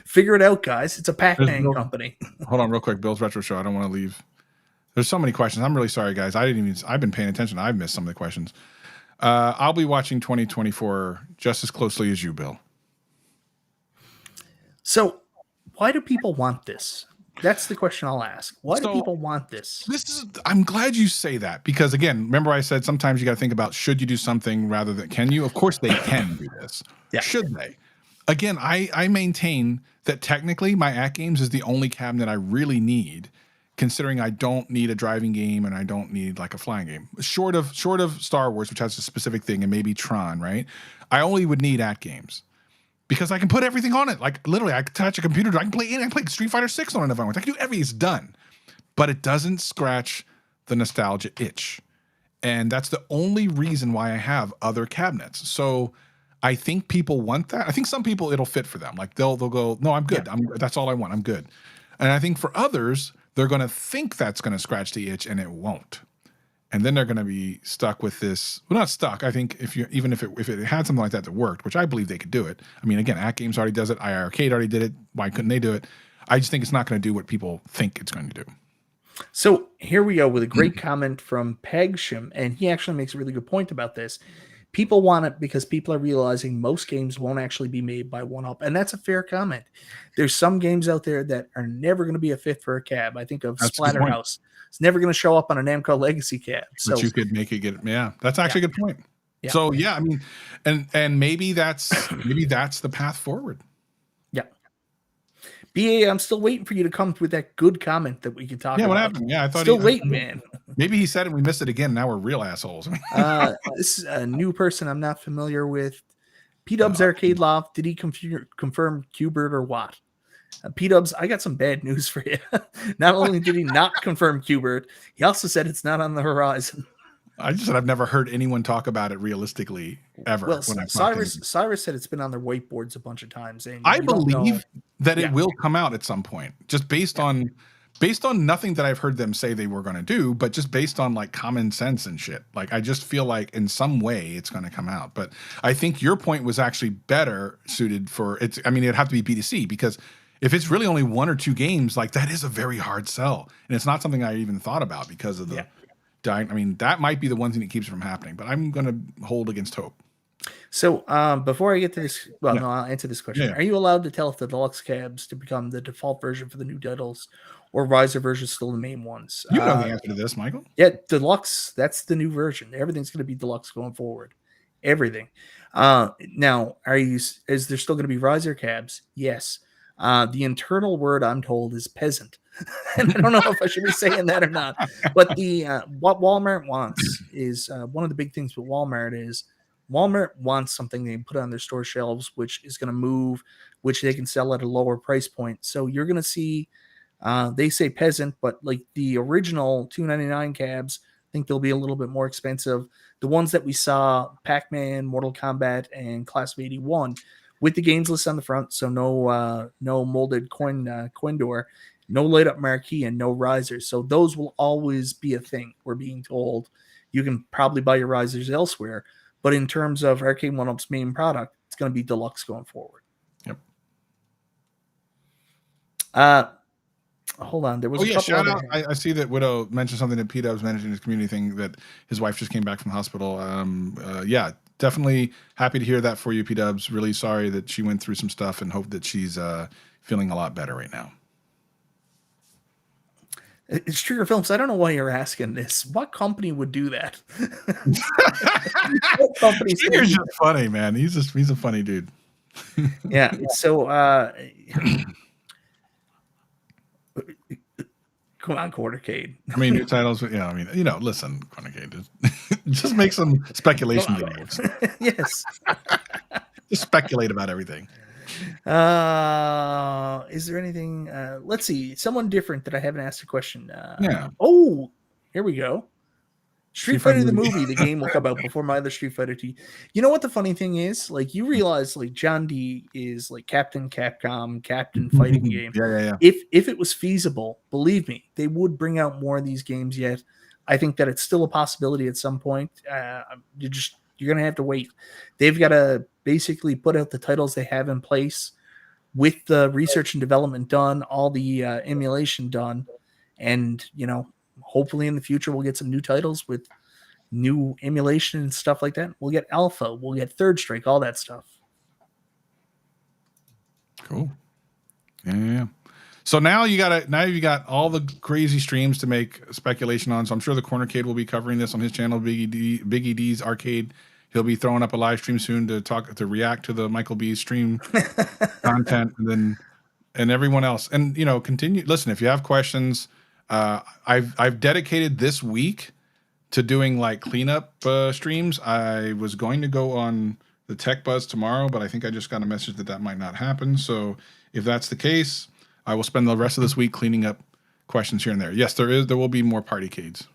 Figure it out, guys. It's a Pac-Man company. Hold on real quick. Bill's Retro Show. I don't want to leave. There's so many questions. I'm really sorry, guys. I've been paying attention. I've missed some of the questions. I'll be watching 2024 just as closely as you, Bill. So why do people want this? That's the question I'll ask. Why do people want this? I'm glad you say that, because again, remember I said sometimes you got to think about, should you do something rather than can you? Of course they can do this. Yeah. Should they? Again, I maintain that technically my At Games is the only cabinet I really need, considering I don't need a driving game and I don't need like a flying game. Short of Star Wars, which has a specific thing, and maybe Tron, right? I only would need At Games. Because I can put everything on it. Like literally, I can touch a computer. I can play Street Fighter 6 on it if I want. I can do everything. It's done. But it doesn't scratch the nostalgia itch. And that's the only reason why I have other cabinets. So I think people want that. I think some people it'll fit for them. Like they'll go, no, I'm good. Yeah. That's all I want. I'm good. And I think for others, they're going to think that's going to scratch the itch, and it won't. And then they're going to be stuck with this. Well, not stuck. I think if it had something like that worked, which I believe they could do it. I mean, again, At Games already does it. Arcade already did it. Why couldn't they do it? I just think it's not going to do what people think it's going to do. So here we go with a great comment from Pegsham, and he actually makes a really good point about this. People want it because people are realizing most games won't actually be made by 1UP, and that's a fair comment. There's some games out there that are never going to be a fit for a cab. I think of Splatterhouse. It's never going to show up on a Namco Legacy cab. So but you could make it get, that's actually a good point. Yeah. So I mean, and maybe that's the path forward. Yeah. BA, I'm still waiting for you to come with that good comment that we can talk about. Yeah, what happened? Yeah, I thought still waiting, man. Maybe he said it, we missed it again. Now we're real assholes. This is a new person I'm not familiar with. P-Dub's Arcade Loft. Did he confirm Qbert or what? P-Dubs, I got some bad news for you. Not only did he not confirm Qbert, he also said it's not on the horizon. I just said I've never heard anyone talk about it realistically ever. Well, when Cyrus said it's been on their whiteboards a bunch of times, and I believe that it will come out at some point, just based on nothing that I've heard them say they were going to do, but just based on like common sense and shit. Like I just feel like in some way it's going to come out. But I think your point was actually better suited for it. I mean, it'd have to be B2C, because if it's really only 1 or 2 games, like that is a very hard sell, and it's not something I even thought about because of the. I mean, that might be the one thing that keeps it from happening, but I'm going to hold against hope. So before I get to this, no, I'll answer this question. Are you allowed to tell if the deluxe cabs to become the default version for the new titles, or riser version still the main ones? You know the answer to this, Michael. Yeah, deluxe, that's the new version. Everything's going to be deluxe going forward. Everything. Now, is there still going to be riser cabs? Yes. The internal word I'm told is peasant. And I don't know if I should be saying that or not. But what Walmart wants is one of the big things with Walmart is Walmart wants something they can put on their store shelves, which is going to move, which they can sell at a lower price point. So you're going to see, they say peasant, but like the original $2.99 cabs, I think they'll be a little bit more expensive. The ones that we saw, Pac-Man, Mortal Kombat, and Class of 81, with the games list on the front, so no molded coin door, no light up marquee, and no risers. So those will always be a thing. We're being told you can probably buy your risers elsewhere, but in terms of Arcade1Up's main product, it's going to be deluxe going forward. Yep. Hold on. There was a couple shout out. I see that Widow mentioned something that P-Dub's managing his community thing, that his wife just came back from the hospital. Yeah, definitely happy to hear that for you, P-Dubs. Really sorry that she went through some stuff, and hope that she's feeling a lot better right now. It's Trigger Films. I don't know why you're asking this. What company would do that? Trigger's just funny, man. He's a funny dude. Yeah. So come on, Quartercade. I mean, new titles. Yeah, I mean, listen, Quartercade, just make some speculation videos. Yes. Just speculate about everything. Is there anything? Let's see. Someone different that I haven't asked a question. Yeah. Oh, here we go. Street Fighter the movie, the game will come out before my other Street Fighter 2. You know what the funny thing is? Like, you realize, like, John D is like Captain Capcom, Captain Fighting Game. Yeah. If it was feasible, believe me, they would bring out more of these games yet. I think that it's still a possibility at some point. You're gonna have to wait. They've got to basically put out the titles they have in place with the research and development done, all the emulation done, and hopefully in the future we'll get some new titles with new emulation and stuff like that. We'll get Alpha, we'll get Third Strike, all that stuff. Cool. Yeah. So now you got all the crazy streams to make speculation on. So I'm sure the Cornercade will be covering this on his channel, Biggie D's Arcade. He'll be throwing up a live stream soon to react to the Michael B stream content, and everyone else. And continue. Listen, if you have questions, I've dedicated this week to doing like cleanup streams. I was going to go on the Tech Buzz tomorrow, but I think I just got a message that might not happen. So if that's the case, I will spend the rest of this week cleaning up questions here and there. Yes, there will be more partycades.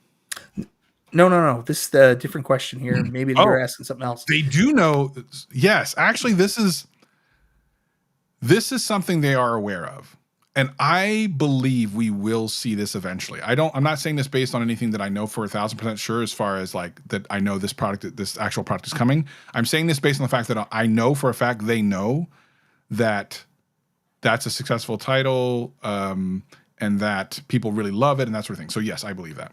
No. This is a different question here. Maybe they're asking something else. They do know. Yes, actually, this is something they are aware of, and I believe we will see this eventually. I'm not saying this based on anything that I know for 1,000% sure, as far as like that I know this actual product is coming. I'm saying this based on the fact that I know for a fact they know that that's a successful title, and that people really love it and that sort of thing. So yes, I believe that.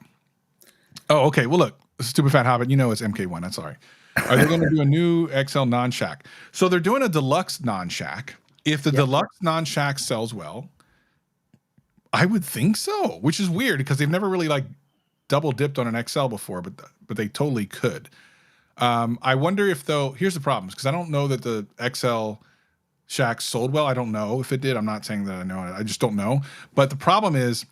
Oh, okay. Well, look, Stupid Fat Hobbit, it's MK1. That's sorry. Are they going to do a new XL non-shack? So they're doing a deluxe non-shack. If the deluxe non-shack sells well, I would think so, which is weird because they've never really like double dipped on an XL before, but they totally could. I wonder if here's the problem, because I don't know that the XL shack sold well. I don't know if it did. I'm not saying that I know it. I just don't know. But the problem is,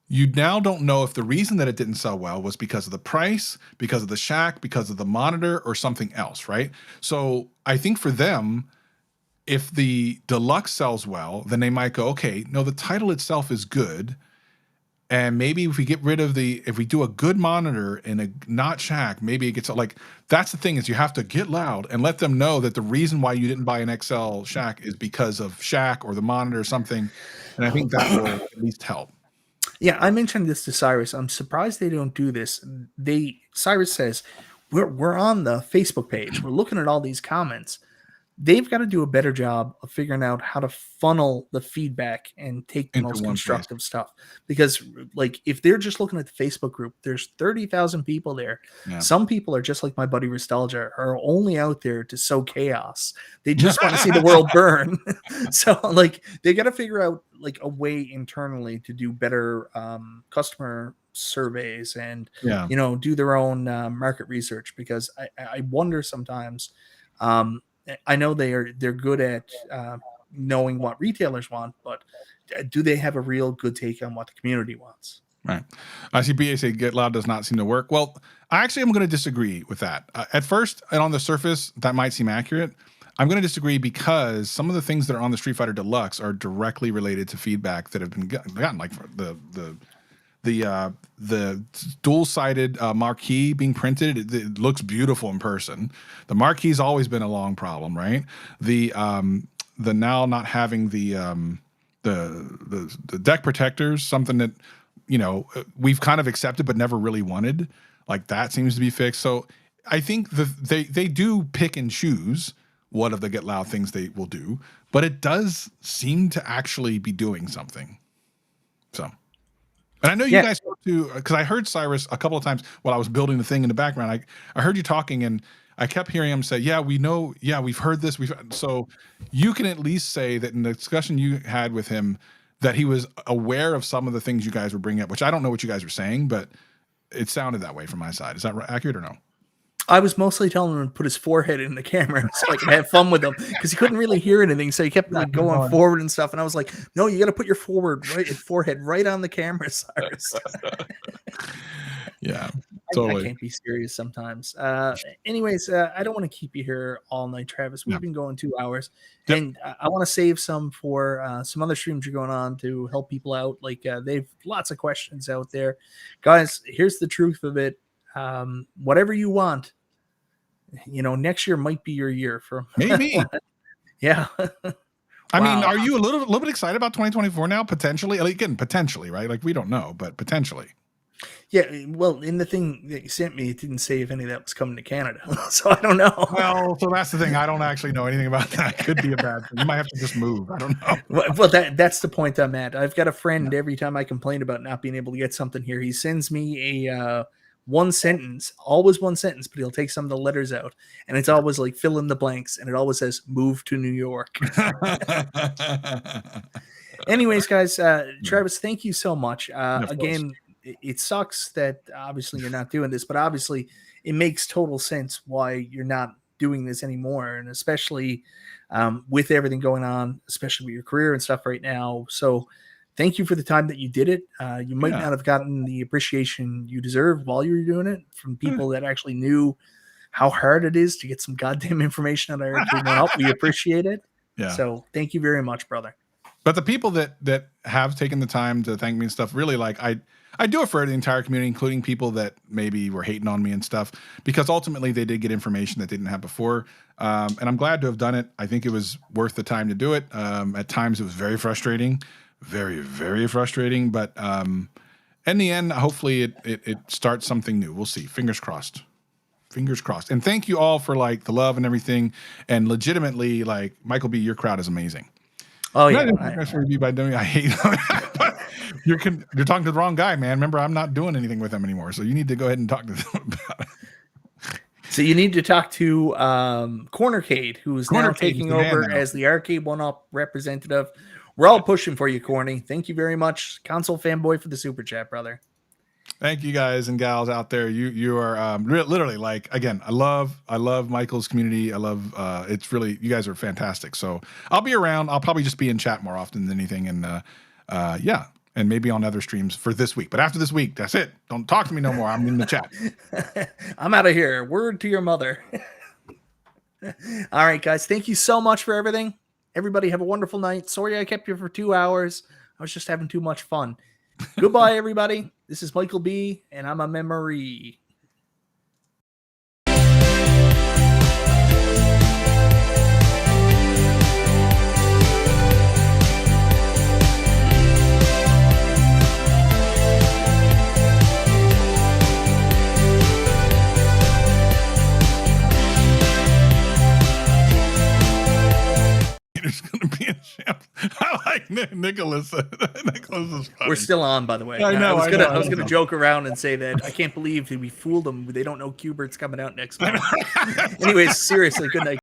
you now don't know if the reason that it didn't sell well was because of the price, because of the shack, because of the monitor, or something else, right? So I think for them, if the deluxe sells well, then they might go, okay, no, the title itself is good. And maybe if we get rid of if we do a good monitor and a not Shaq, maybe it gets like, that's the thing is you have to get loud and let them know that the reason why you didn't buy an XL Shaq is because of Shaq or the monitor or something. And I think that will at least help. Yeah, I mentioned this to Cyrus. I'm surprised they don't do this. Cyrus says, we're on the Facebook page. We're looking at all these comments. They've got to do a better job of figuring out how to funnel the feedback and take the most constructive stuff. Because, like, if they're just looking at the Facebook group, there's 30,000 people there. Yeah. Some people are just like my buddy Nostalgia, are only out there to sow chaos. They just want to see the world burn. So, like, they got to figure out like a way internally to do better customer surveys and do their own market research. Because I wonder sometimes. I know they're good at knowing what retailers want, but do they have a real good take on what the community wants? Right. I see BA say get loud does not seem to work. Well, I actually am going to disagree with that. At first, and on the surface, that might seem accurate. I'm going to disagree because some of the things that are on the Street Fighter Deluxe are directly related to feedback that have been gotten, like the dual-sided marquee being printed. It looks beautiful in person. The marquee's always been a long problem, right? The now not having the deck protectors, something that we've kind of accepted but never really wanted, like that seems to be fixed. So I think they do pick and choose what of the get loud things they will do, but it does seem to actually be doing something. So. And I know you guys talked to, because I heard Cyrus a couple of times while I was building the thing in the background. I heard you talking, and I kept hearing him say, "Yeah, we know. Yeah, we've heard this. So you can at least say that in the discussion you had with him, that he was aware of some of the things you guys were bringing up. Which I don't know what you guys were saying, but it sounded that way from my side. Is that accurate or no? I was mostly telling him to put his forehead in the camera so I could have fun with him because he couldn't really hear anything. So he kept like going forward and stuff. And I was like, no, you got to put your forehead right on the camera, Cyrus. Yeah, totally. I can't be serious sometimes. Anyways, I don't want to keep you here all night, Travis. We've been going 2 hours. Yep. And I want to save some for some other streams you're going on to help people out. Like they've lots of questions out there. Guys, here's the truth of it. Whatever you want, next year might be your year for maybe. Yeah. I mean, are you a little bit excited about 2024 now? Potentially, again, potentially, right? Like we don't know, but potentially. Yeah. Well, in the thing that you sent me, it didn't say if any of that was coming to Canada, so I don't know. Well, so that's the thing. I don't actually know anything about that. It could be a bad thing. You might have to just move. I don't know. Well, that's the point I'm at. I've got a friend. Every time I complain about not being able to get something here, he sends me a. Always one sentence, but he'll take some of the letters out, and it's always like fill in the blanks, and it always says move to New York. Anyways, guys, Travis, thank you so much. Again, it sucks that obviously you're not doing this, but obviously it makes total sense why you're not doing this anymore, and especially with everything going on, especially with your career and stuff right now. So thank you for the time that you did it. You might not have gotten the appreciation you deserve while you were doing it from people that actually knew how hard it is to get some goddamn information on our Arcade1Up. We appreciate it. Yeah. So thank you very much, brother. But the people that have taken the time to thank me and stuff, really, like I do it for the entire community, including people that maybe were hating on me and stuff, because ultimately they did get information that they didn't have before. And I'm glad to have done it. I think it was worth the time to do it. At times it was very frustrating. Very, very frustrating, but in the end, hopefully it starts something new. We'll see. Fingers crossed. Fingers crossed. And thank you all for like the love and everything. And legitimately, like Michael B, your crowd is amazing. Oh yeah, I hate but you're talking to the wrong guy, man. Remember, I'm not doing anything with them anymore, so you need to go ahead and talk to them about it. So you need to talk to Cornercade, who is now taking over as the Arcade1Up representative. We're all pushing for you, Corny. Thank you very much, Console Fanboy, for the super chat, brother. Thank you guys and gals out there. You are literally like, again, I love Michael's community. I love it's really, you guys are fantastic. So I'll be around. I'll probably just be in chat more often than anything, and yeah, and maybe on other streams for this week. But after this week, that's it. Don't talk to me no more. I'm in the chat. I'm out of here. Word to your mother. All right, guys. Thank you so much for everything. Everybody have a wonderful night. Sorry I kept you for 2 hours. I was just having too much fun. Goodbye, everybody. This is Michael B, and I'm a memory. There's going to be a champ. I like Nicholas. Nicholas is funny. We're still on, by the way. I know. I was gonna joke around and say that I can't believe we fooled them. They don't know Qbert's coming out next month. Anyways, seriously, good night.